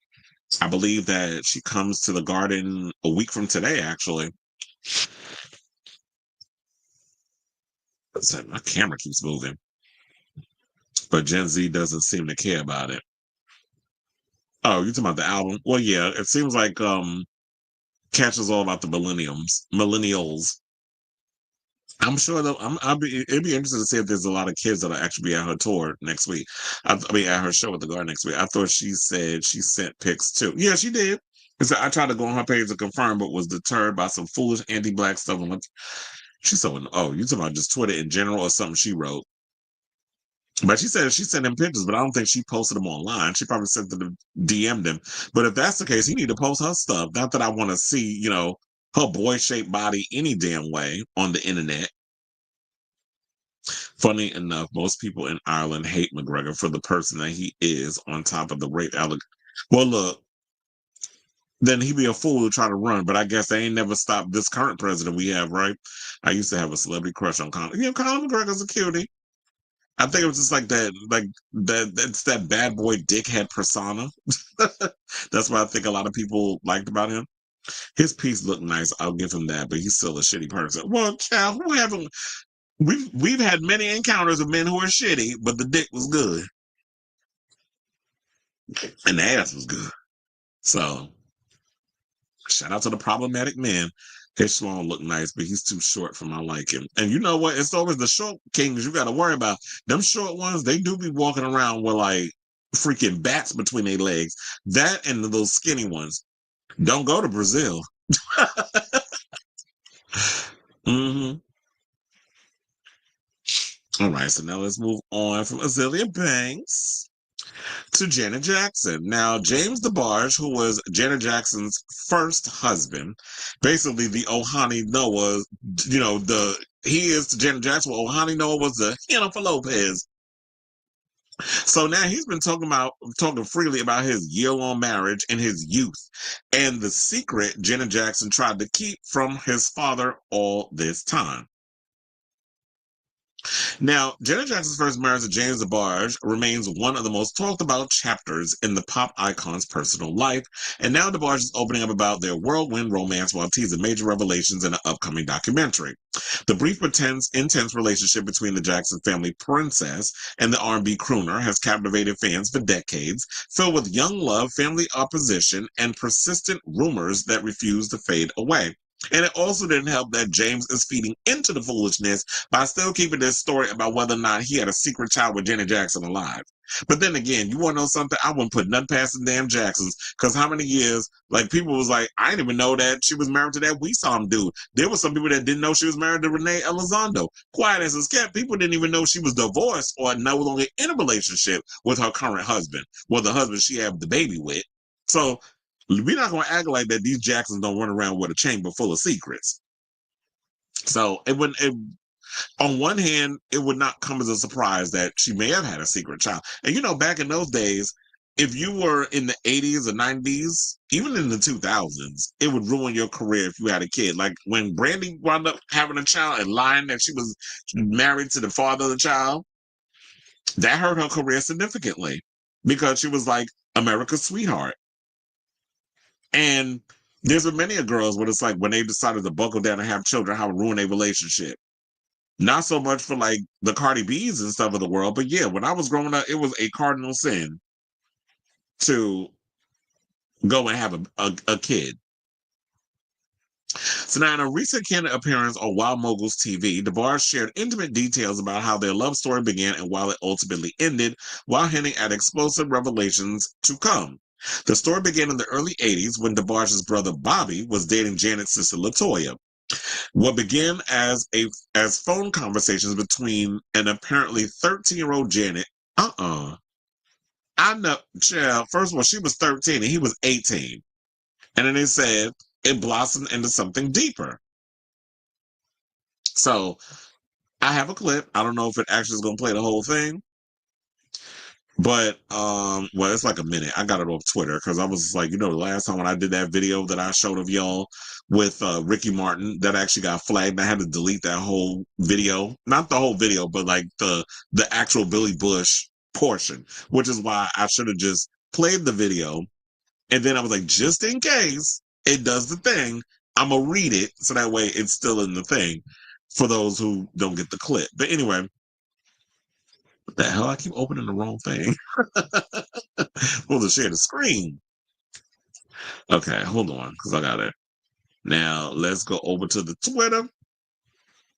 I believe that she comes to the Garden a week from today, actually. My camera keeps moving. But Gen Z doesn't seem to care about it. Oh, you talking about the album? Well, yeah, it seems like Catch is all about the millennials. I'm sure that it'd be interesting to see if there's a lot of kids that'll actually be at her tour next week. I mean, at her show at the Garden next week. I thought she said she sent pics too. Yeah, she did. I tried to go on her page to confirm, but was deterred by some foolish anti-black stuff. And she's so, oh, you talking about just Twitter in general or something she wrote? But she said she sent him pictures, but I don't think she posted them online. She probably sent them, DM'd him. But if that's the case, he need to post her stuff. Not that I want to see, her boy-shaped body any damn way on the internet. Funny enough, most people in Ireland hate McGregor for the person that he is on top of the rape allegation. Well, look, then he'd be a fool to try to run, but I guess they ain't never stopped this current president we have, right? I used to have a celebrity crush on Conor. Conor McGregor's a cutie. I think it was just that's that bad boy dickhead persona. That's what I think a lot of people liked about him. His piece looked nice, I'll give him that, but he's still a shitty person. Well, child, who haven't we've had many encounters with men who are shitty, but the dick was good. And the ass was good. So shout out to the problematic men. His schlong looked nice, but he's too short for my liking. And you know what? It's always the short kings you got to worry about. Them short ones, they do be walking around with like freaking bats between their legs. That and those skinny ones. Don't go to Brazil. hmm All right, so now let's move on from Azealia Banks to Janet Jackson. Now, James DeBarge, who was Janet Jackson's first husband, basically the Ohani Noah, he is to Janet Jackson. Well, Ohani Noah was the for Lopez. So now he's been talking freely about his year-long marriage in his youth and the secret Janet Jackson tried to keep from his father all this time. Now, Janet Jackson's first marriage to James DeBarge remains one of the most talked about chapters in the pop icon's personal life, and now DeBarge is opening up about their whirlwind romance while teasing major revelations in an upcoming documentary. The brief but intense relationship between the Jackson family princess and the R&B crooner has captivated fans for decades, filled with young love, family opposition, and persistent rumors that refuse to fade away. And it also didn't help that James is feeding into the foolishness by still keeping this story about whether or not he had a secret child with Janet Jackson alive. But then again, you want to know something? I wouldn't put nothing past the damn Jacksons, because how many years, like, people was like, I didn't even know that she was married to that We Saw Him dude. There were some people that didn't know she was married to Renee Elizondo. Quiet as it's kept, people didn't even know she was divorced or no longer in a relationship with her current husband, well, the husband she had the baby with. So we're not going to act like that these Jacksons don't run around with a chamber full of secrets. So on one hand, it would not come as a surprise that she may have had a secret child. And back in those days, if you were in the 80s or 90s, even in the 2000s, it would ruin your career if you had a kid. Like when Brandy wound up having a child and lying that she was married to the father of the child, that hurt her career significantly because she was like America's sweetheart. And there's been many girls where it's like when they decided to buckle down and have children, how it ruined a relationship. Not so much for like the Cardi B's and stuff of the world, but yeah, when I was growing up, it was a cardinal sin to go and have a kid. So now in a recent candid appearance on Wild Moguls TV, DeBarge shared intimate details about how their love story began and while it ultimately ended, while hinting at explosive revelations to come. The story began in the early 80s when DeBarge's brother Bobby was dating Janet's sister LaToya. What began as phone conversations between an apparently 13-year-old Janet. I know, child. First of all, she was 13 and he was 18. And then they said it blossomed into something deeper. So I have a clip. I don't know if it actually is going to play the whole thing, but well, it's like a minute. I got it off Twitter because I was like, the last time when I did that video that I showed of y'all with Ricky Martin, that actually got flagged. I had to delete that whole video, not the whole video, but like the actual Billy Bush portion, which is why I should have just played the video. And then I was like, just in case it does the thing, I'm going to read it so that way it's still in the thing for those who don't get the clip. But anyway, what the hell? I keep opening the wrong thing. We'll just share the screen. Okay, hold on, because I got it. Now, let's go over to the Twitter,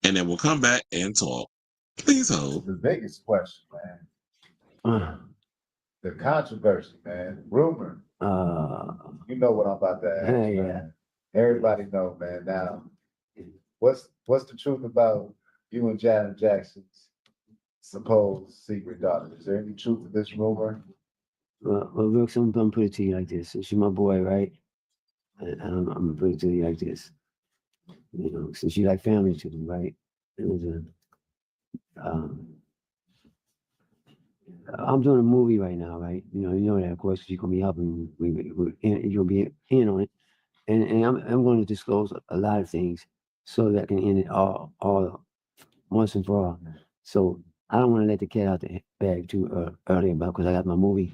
and then we'll come back and talk. Please hold. The biggest question, man. The controversy, man. Rumor. You know what I'm about to ask, Yeah. man. Everybody know, man. Now, what's the truth about you and Janet Jackson's supposed secret daughter? Is there any truth to this rumor? Well, Brooks, I'm gonna put it to you like this. Since you're my boy, right? I'm gonna put it to you like this. Since you like family to me, right? It was I'm doing a movie right now, right? You know that, of course, you're gonna be helping. You'll be in on it, and I'm going to disclose a lot of things so that I can end it all once and for all. So I don't want to let the cat out the bag too early about because I got my movie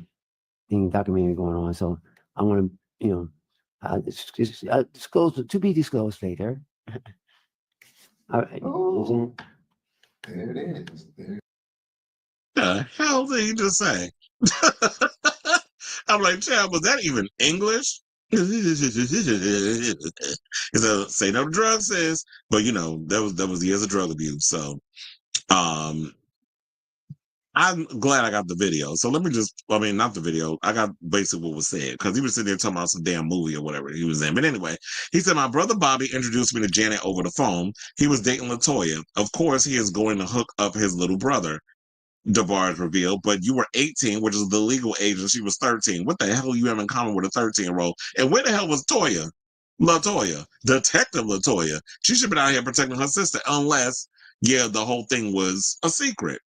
thing documentary going on. So I want to, I disclose to be disclosed later. All right. Oh, there it is. The hell did he just say? I'm like, child, was that even English? He said, say no to drugs, sis. But that was years of drug abuse. So I'm glad I got the video. So let me not the video. I got basically what was said because he was sitting there talking about some damn movie or whatever he was in. But anyway, he said, my brother Bobby introduced me to Janet over the phone. He was dating LaToya. Of course, he is going to hook up his little brother, DeBarge revealed, but you were 18, which is the legal age, and she was 13. What the hell you have in common with a 13-year-old? And where the hell was LaToya? Detective LaToya. She should have been out here protecting her sister, unless, the whole thing was a secret.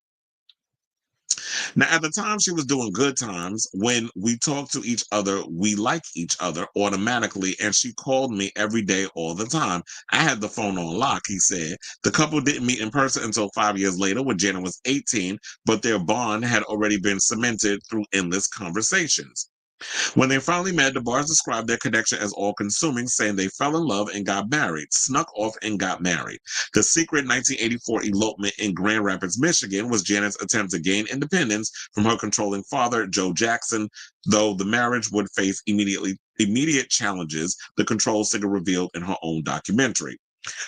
Now, at the time, she was doing good times. When we talk to each other, we like each other automatically, and she called me every day, all the time. I had the phone on lock, he said. The couple didn't meet in person until 5 years later when Janet was 18, but their bond had already been cemented through endless conversations. When they finally met, DeBarge described their connection as all-consuming, saying they fell in love and got married, snuck off and got married. The secret 1984 elopement in Grand Rapids, Michigan, was Janet's attempt to gain independence from her controlling father, Joe Jackson, though the marriage would face immediate challenges, the control singer revealed in her own documentary.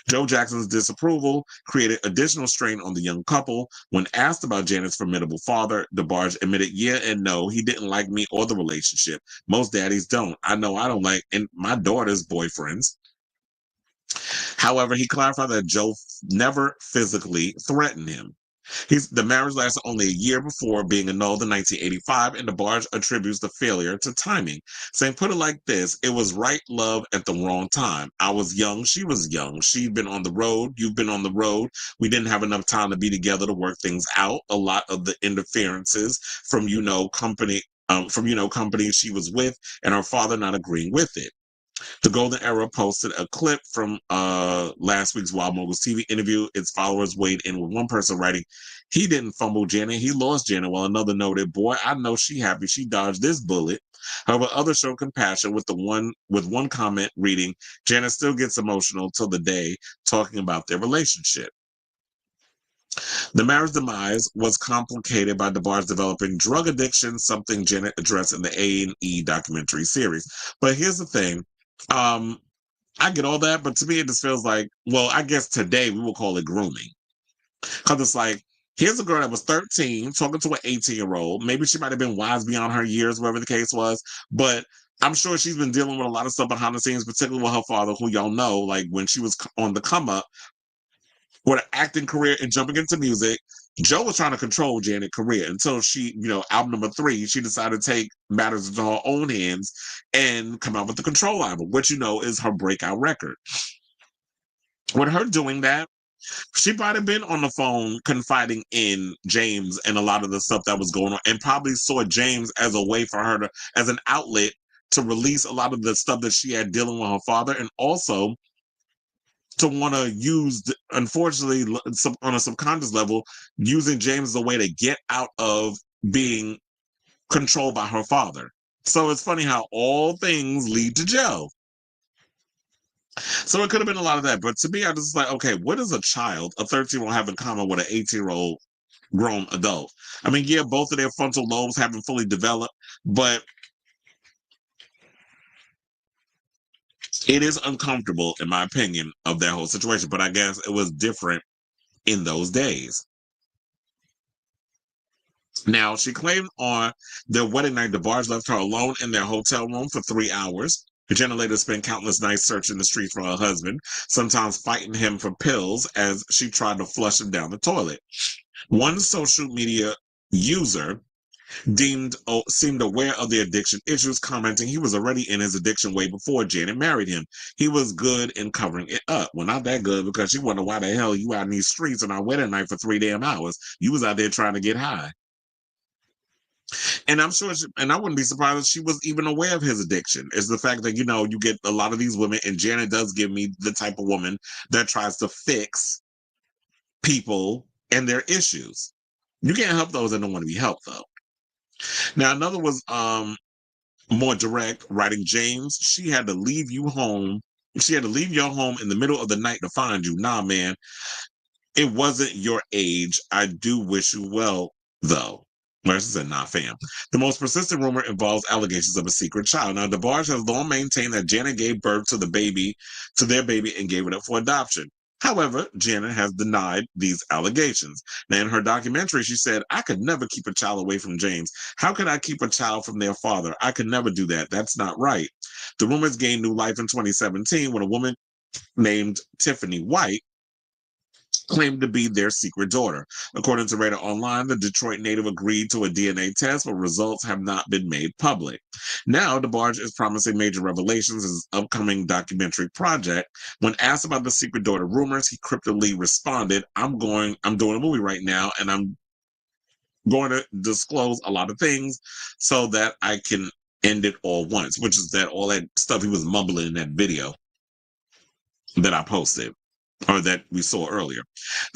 Joe Jackson's disapproval created additional strain on the young couple. When asked about Janet's formidable father, DeBarge admitted, yeah and no, he didn't like me or the relationship. Most daddies don't. I know I don't like my daughter's boyfriends. However, he clarified that Joe never physically threatened him. The marriage lasted only a year before being annulled in 1985, and DeBarge attributes the failure to timing, saying, put it like this, it was right love at the wrong time. I was young, she was young. She'd been on the road, you've been on the road. We didn't have enough time to be together to work things out. A lot of the interferences from, companies she was with and her father not agreeing with it. The Golden Era posted a clip from last week's Wild Moguls TV interview. Its followers weighed in with one person writing, he didn't fumble Janet, he lost Janet, while another noted, boy, I know she happy she dodged this bullet. However, others showed compassion with one comment reading, Janet still gets emotional till the day talking about their relationship. The marriage demise was complicated by DeBarge developing drug addiction, something Janet addressed in the A&E documentary series. But here's the thing. I get all that, but to me, it just feels like, well, I guess today we will call it grooming. Because it's like, here's a girl that was 13 talking to an 18-year-old. Maybe she might have been wise beyond her years, whatever the case was. But I'm sure she's been dealing with a lot of stuff behind the scenes, particularly with her father, who y'all know, like when she was on the come up with an acting career and jumping into music. Joe was trying to control Janet's career until she, album number 3, she decided to take matters into her own hands and come out with the Control album, which, is her breakout record. With her doing that, she might have been on the phone confiding in James and a lot of the stuff that was going on, and probably saw James as a way for her to, as an outlet to release a lot of the stuff that she had dealing with her father, and also to want to use, unfortunately, on a subconscious level, using James as a way to get out of being controlled by her father. So it's funny how all things lead to Joe. So it could have been a lot of that. But to me, I just like, okay, what does a child, a 13-year-old, have in common with an 18-year-old grown adult? I mean, yeah, both of their frontal lobes haven't fully developed, but it is uncomfortable, in my opinion, of that whole situation. But I guess it was different in those days. Now, she claimed on their wedding night, DeBarge left her alone in their hotel room for 3 hours. Jenna later spent countless nights searching the streets for her husband, sometimes fighting him for pills as she tried to flush him down the toilet. One social media user seemed aware of the addiction issues, commenting he was already in his addiction way before Janet married him. He was good in covering it up. Well, not that good, because she wondered why the hell you out in these streets on our wedding night for 3 damn hours. You was out there trying to get high. And I'm sure, and I wouldn't be surprised if she was even aware of his addiction. Is the fact that, you get a lot of these women, and Janet does give me the type of woman that tries to fix people and their issues. You can't help those that don't want to be helped, though. Now, another was more direct, writing, James, she had to leave you home. She had to leave your home in the middle of the night to find you. Nah, man, it wasn't your age. I do wish you well, though. Mercy said, nah, fam. The most persistent rumor involves allegations of a secret child. Now, DeBarge has long maintained that Janet gave birth to their baby, and gave it up for adoption. However, Janet has denied these allegations. Now, in her documentary, she said, I could never keep a child away from James. How could I keep a child from their father? I could never do that. That's not right. The rumors gained new life in 2017 when a woman named Tiffany White claimed to be their secret daughter. According to Radar Online, the Detroit native agreed to a DNA test, but results have not been made public. Now, DeBarge is promising major revelations in his upcoming documentary project. When asked about the secret daughter rumors, he cryptically responded, I'm doing a movie right now, and I'm going to disclose a lot of things so that I can end it all once, which is that all that stuff he was mumbling in that video that I posted, or that we saw earlier.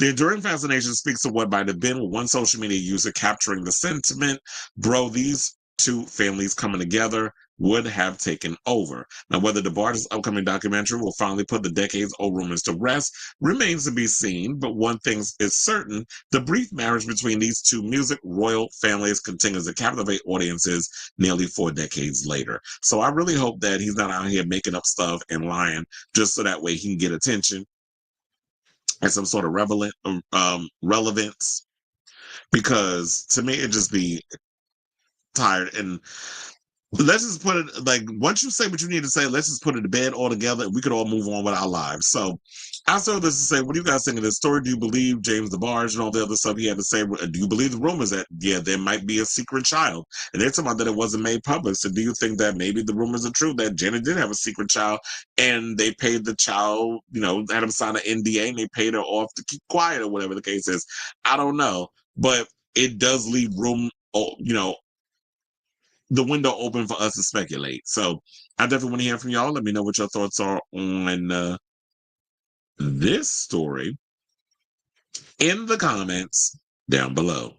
The enduring fascination speaks to what might have been with one social media user capturing the sentiment. Bro, these two families coming together would have taken over. Now, whether DeBarge's upcoming documentary will finally put the decades-old rumors to rest remains to be seen, but one thing is certain, the brief marriage between these two music royal families continues to captivate audiences nearly 4 decades later. So I really hope that he's not out here making up stuff and lying just so that way he can get attention and some sort of relevance, because to me it just be tired. And let's just put it like, once you say what you need to say, let's just put it to bed altogether and we could all move on with our lives. So I started this to say, what do you guys think of this story? Do you believe James DeBarge and all the other stuff he had to say? Do you believe the rumors that, yeah, there might be a secret child? And they're talking about that it wasn't made public. So do you think that maybe the rumors are true, that Janet did have a secret child and they paid the child, had him sign an NDA and they paid her off to keep quiet or whatever the case is? I don't know. But it does leave room, the window open for us to speculate. So I definitely want to hear from y'all. Let me know what your thoughts are on this story in the comments down below.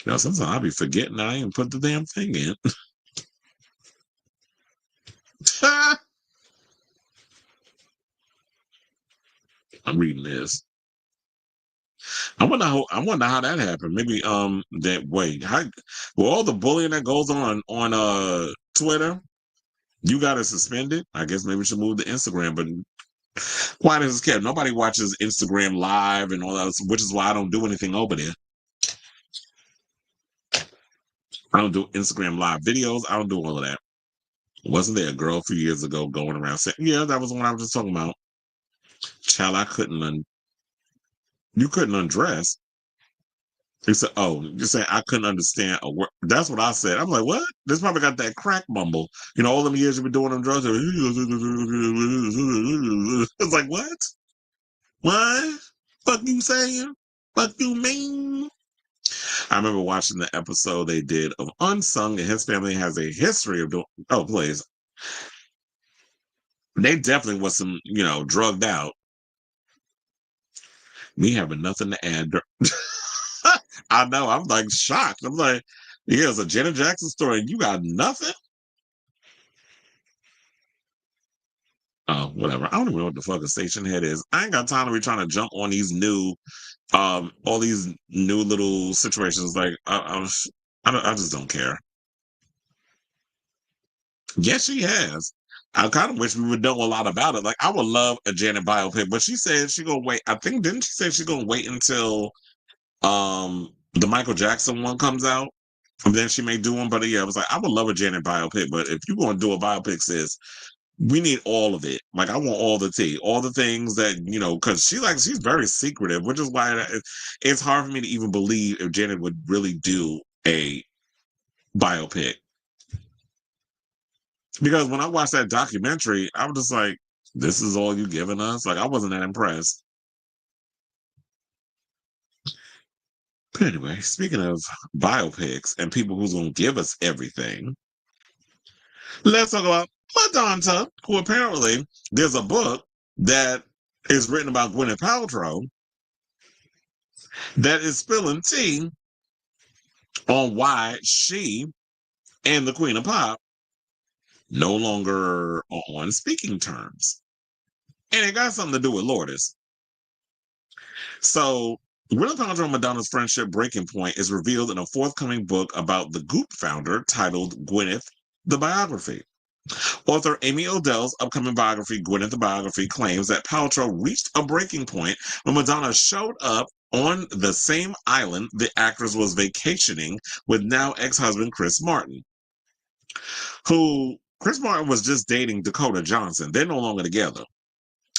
Sometimes I'll be forgetting I ain't put the damn thing in. I'm reading this. I wonder how that happened. Maybe that way. With all the bullying that goes on Twitter, You got it suspended. I guess maybe we should move to Instagram, but why does this care? Nobody watches Instagram live and all that, which is why I don't do anything over there. I don't do Instagram live videos. I don't do all of that. Wasn't there a girl a few years ago going around saying, yeah, that was the one I was just talking about. Child, you couldn't undress. He said, oh, you're saying I couldn't understand a word. That's what I said. I'm like, what? This probably got that crack mumble. You know, all them years you've been doing them drugs. It's like, what? What? Fuck you saying? Fuck you mean? I remember watching the episode they did of Unsung, and his family has a history of doing, oh, please. They definitely was some, drugged out. Me having nothing to add. I know. I'm like shocked. I'm like, yeah, it's a Janet Jackson story and you got nothing? Oh, whatever. I don't even know what the fuck a station head is. I ain't got time to be trying to jump on these new, all these new little situations. Like, I just don't care. Yes, she has. I kind of wish we would know a lot about it. Like, I would love a Janet biopic, but she said she gonna wait. I think didn't she say she's gonna wait until the Michael Jackson one comes out, and then she may do one. But yeah, I was like, I would love a Janet biopic, but if you're gonna do a biopic, sis, we need all of it. Like, I want all the tea, all the things that because she's very secretive, which is why it's hard for me to even believe if Janet would really do a biopic. Because when I watched that documentary, I was just like, this is all you giving us? Like, I wasn't that impressed. But anyway, speaking of biopics and people who's going to give us everything, let's talk about Madonna, who apparently there's a book that is written about Gwyneth Paltrow that is spilling tea on why she and the Queen of Pop no longer are on speaking terms. And it got something to do with Lourdes. So, Gwyneth Paltrow and Madonna's friendship breaking point is revealed in a forthcoming book about the Goop founder titled Gwyneth, the Biography. Author Amy Odell's upcoming biography, Gwyneth the Biography, claims that Paltrow reached a breaking point when Madonna showed up on the same island the actress was vacationing with now ex-husband Chris Martin, who Chris Martin was just dating Dakota Johnson. They're no longer together.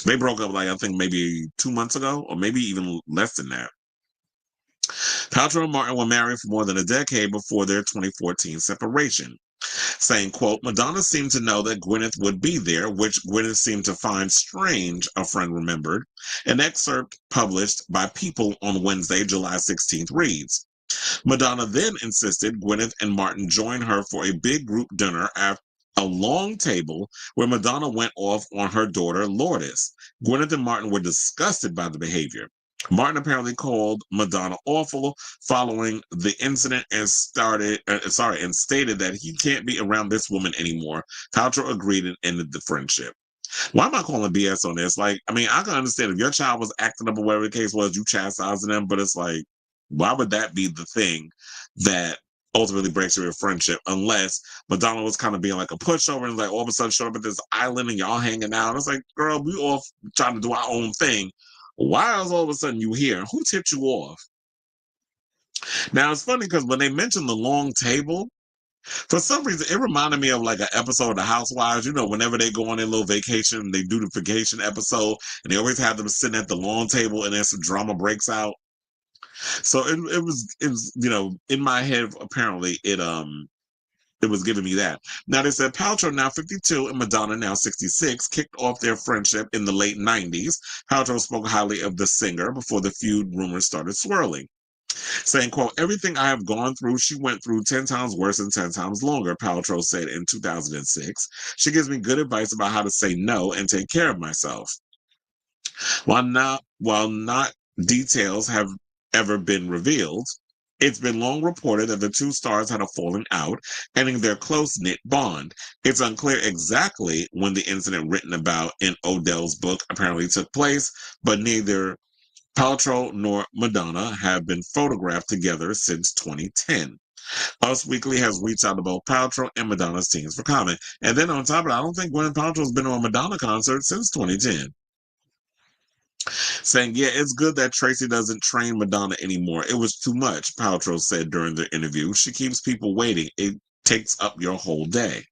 They broke up, I think maybe 2 months ago, or maybe even less than that. Paltrow and Martin were married for more than a decade before their 2014 separation. Saying, quote, Madonna seemed to know that Gwyneth would be there, which Gwyneth seemed to find strange, a friend remembered. An excerpt published by People on Wednesday, July 16th reads, Madonna then insisted Gwyneth and Martin join her for a big group dinner at a long table where Madonna went off on her daughter Lourdes. Gwyneth and Martin were disgusted by the behavior. Martin apparently called Madonna awful following the incident and stated that he can't be around this woman anymore. Paltrow agreed and ended the friendship. Why am I calling BS on this? Like, I mean, I can understand if your child was acting up or whatever the case was, you chastising them, but it's like, why would that be the thing that ultimately breaks your friendship? Unless Madonna was kind of being like a pushover and like all of a sudden showed up at this island and y'all hanging out. It's like, girl, we all trying to do our own thing. Why is all of a sudden you here? Who tipped you off? Now, it's funny because when they mentioned the long table, for some reason, it reminded me of like an episode of The Housewives. Whenever they go on their little vacation, they do the vacation episode, and they always have them sitting at the long table, and then some drama breaks out. So it was in my head. Apparently, it was giving me that. Now, they said Paltrow, now 52, and Madonna, now 66, kicked off their friendship in the late 90s. Paltrow spoke highly of the singer before the feud rumors started swirling, saying, quote, everything I have gone through, she went through 10 times worse and 10 times longer, Paltrow said in 2006. She gives me good advice about how to say no and take care of myself. While not details have ever been revealed, it's been long reported that the two stars had a falling out, ending their close-knit bond. It's unclear exactly when the incident written about in Odell's book apparently took place, but neither Paltrow nor Madonna have been photographed together since 2010. Us Weekly has reached out to both Paltrow and Madonna's teams for comment. And then on top of it, I don't think Gwyneth Paltrow's been to a Madonna concert since 2010. Saying, yeah, it's good that Tracy doesn't train Madonna anymore. It was too much, Paltrow said during the interview. She keeps people waiting. It takes up your whole day.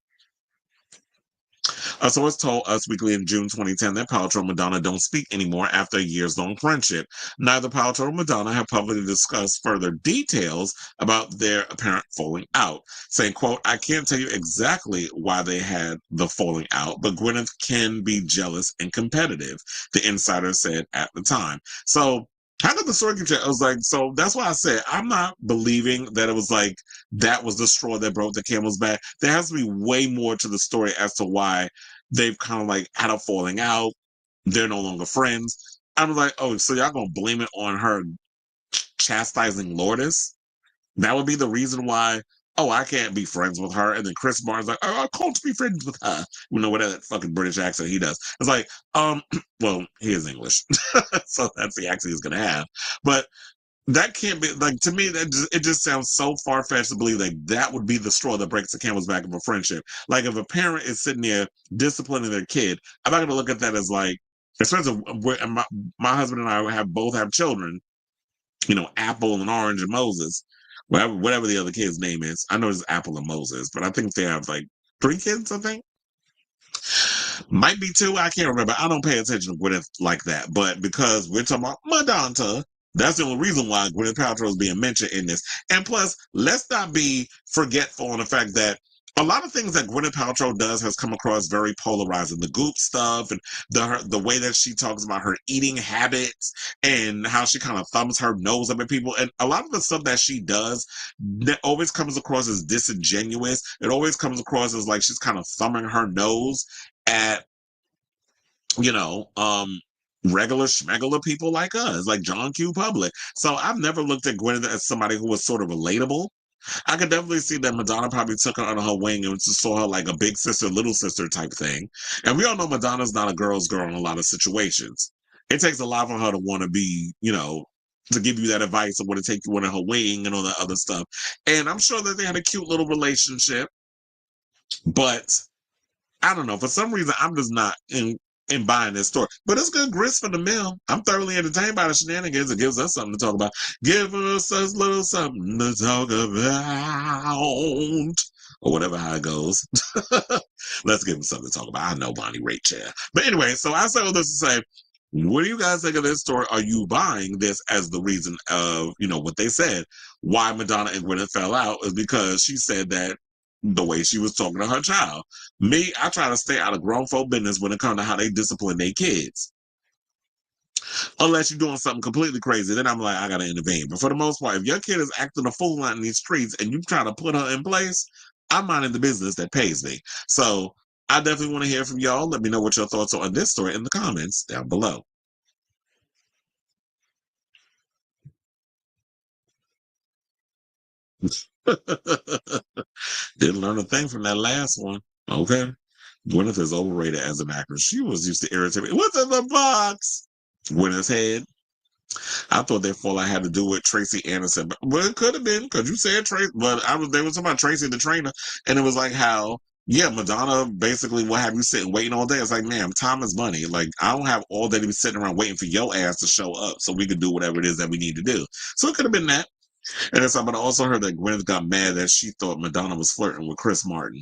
A source told Us Weekly in June 2010 that Paltrow and Madonna don't speak anymore after a years-long friendship. Neither Paltrow or Madonna have publicly discussed further details about their apparent falling out, saying, quote, I can't tell you exactly why they had the falling out, but Gwyneth can be jealous and competitive, the insider said at the time. So how did the story get you? I was like, so that's why I said I'm not believing that it was like that was the straw that broke the camel's back. There has to be way more to the story as to why they've kind of like had a falling out. They're no longer friends. I'm like, oh, so y'all gonna blame it on her chastising Lourdes? That would be the reason why. Oh, I can't be friends with her. And then Chris Barnes like, oh, I can't be friends with her. You know, whatever that fucking British accent he does. It's like, well, he is English, so that's the accent he's gonna have. But that can't be like, to me, it just sounds so far-fetched to believe that that would be the straw that breaks the camel's back of a friendship. Like if a parent is sitting there disciplining their kid, I'm not gonna look at that as like, especially my husband and I both have children, you know, Apple and Orange and Moses, whatever the other kid's name is. I know it's Apple and Moses, but I think they have like 3 kids, I think. Might be 2, I can't remember. I don't pay attention to Gwyneth like that, but because we're talking about Madonna, that's the only reason why Gwyneth Paltrow is being mentioned in this. And plus, let's not be forgetful on the fact that a lot of things that Gwyneth Paltrow does has come across very polarizing. The Goop stuff and the way that she talks about her eating habits and how she kind of thumbs her nose up at people. And a lot of the stuff that she does that always comes across as disingenuous. It always comes across as like she's kind of thumbing her nose at, you know, regular schmegular people like us, like John Q. Public. So I've never looked at Gwyneth as somebody who was sort of relatable. I could definitely see that Madonna probably took her under her wing and just saw her like a big sister, little sister type thing. And we all know Madonna's not a girl's girl in a lot of situations. It takes a lot for her to want to be, you know, to give you that advice and want to take you under her wing and all that other stuff. And I'm sure that they had a cute little relationship, but I don't know. For some reason, I'm just not in buying this story. But it's good grist for the mill. I'm thoroughly entertained by the shenanigans. It gives us something to talk about. Give us a little something to talk about. Or whatever how it goes. Let's give them something to talk about. I know Bonnie Raitt. But anyway, so I say all this to say, what do you guys think of this story? Are you buying this as the reason of, you know, what they said? Why Madonna and Gwyneth fell out is because she said that the way she was talking to her child. Me, I try to stay out of grown folk business when it comes to how they discipline their kids. Unless you're doing something completely crazy, then I'm like, I gotta intervene. But for the most part, if your kid is acting a fool out in these streets and you try to put her in place, I'm minding the business that pays me. So I definitely want to hear from y'all. Let me know what your thoughts are on this story in the comments down below. Didn't learn a thing from that last one. Okay. Gwyneth is overrated as an actress. She was used to irritate me. What's in the box? Gwyneth's head. I thought that fallout had to do with Tracy Anderson, but it could have been because you said Tracy. But they was talking about Tracy the trainer, and it was like how, yeah, Madonna basically will have you sitting waiting all day. It's like, ma'am, time is money. Like I don't have all day to be sitting around waiting for your ass to show up so we could do whatever it is that we need to do. So it could have been that. And then somebody also heard that Gwyneth got mad that she thought Madonna was flirting with Chris Martin.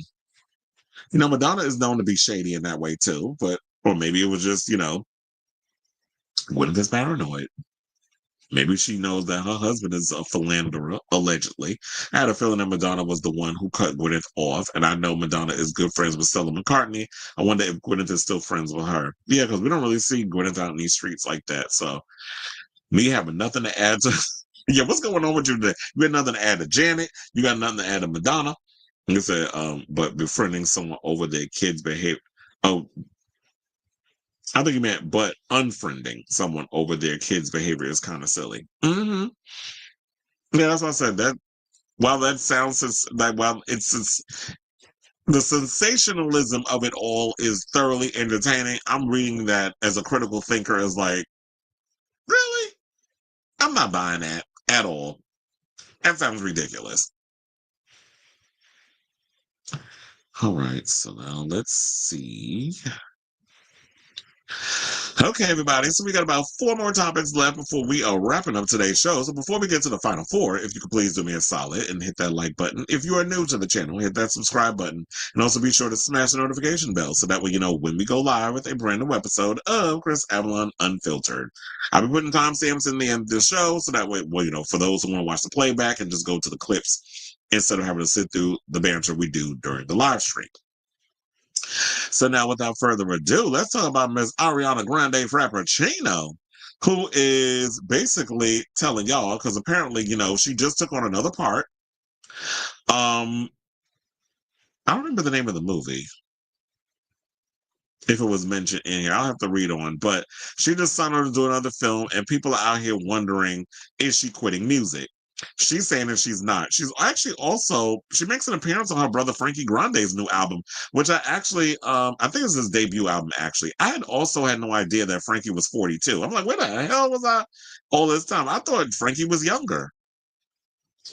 You know, Madonna is known to be shady in that way too, but or maybe it was just, you know, Gwyneth is paranoid. Maybe she knows that her husband is a philanderer, allegedly. I had a feeling that Madonna was the one who cut Gwyneth off, and I know Madonna is good friends with Stella McCartney. I wonder if Gwyneth is still friends with her. Yeah, because we don't really see Gwyneth out in these streets like that. So, me having nothing to add to... Yeah, what's going on with you today? You got nothing to add to Janet. You got nothing to add to Madonna. You said, but befriending someone over their kids' behavior. Oh, I think you meant, but unfriending someone over their kids' behavior is kind of silly. Mm-hmm. Yeah, that's what I said. That while that sounds like while it's the sensationalism of it all is thoroughly entertaining. I'm reading that as a critical thinker as like, really? I'm not buying that at all. That sounds ridiculous. All right, so now let's see. Okay, everybody. So we got about 4 more topics left before we are wrapping up today's show. So before we get to the final 4, if you could please do me a solid and hit that like button. If you are new to the channel, hit that subscribe button. And also be sure to smash the notification bell so that way you know when we go live with a brand new episode of Chris Avalon Unfiltered. I'll be putting timestamps in the end of the show so that way, well, you know, for those who want to watch the playback and just go to the clips instead of having to sit through the banter we do during the live stream. So now, without further ado, let's talk about Miss Ariana Grande Frappuccino, who is basically telling y'all, because apparently, you know, she just took on another part. I don't remember the name of the movie. If it was mentioned in here, I'll have to read on. But she just signed on to do another film, and people are out here wondering, is she quitting music? She's saying that she's not. She's actually also, she makes an appearance on her brother Frankie Grande's new album, which I actually, I think it's his debut album, actually. I had also had no idea that Frankie was 42. I'm like, where the hell was I all this time? I thought Frankie was younger.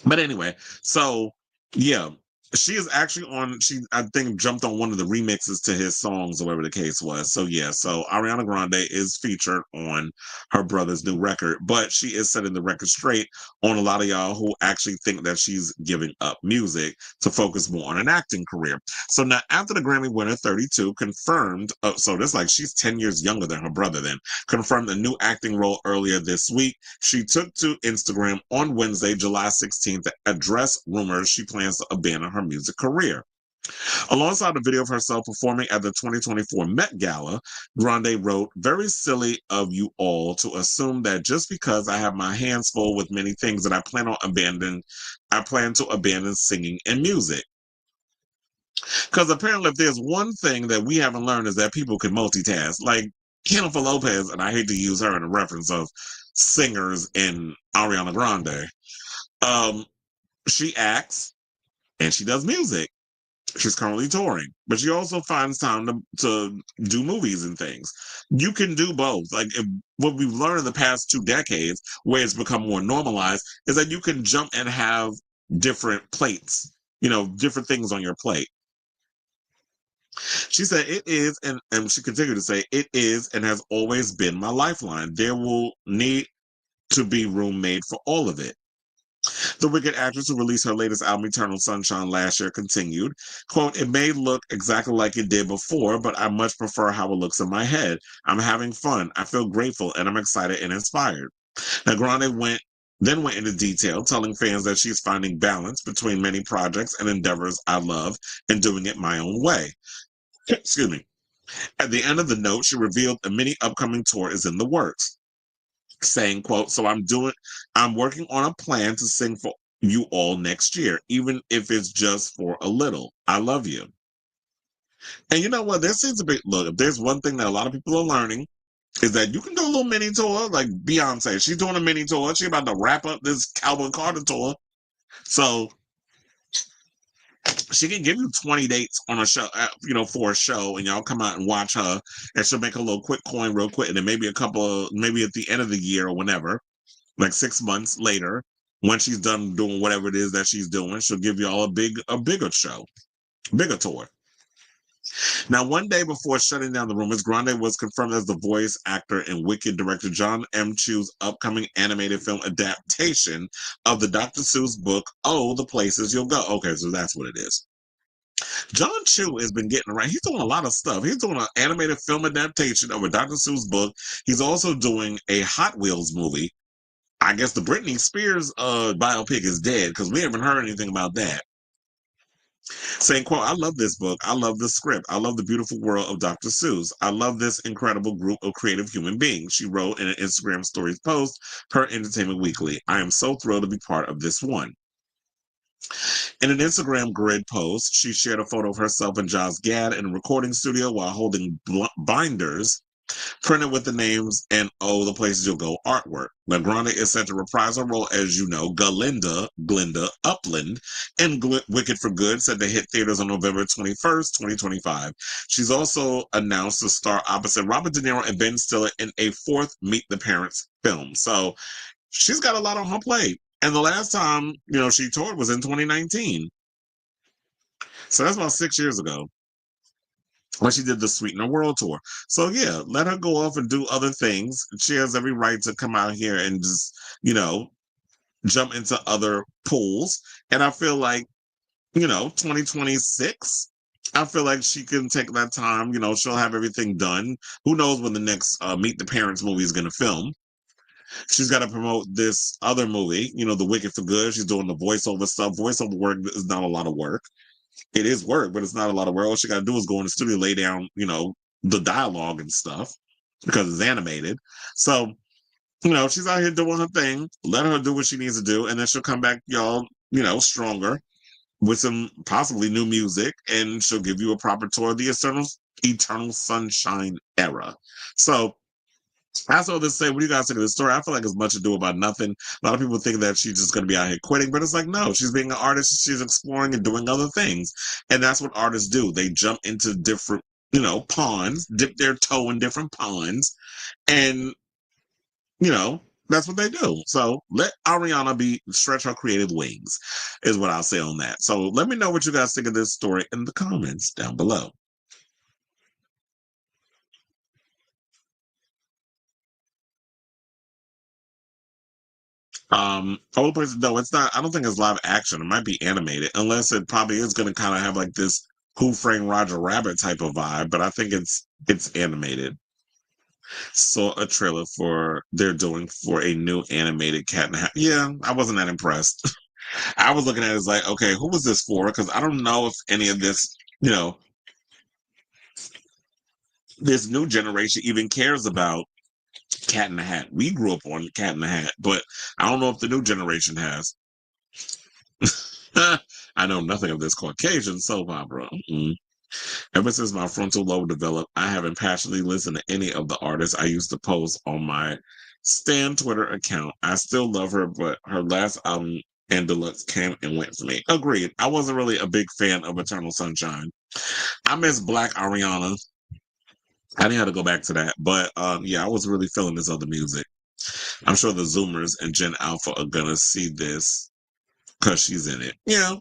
But anyway, so yeah, she is actually on, she I think jumped on one of the remixes to his songs or whatever the case was. So yeah, so Ariana Grande is featured on her brother's new record, but she is setting the record straight on a lot of y'all who actually think that she's giving up music to focus more on an acting career. So now after the Grammy winner 32 confirmed, so that's like she's 10 years younger than her brother then, confirmed a new acting role earlier this week. She took to Instagram on Wednesday, July 16th, to address rumors she plans to abandon her music career. Alongside a video of herself performing at the 2024 Met Gala, Grande wrote, "Very silly of you all to assume that just because I have my hands full with many things that I plan to abandon singing and music." Because apparently if there's one thing that we haven't learned is that people can multitask. Like Jennifer Lopez, and I hate to use her in a reference of singers in Ariana Grande, she acts and she does music. She's currently touring, but she also finds time to do movies and things. You can do both. Like what we've learned in the past 2 decades, where it's become more normalized, is that you can jump and have different plates, you know, different things on your plate. She said, "It is," and she continued to say, "It is and has always been my lifeline. There will need to be room made for all of it." The Wicked actress who released her latest album, Eternal Sunshine, last year continued, quote, "It may look exactly like it did before, but I much prefer how it looks in my head. I'm having fun. I feel grateful, and I'm excited and inspired." Now, Grande then went into detail, telling fans that she's finding balance between many projects and endeavors I love and doing it my own way. Excuse me. At the end of the note, she revealed a mini upcoming tour is in the works, saying, quote, "So I'm working on a plan to sing for you all next year, even if it's just for a little. I love you." And you know what? There seems to be, look, if there's one thing that a lot of people are learning, is that you can do a little mini tour like Beyonce. She's doing a mini tour. She's about to wrap up this Cowboy Carter tour. So she can give you 20 dates on a show, you know, for a show, and y'all come out and watch her, and she'll make a little quick coin real quick, and then maybe maybe at the end of the year or whenever, like 6 months later, when she's done doing whatever it is that she's doing, she'll give y'all a bigger show, bigger tour. Now, one day before shutting down the rumors, Grande was confirmed as the voice actor in Wicked director John M. Chu's upcoming animated film adaptation of the Dr. Seuss book, Oh, the Places You'll Go. Okay, so that's what it is. John Chu has been getting around. He's doing a lot of stuff. He's doing an animated film adaptation of a Dr. Seuss book. He's also doing a Hot Wheels movie. I guess the Britney Spears biopic is dead because we haven't heard anything about that. Saying, quote, "I love this book. I love the script. I love the beautiful world of Dr. Seuss. I love this incredible group of creative human beings," she wrote in an Instagram stories post per Entertainment Weekly. "I am so thrilled to be part of this one." In an Instagram grid post, she shared a photo of herself and Josh Gad in a recording studio while holding binders printed with the names and "Oh, the Places You'll Go" artwork. Now, Grande is set to reprise her role as, you know, Glinda Upland in Wicked for Good, set to hit theaters on November 21st, 2025. She's also announced to star opposite Robert De Niro and Ben Stiller in a 4th Meet the Parents film. So she's got a lot on her plate. And the last time, you know, she toured was in 2019. So that's about 6 years ago when she did the Sweetener World Tour. So yeah, let her go off and do other things. She has every right to come out here and just, jump into other pools. And I feel like, 2026, I feel like she can take that time. She'll have everything done. Who knows when the next Meet the Parents movie is going to film. She's got to promote this other movie, The Wicked for Good. She's doing the voiceover stuff. Voiceover work is not a lot of work. It is work, but it's not a lot of work. All she got to do is go in the studio, lay down, the dialogue and stuff because it's animated. So, she's out here doing her thing. Let her do what she needs to do. And then she'll come back, y'all, stronger with some possibly new music. And she'll give you a proper tour of the Eternal Sunshine era. So, that's all this say. What do you guys think of this story? I feel like it's much ado about nothing. A lot of people think that she's just going to be out here quitting, but it's like, no, she's being an artist. She's exploring and doing other things. And that's what artists do. They jump into different, ponds, dip their toe in different ponds. And, that's what they do. So let Ariana stretch her creative wings is what I'll say on that. So let me know what you guys think of this story in the comments down below. All the places, no, it's not. I don't think it's live action. It might be animated, unless it probably is going to kind of have like this Who Framed Roger Rabbit type of vibe. But I think it's animated. Saw a trailer they're doing for a new animated Cat in the Hat. Yeah, I wasn't that impressed. I was looking at it as like, okay, who was this for? Because I don't know if any of this, this new generation even cares about Cat in the Hat. We grew up on Cat in the Hat, but I don't know if the new generation has. I know nothing of this Caucasian soap opera. Ever since my frontal lobe developed, I haven't passionately listened to any of the artists I used to post on my Stan Twitter account. I still love her, but her last album and deluxe came and went for me. Agreed. I wasn't really a big fan of Eternal Sunshine. I miss Black Ariana. I didn't have to go back to that, but yeah, I was really feeling this other music. I'm sure the Zoomers and Gen Alpha are gonna see this because she's in it. Yeah,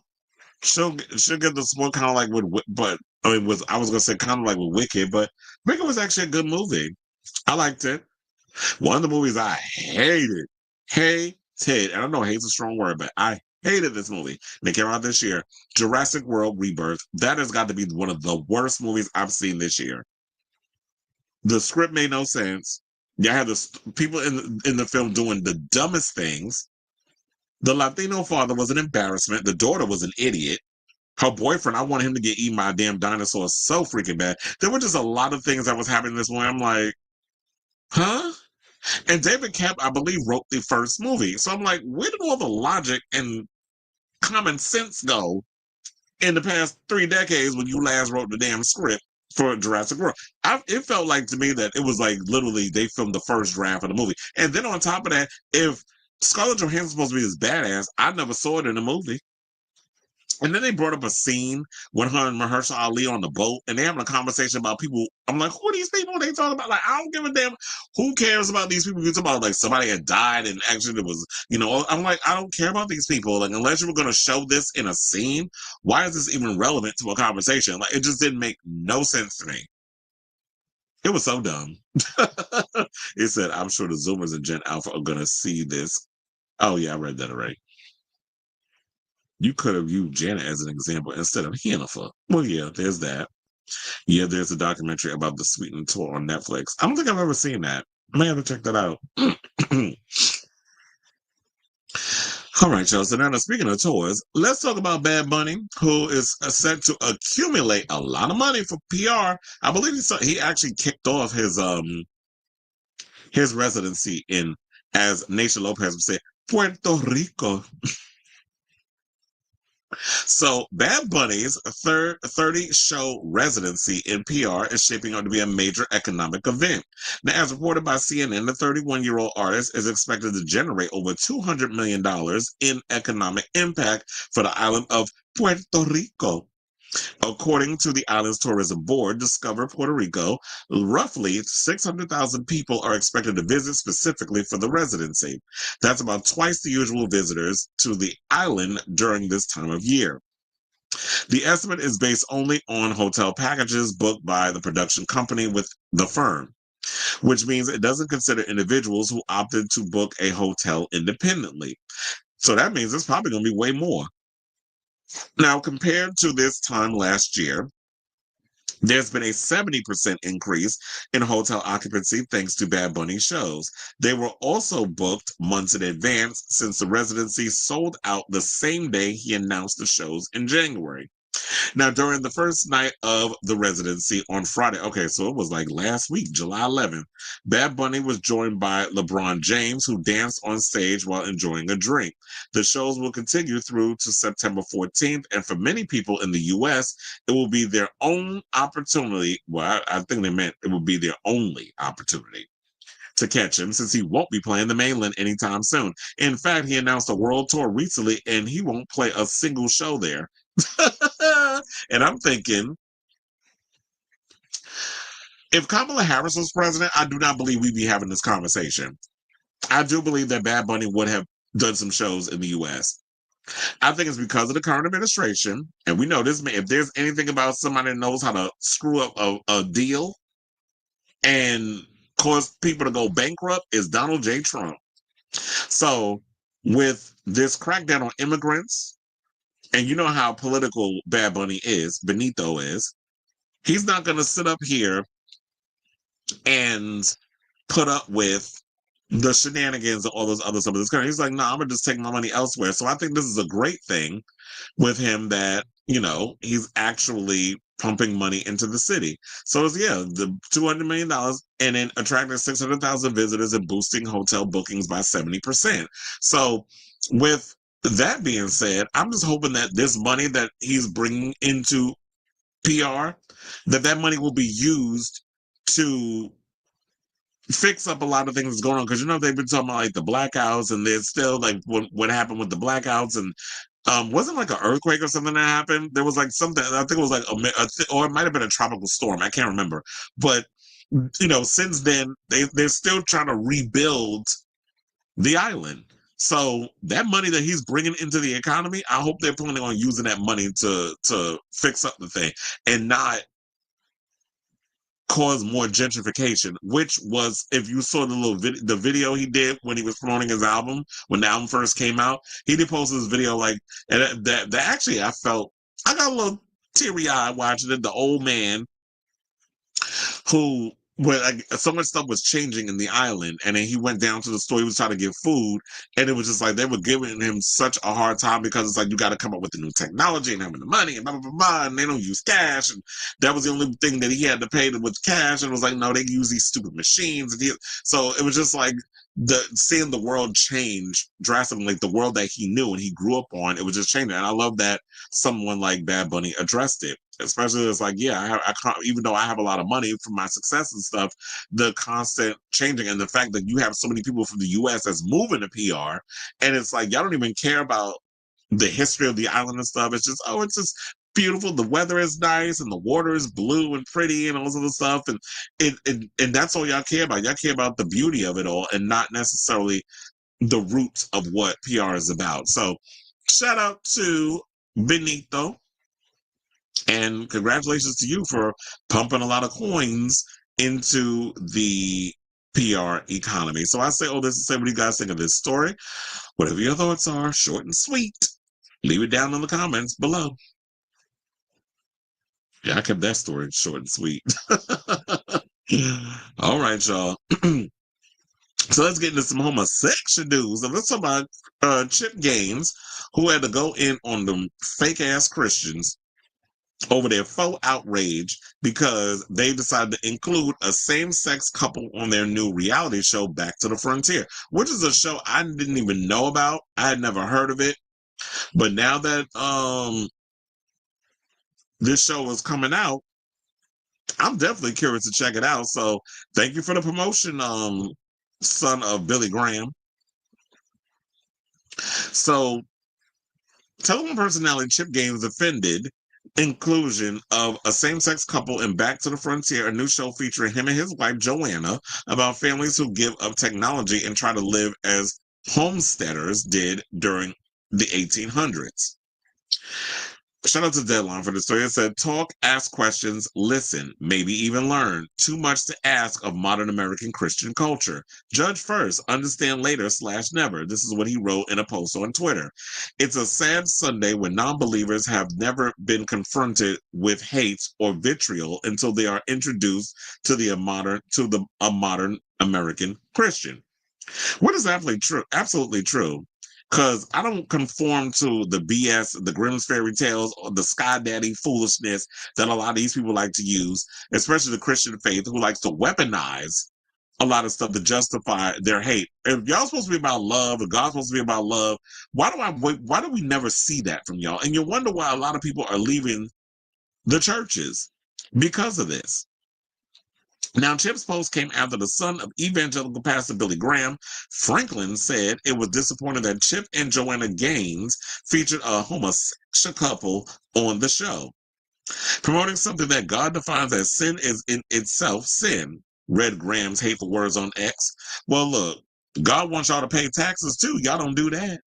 she'll get the support kind of like but I was gonna say kind of like with Wicked, but Wicked was actually a good movie. I liked it. One of the movies I hated, and I know hate's a strong word, but I hated this movie. And it came out this year, Jurassic World Rebirth. That has got to be one of the worst movies I've seen this year. The script made no sense. You had the people in the film doing the dumbest things. The Latino father was an embarrassment. The daughter was an idiot. Her boyfriend, I wanted him to get eaten by a damn dinosaur so freaking bad. There were just a lot of things that was happening this way. I'm like, huh? And David Kemp, I believe, wrote the first movie. So I'm like, where did all the logic and common sense go in the past 3 decades when you last wrote the damn script for Jurassic World? It felt like to me that it was like literally they filmed the first draft of the movie. And then on top of that, if Scarlett Johansson's supposed to be this badass, I never saw it in the movie. And then they brought up a scene with her and Mahershala Ali on the boat, and they having a conversation about people. I'm like, who are these people they talking about? Like, I don't give a damn. Who cares about these people? You talk about like somebody had died, and actually it was, I'm like, I don't care about these people. Like, unless you were going to show this in a scene, why is this even relevant to a conversation? Like, it just didn't make no sense to me. It was so dumb. It said, I'm sure the Zoomers and Gen Alpha are going to see this. Oh, yeah, I read that already. You could have used Janet as an example instead of Hannaford. Well, yeah, there's that. Yeah, there's a documentary about the Sweeten tour on Netflix. I don't think I've ever seen that. I may have to check that out. All right, y'all. So now, speaking of tours, let's talk about Bad Bunny, who is set to accumulate a lot of money for PR. I believe he actually kicked off his residency in, as Nation Lopez would say, Puerto Rico. So Bad Bunny's 30-show residency in PR is shaping up to be a major economic event. Now, as reported by CNN, the 31-year-old artist is expected to generate over $200 million in economic impact for the island of Puerto Rico. According to the island's tourism board, Discover Puerto Rico, roughly 600,000 people are expected to visit specifically for the residency. That's about twice the usual visitors to the island during this time of year. The estimate is based only on hotel packages booked by the production company with the firm, which means it doesn't consider individuals who opted to book a hotel independently. So that means it's probably going to be way more. Now, compared to this time last year, there's been a 70% increase in hotel occupancy thanks to Bad Bunny shows. They were also booked months in advance since the Residency sold out the same day he announced the shows in January. Now, during the first night of the Residency on Friday, okay, so it was like last week, July 11th, Bad Bunny was joined by LeBron James, who danced on stage while enjoying a drink. The shows will continue through to September 14th, and for many people in the U.S., it will be their own opportunity. Well, I think they meant it will be their only opportunity to catch him, since he won't be playing the mainland anytime soon. In fact, he announced a world tour recently, and he won't play a single show there. And I'm thinking, if Kamala Harris was president, I do not believe we'd be having this conversation. I do believe that Bad Bunny would have done some shows in the U.S. I think it's because of the current administration, and we know this. If there's anything about somebody that knows how to screw up a deal and cause people to go bankrupt, is Donald J. Trump. So with this crackdown on immigrants, and you know how political Bad Bunny is, Benito is, he's not going to sit up here and put up with the shenanigans and all those other stuff. He's like, no, I'm going to just take my money elsewhere. So I think this is a great thing with him that, you know, he's actually pumping money into the city. So it's, yeah, the $200 million and then attracting 600,000 visitors and boosting hotel bookings by 70%. So with that being said, I'm just hoping that this money that he's bringing into PR, that money will be used to fix up a lot of things that's going on. Because, you know, they've been talking about like the blackouts, and there's still like what happened with the blackouts, and wasn't like an earthquake or something that happened. There was like something, I think it was like or it might have been a tropical storm. I can't remember. But, you know, since then, they're still trying to rebuild the island. So that money that he's bringing into the economy, I hope they're planning on using that money to fix up the thing and not cause more gentrification, which was, if you saw the video he did when he was promoting his album, when the album first came out, he did post this video like, and that actually I got a little teary-eyed watching it. The old man who, when like, so much stuff was changing in the island, and then he went down to the store, he was trying to get food, and it was just like they were giving him such a hard time because it's like, you got to come up with the new technology and having the money and blah, blah, blah, blah, and they don't use cash, and that was the only thing that he had to pay with cash, and it was like, no, they use these stupid machines, and so it was just like seeing the world change drastically, like the world that he knew and he grew up on, it was just changing. And I love that someone like Bad Bunny addressed it. Especially, it's like, yeah, I can't, even though I have a lot of money from my success and stuff, the constant changing and the fact that you have so many people from the U.S. that's moving to PR, and it's like, y'all don't even care about the history of the island and stuff. It's just, oh, it's just beautiful. The weather is nice and the water is blue and pretty and all this other stuff. And that's all y'all care about. Y'all care about the beauty of it all and not necessarily the roots of what PR is about. So shout out to Benito. And congratulations to you for pumping a lot of coins into the PR economy. So I say all this to say, what do you guys think of this story? Whatever your thoughts are, short and sweet, leave it down in the comments below. Yeah, I kept that story short and sweet. All right, y'all. So let's get into some homosexual news. And let's talk about Chip Gaines, who had to go in on them fake-ass Christians over their faux outrage because they decided to include a same-sex couple on their new reality show, Back to the Frontier, which is a show I didn't even know about. I had never heard of it. But now that this show is coming out, I'm definitely curious to check it out. So thank you for the promotion, son of Billy Graham. So television personality Chip Gaines offended inclusion of a same-sex couple in Back to the Frontier, a new show featuring him and his wife Joanna, about families who give up technology and try to live as homesteaders did during the 1800s. Shout out to Deadline for the story. It said, talk, ask questions, listen, maybe even learn. Too much to ask of modern American Christian culture. Judge first, understand later / never. This is what he wrote in a post on Twitter. It's a sad Sunday when non-believers have never been confronted with hate or vitriol until they are introduced to a modern American Christian. What is absolutely true? Absolutely true. Because I don't conform to the BS, the Grimm's fairy tales, or the Sky Daddy foolishness that a lot of these people like to use, especially the Christian faith, who likes to weaponize a lot of stuff to justify their hate. If y'all supposed to be about love, if God's supposed to be about love, why do we never see that from y'all? And you wonder why a lot of people are leaving the churches because of this. Now, Chip's post came after the son of evangelical pastor Billy Graham, Franklin, said it was disappointing that Chip and Joanna Gaines featured a homosexual couple on the show, promoting something that God defines as sin is in itself sin. Read Graham's hateful words on X. Well, look, God wants y'all to pay taxes too. Y'all don't do that.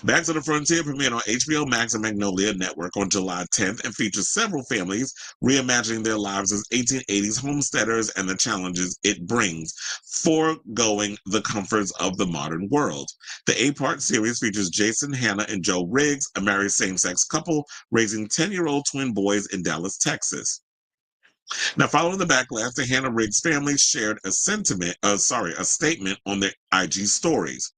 Back to the Frontier premiered on HBO Max and Magnolia Network on July 10th and features several families reimagining their lives as 1880s homesteaders and the challenges it brings, foregoing the comforts of the modern world. The 8-part series features Jason, Hannah, and Joe Riggs, a married same-sex couple raising 10-year-old twin boys in Dallas, Texas. Now, following the backlash, the Hannah Riggs family shared a statement on their IG stories,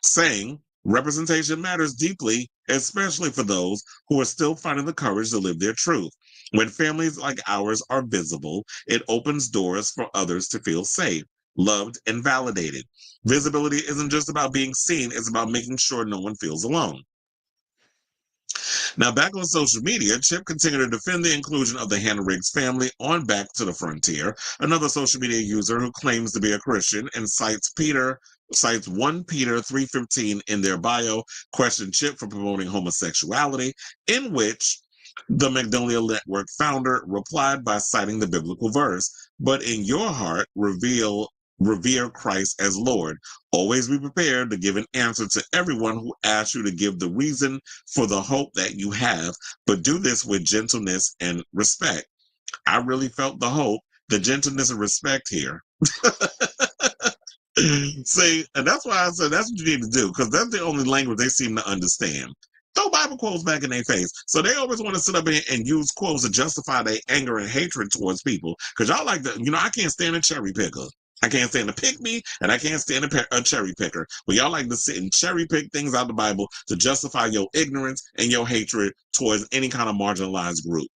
saying, representation matters deeply, especially for those who are still finding the courage to live their truth. When families like ours are visible, it opens doors for others to feel safe, loved, and validated. Visibility isn't just about being seen, it's about making sure no one feels alone. Now, back on social media, Chip continued to defend the inclusion of the Hannah Riggs family on Back to the Frontier, another social media user who claims to be a Christian and cites 1 Peter 3:15 in their bio, questioned Chip for promoting homosexuality, in which the Magnolia Network founder replied by citing the biblical verse, but in your heart revere Christ as Lord. Always be prepared to give an answer to everyone who asks you to give the reason for the hope that you have, but do this with gentleness and respect. I really felt the hope, the gentleness and respect here. See, and that's why I said that's what you need to do, because that's the only language they seem to understand. Throw Bible quotes back in their face. So they always want to sit up and use quotes to justify their anger and hatred towards people. Because y'all like to, I can't stand a cherry picker. I can't stand a pick me, and I can't stand a cherry picker. But y'all like to sit and cherry pick things out of the Bible to justify your ignorance and your hatred towards any kind of marginalized group.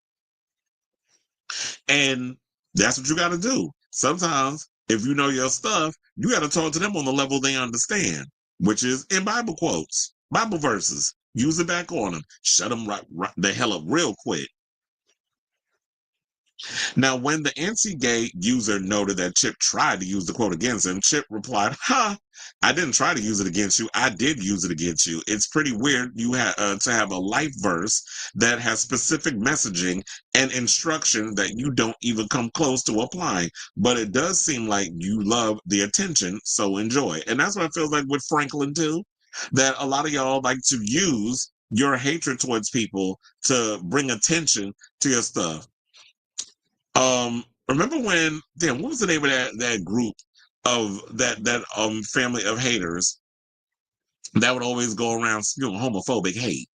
And that's what you got to do. Sometimes, if you know your stuff, you got to talk to them on the level they understand, which is in Bible quotes, Bible verses. Use it back on them. Shut them right the hell up real quick. Now, when the anti-gay user noted that Chip tried to use the quote against him, Chip replied, I didn't try to use it against you. I did use it against you. It's pretty weird you to have a life verse that has specific messaging and instruction that you don't even come close to applying. But it does seem like you love the attention, so enjoy. And that's what it feels like with Franklin, too, that a lot of y'all like to use your hatred towards people to bring attention to your stuff. Remember when, what was the name of that group of that family of haters that would always go around spewing homophobic hate?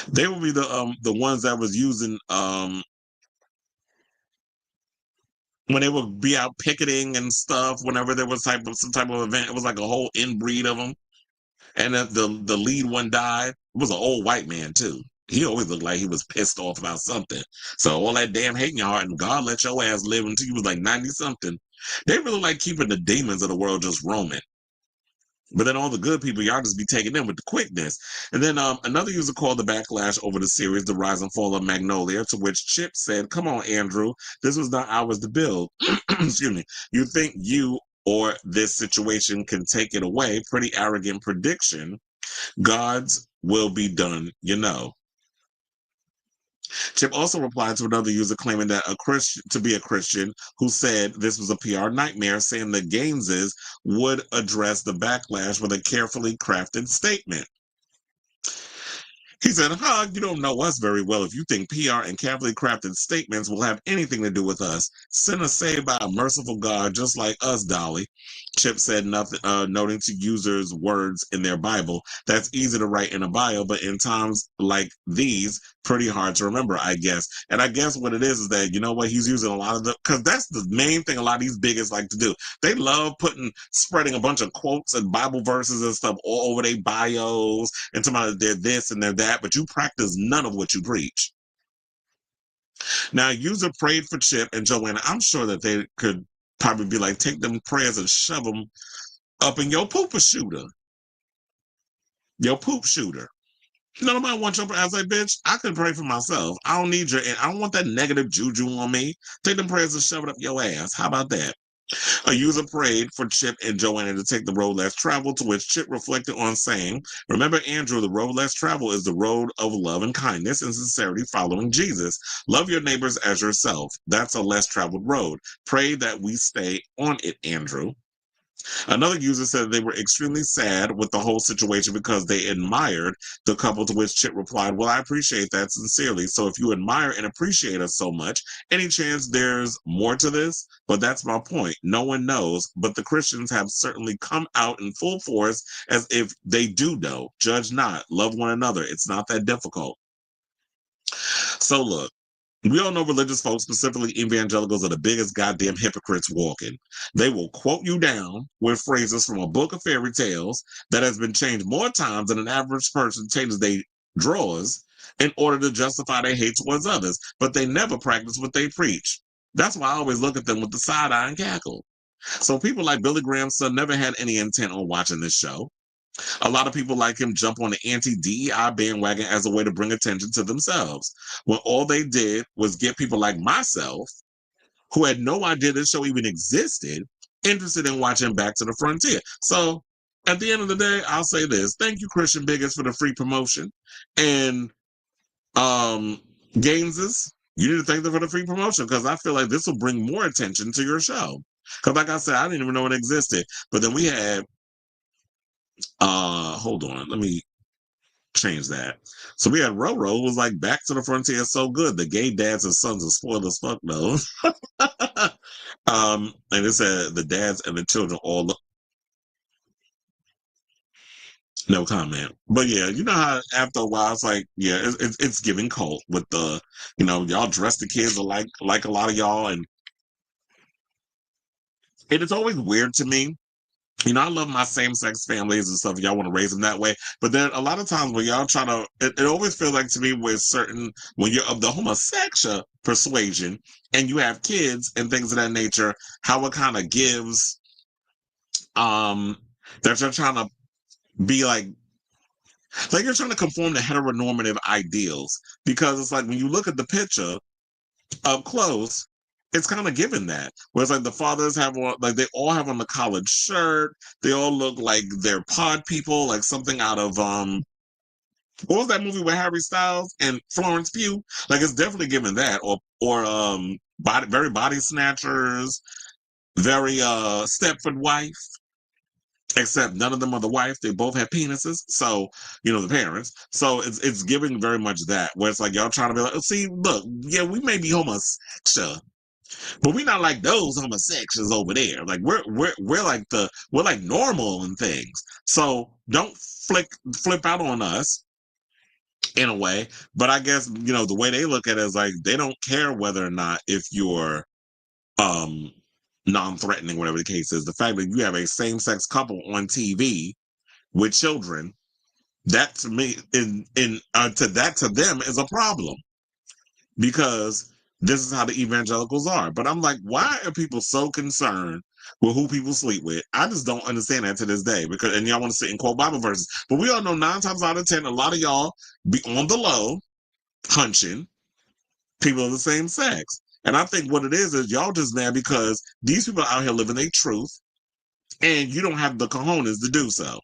They would be the ones that was using when they would be out picketing and stuff whenever there was some type of event. It was like a whole inbreed of them. And the lead one died. It was an old white man too. He always looked like he was pissed off about something. So all that damn hate in your heart, and God let your ass live until you was like 90-something. They really like keeping the demons of the world just roaming. But then all the good people, y'all just be taking them with the quickness. And then another user called the backlash over the series, The Rise and Fall of Magnolia, to which Chip said, come on, Andrew, this was not ours to build. Excuse me. You think you or this situation can take it away? Pretty arrogant prediction. God's will be done, Chip also replied to another user claiming that to be a Christian who said this was a PR nightmare, saying the Gaineses would address the backlash with a carefully crafted statement. He said, you don't know us very well if you think PR and carefully crafted statements will have anything to do with us. Sinners saved by a merciful God, just like us, Dolly. Chip said, nothing, noting to users' words in their Bible. That's easy to write in a bio, but in times like these, pretty hard to remember, I guess. And I guess what it is that, you know what, he's using a lot of because that's the main thing a lot of these bigots like to do. They love spreading a bunch of quotes and Bible verses and stuff all over their bios and talking about they're this and they're that, but you practice none of what you preach. Now, user prayed for Chip and Joanna. I'm sure that they could probably be like, take them prayers and shove them up in your poop shooter. Your poop shooter. Nobody wants your prayers. I was like, bitch, I can pray for myself. I don't need I don't want that negative juju on me. Take them prayers and shove it up your ass. How about that? A user prayed for Chip and Joanna to take the road less traveled, to which Chip reflected on saying, remember, Andrew, the road less traveled is the road of love and kindness and sincerity following Jesus. Love your neighbors as yourself. That's a less traveled road. Pray that we stay on it, Andrew. Another user said they were extremely sad with the whole situation because they admired the couple, to which Chip replied, well, I appreciate that sincerely. So if you admire and appreciate us so much, any chance there's more to this? But that's my point. No one knows, but the Christians have certainly come out in full force as if they do know. Judge not, love one another. It's not that difficult. So look, we all know religious folks, specifically evangelicals, are the biggest goddamn hypocrites walking. They will quote you down with phrases from a book of fairy tales that has been changed more times than an average person changes their drawers in order to justify their hate towards others, but they never practice what they preach. That's why I always look at them with the side eye and cackle. So people like Billy Graham's son never had any intent on watching this show. A lot of people like him jump on the anti-DEI bandwagon as a way to bring attention to themselves, when all they did was get people like myself, who had no idea this show even existed, interested in watching Back to the Frontier. So at the end of the day, I'll say this. Thank you, Christian bigots, for the free promotion. And Gaineses, you need to thank them for the free promotion, because I feel like this will bring more attention to your show. Because like I said, I didn't even know it existed. But then we had hold on, let me change that. So we had Roro was like, Back to the Frontier is so good. The gay dads and sons are spoiled as fuck though. And it said the dads and the children all look, no comment. But yeah, you know how after a while it's like, yeah, it's giving cult with the, you know, y'all dress the kids alike, like a lot of y'all, and it is always weird to me. You know, I love my same-sex families and stuff. Y'all want to raise them that way. But then a lot of times when y'all try to, it always feels like to me with when you're of the homosexual persuasion and you have kids and things of that nature, how it kind of gives, that you're trying to be like you're trying to conform to heteronormative ideals. Because it's like when you look at the picture up close, it's kind of given that. Whereas like the fathers have on, like they all have on the collared shirt. They all look like they're pod people, like something out of what was that movie with Harry Styles and Florence Pugh? Like it's definitely given that. Or very body snatchers, very Stepford wife. Except none of them are the wife. They both have penises. So, you know, the parents. So it's giving very much that, where it's like y'all trying to be like, oh, see, look, yeah, we may be homosexual, but we're not like those homosexuals over there. Like we're like normal and things. So don't flip out on us in a way. But I guess, you know, the way they look at it is like they don't care whether or not if you're non-threatening, whatever the case is. The fact that you have a same-sex couple on TV with children, that to me to them is a problem, because this is how the evangelicals are. But I'm like, why are people so concerned with who people sleep with? I just don't understand that to this day. Because, and y'all want to sit and quote Bible verses, but we all know 9 times out of 10, a lot of y'all be on the low hunching people of the same sex. And I think what it is y'all just mad because these people out here living their truth and you don't have the cojones to do so.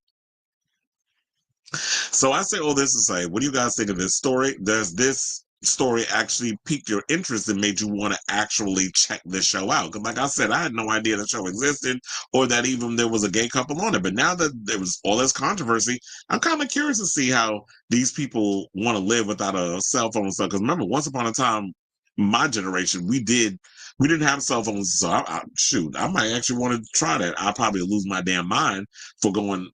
So I say all this to say, what do you guys think of this story? There's this story actually piqued your interest and made you want to actually check this show out. Because, like I said, I had no idea the show existed or that even there was a gay couple on it. But now that there was all this controversy, I'm kind of curious to see how these people want to live without a cell phone and stuff. Because remember, once upon a time, my generation, we didn't have cell phones. So shoot, I might actually want to try that. I'll probably lose my damn mind for going,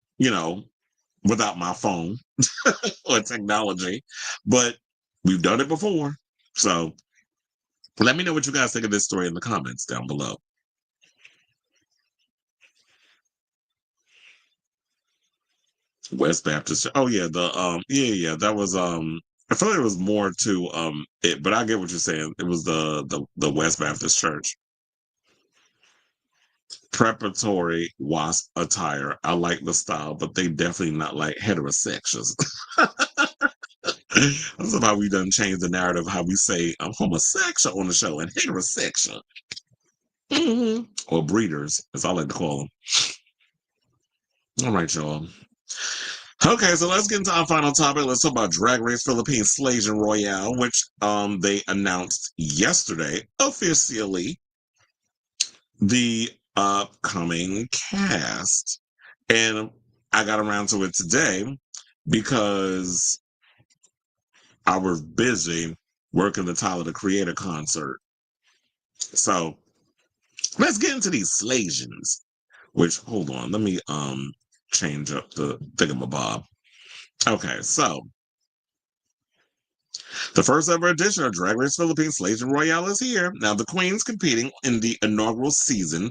without my phone or technology. But we've done it before. So let me know what you guys think of this story in the comments down below. West Baptist. Oh yeah, that was I feel like it was more to it, but I get what you're saying. It was the West Baptist Church. Preparatory wasp attire. I like the style, but they definitely not like heterosexuals. That's about we done changed the narrative how we say I'm homosexual on the show and heterosexual. Or breeders, as I like to call them. All right, y'all. Okay, so let's get into our final topic. Let's talk about Drag Race Philippines Slaysian Royale, which they announced yesterday officially the upcoming cast. And I got around to it today because I was busy working the Tyler the Creator concert. So let's get into these Slaysians. Which, hold on, let me change up the thingamabob. Okay, so the first ever edition of Drag Race Philippines Slaysian Royale is here. Now, the queens competing in the inaugural season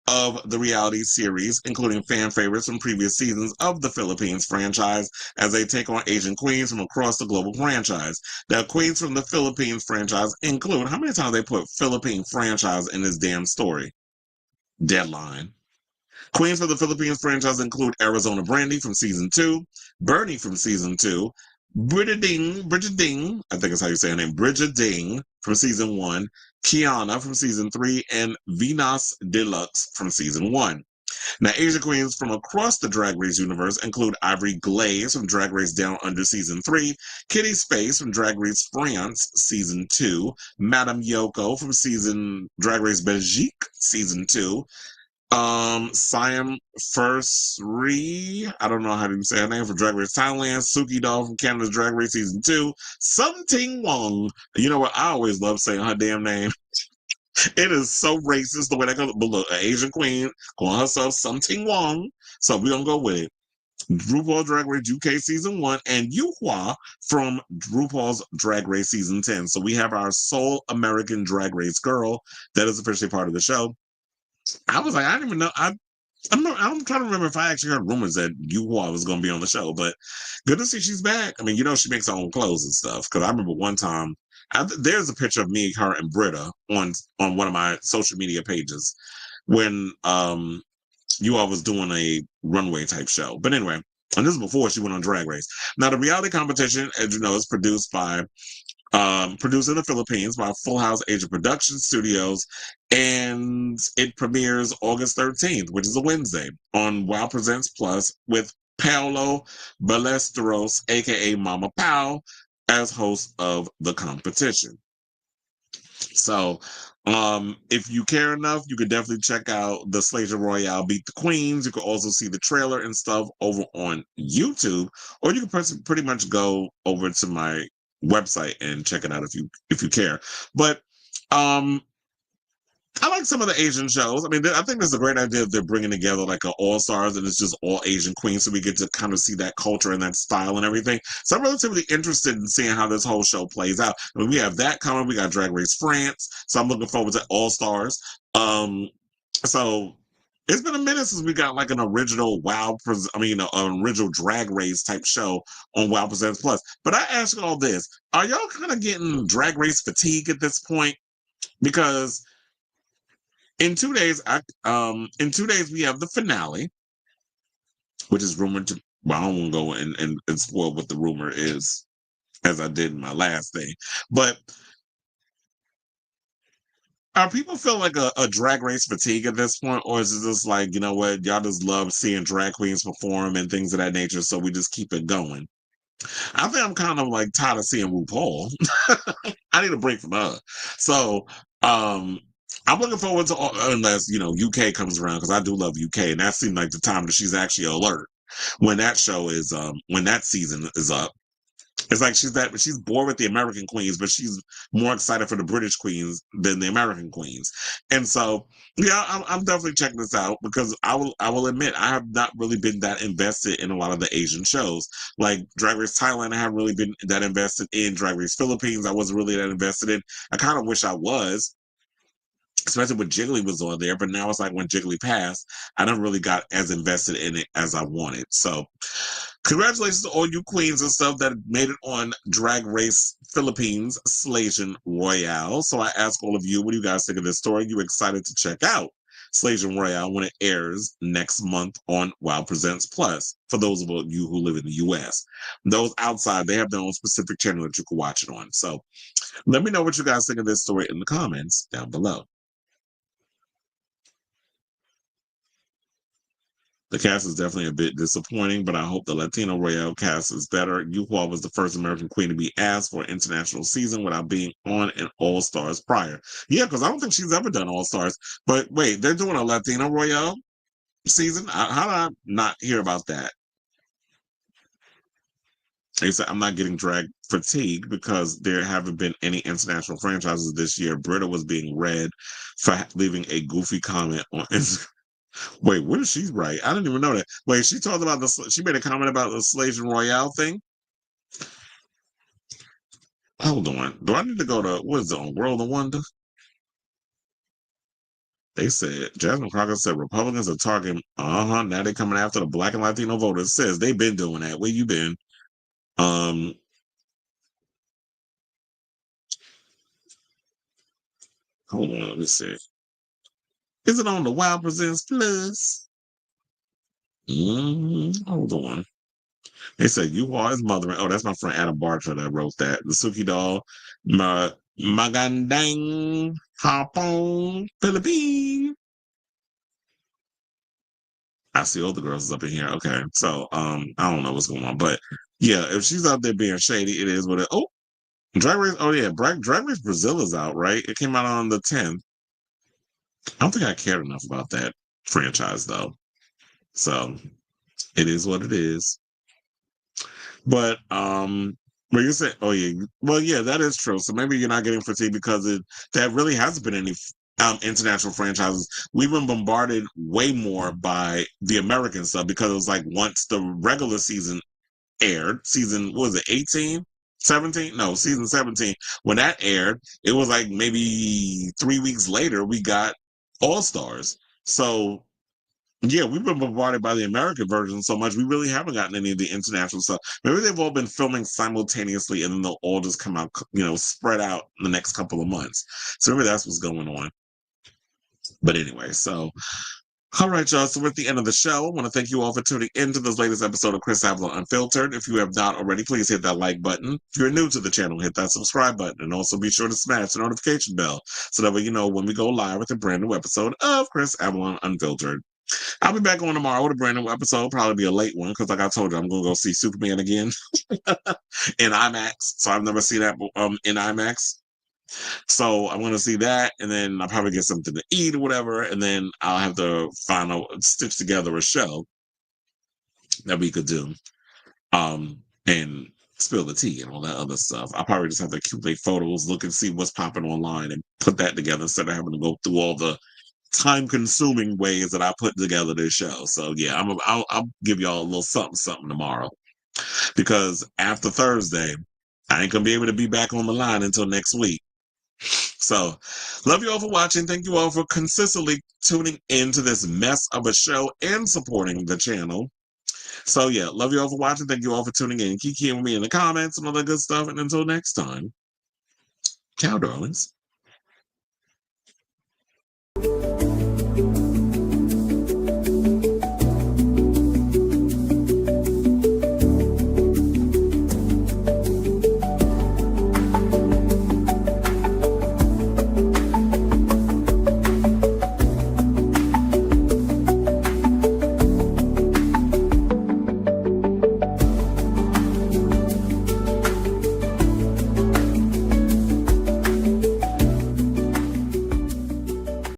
of the reality series, including fan favorites from previous seasons of the Philippines franchise, as they take on Asian queens from across the global franchise. Now, queens from the Philippines franchise include, how many times they put Philippine franchise in this damn story? Deadline. Queens for the Philippines franchise include Arizona Brandy from season 2, Bernie from season 2, Bridget Ding, I think is how you say her name, Bridget Ding from season 1, Kiana from season 3, and Venus Deluxe from season 1. Now, Asian queens from across the Drag Race universe include Ivory Glaze from Drag Race Down Under season 3, Kitty Space from Drag Race France season 2, Madame Yoko from Drag Race Belgique season 2, Siam First I don't know how to say her name, for Drag Race Thailand, Suki Doll from Canada's Drag Race season 2, Something Wong. You know what? I always love saying her damn name. It is so racist the way that goes. But look, an Asian queen calling herself Something Wong. So we're gonna go with it. RuPaul's Drag Race UK season 1 and Yuhua from RuPaul's Drag Race season 10. So we have our sole American Drag Race girl that is officially part of the show. I was like, I didn't even know. I'm trying to remember if I actually heard rumors that Yuhua was going to be on the show, but good to see she's back. I mean, she makes her own clothes and stuff. Because I remember one time, there's a picture of me, her, and Britta on one of my social media pages when Yuhua was doing a runway type show. But anyway, and this is before she went on Drag Race. Now, the reality competition, as you know, is produced in the Philippines by Full House Asia Production Studios, and it premieres August 13th, which is a Wednesday, on Wow Presents Plus with Paolo Ballesteros, aka Mama Pao, as host of the competition. So, if you care enough, you can definitely check out the Slaysian Royale Beat the Queens. You can also see the trailer and stuff over on YouTube, or you can pretty much go over to my website and check it out if you care. But I like some of the Asian shows. I mean, I think it's a great idea that they're bringing together like an all-stars and it's just all Asian queens, so we get to kind of see that culture and that style and everything. So I'm relatively interested in seeing how this whole show plays out. I mean, we have that coming. We got Drag Race France, so I'm looking forward to All-Stars. So it's been a minute since we got like an original an original Drag Race type show on Wow Presents Plus. But I ask you all this: are y'all kind of getting Drag Race fatigue at this point? Because in 2 days, we have the finale, which is rumored to. Well, I don't want to go and spoil what the rumor is, as I did in my last thing. But are people feel like a Drag Race fatigue at this point, or is it just like, you know what, y'all just love seeing drag queens perform and things of that nature, so we just keep it going? I think I'm kind of like tired of seeing RuPaul. I need a break from her. So, I'm looking forward to unless UK comes around because I do love UK, and that seemed like the time that she's actually alert when that show is when that season is up. It's like she's bored with the American queens, but she's more excited for the British queens than the American queens. And so, yeah, I'm definitely checking this out because I will admit I have not really been that invested in a lot of the Asian shows. Like Drag Race Thailand, I haven't really been that invested in. Drag Race Philippines, I wasn't really that invested in. I kind of wish I was, especially when Jiggly was on there. But now it's like when Jiggly passed, I never really got as invested in it as I wanted. So congratulations to all you queens and stuff that made it on Drag Race Philippines Slaysian Royale. So I ask all of you, what do you guys think of this story? You excited to check out Slaysian Royale when it airs next month on Wow Presents Plus for those of you who live in the US. Those outside, they have their own specific channel that you can watch it on. So let me know what you guys think of this story in the comments down below. The cast is definitely a bit disappointing, but I hope the Latino Royale cast is better. Yuhua was the first American queen to be asked for an international season without being on an All Stars prior. Yeah, because I don't think she's ever done All Stars. But wait, they're doing a Latino Royale season? How did I not hear about that? They said I'm not getting drag fatigue because there haven't been any international franchises this year. Britta was being read for leaving a goofy comment on Instagram. Wait, what did she write? I didn't even know that. Wait, she talked about she made a comment about the Slaysian Royale thing. Hold on. Do I need to go to, what is it, on World of Wonder? They said, Jasmine Crockett said Republicans are targeting, now they're coming after the Black and Latino voters. Says they've been doing that. Where you been? Hold on, let me see. Is it on the Wild Presents Plus? Hold on. They said you are his mother. Oh, that's my friend Adam Bartra that wrote that. The Suki doll, Magandang Hapon Philippine. I see all the girls up in here. Okay, so I don't know what's going on, but yeah, if she's out there being shady, it is what it. Oh, Drag Race. Oh yeah, Drag Race Brazil is out, right? It came out on the 10th. I don't think I cared enough about that franchise though, so it is what it is. But where you say, oh yeah, well yeah, that is true. So maybe you're not getting fatigue because that really hasn't been any international franchises. We've been bombarded way more by the American stuff because it was like once the regular season aired, season what was it, 18? 17? No, season 17. When that aired, it was like maybe 3 weeks later we got All Stars. So yeah, we've been bombarded by the American version so much, we really haven't gotten any of the international stuff. Maybe they've all been filming simultaneously and then they'll all just come out, spread out in the next couple of months. So maybe that's what's going on. But anyway, so, all right, y'all. So we're at the end of the show. I want to thank you all for tuning in to this latest episode of Chris Avalon Unfiltered. If you have not already, please hit that like button. If you're new to the channel, hit that subscribe button. And also be sure to smash the notification bell so that way you know when we go live with a brand new episode of Chris Avalon Unfiltered. I'll be back on tomorrow with a brand new episode. Probably be a late one because, like I told you, I'm going to go see Superman again in IMAX. So I've never seen that in IMAX. So I'm going to see that, and then I'll probably get something to eat or whatever, and then I'll have to stitch together a show that we could do, and spill the tea and all that other stuff. I'll probably just have to accumulate photos, look and see what's popping online, and put that together instead of having to go through all the time-consuming ways that I put together this show. So yeah, I'll give y'all a little something tomorrow, because after Thursday, I ain't gonna be able to be back on the line until next week. So, love you all for watching. Thank you all for consistently tuning into this mess of a show and supporting the channel. So, yeah, love you all for watching. Thank you all for tuning in. Keep with me in the comments and all that good stuff. And until next time, ciao, darlings.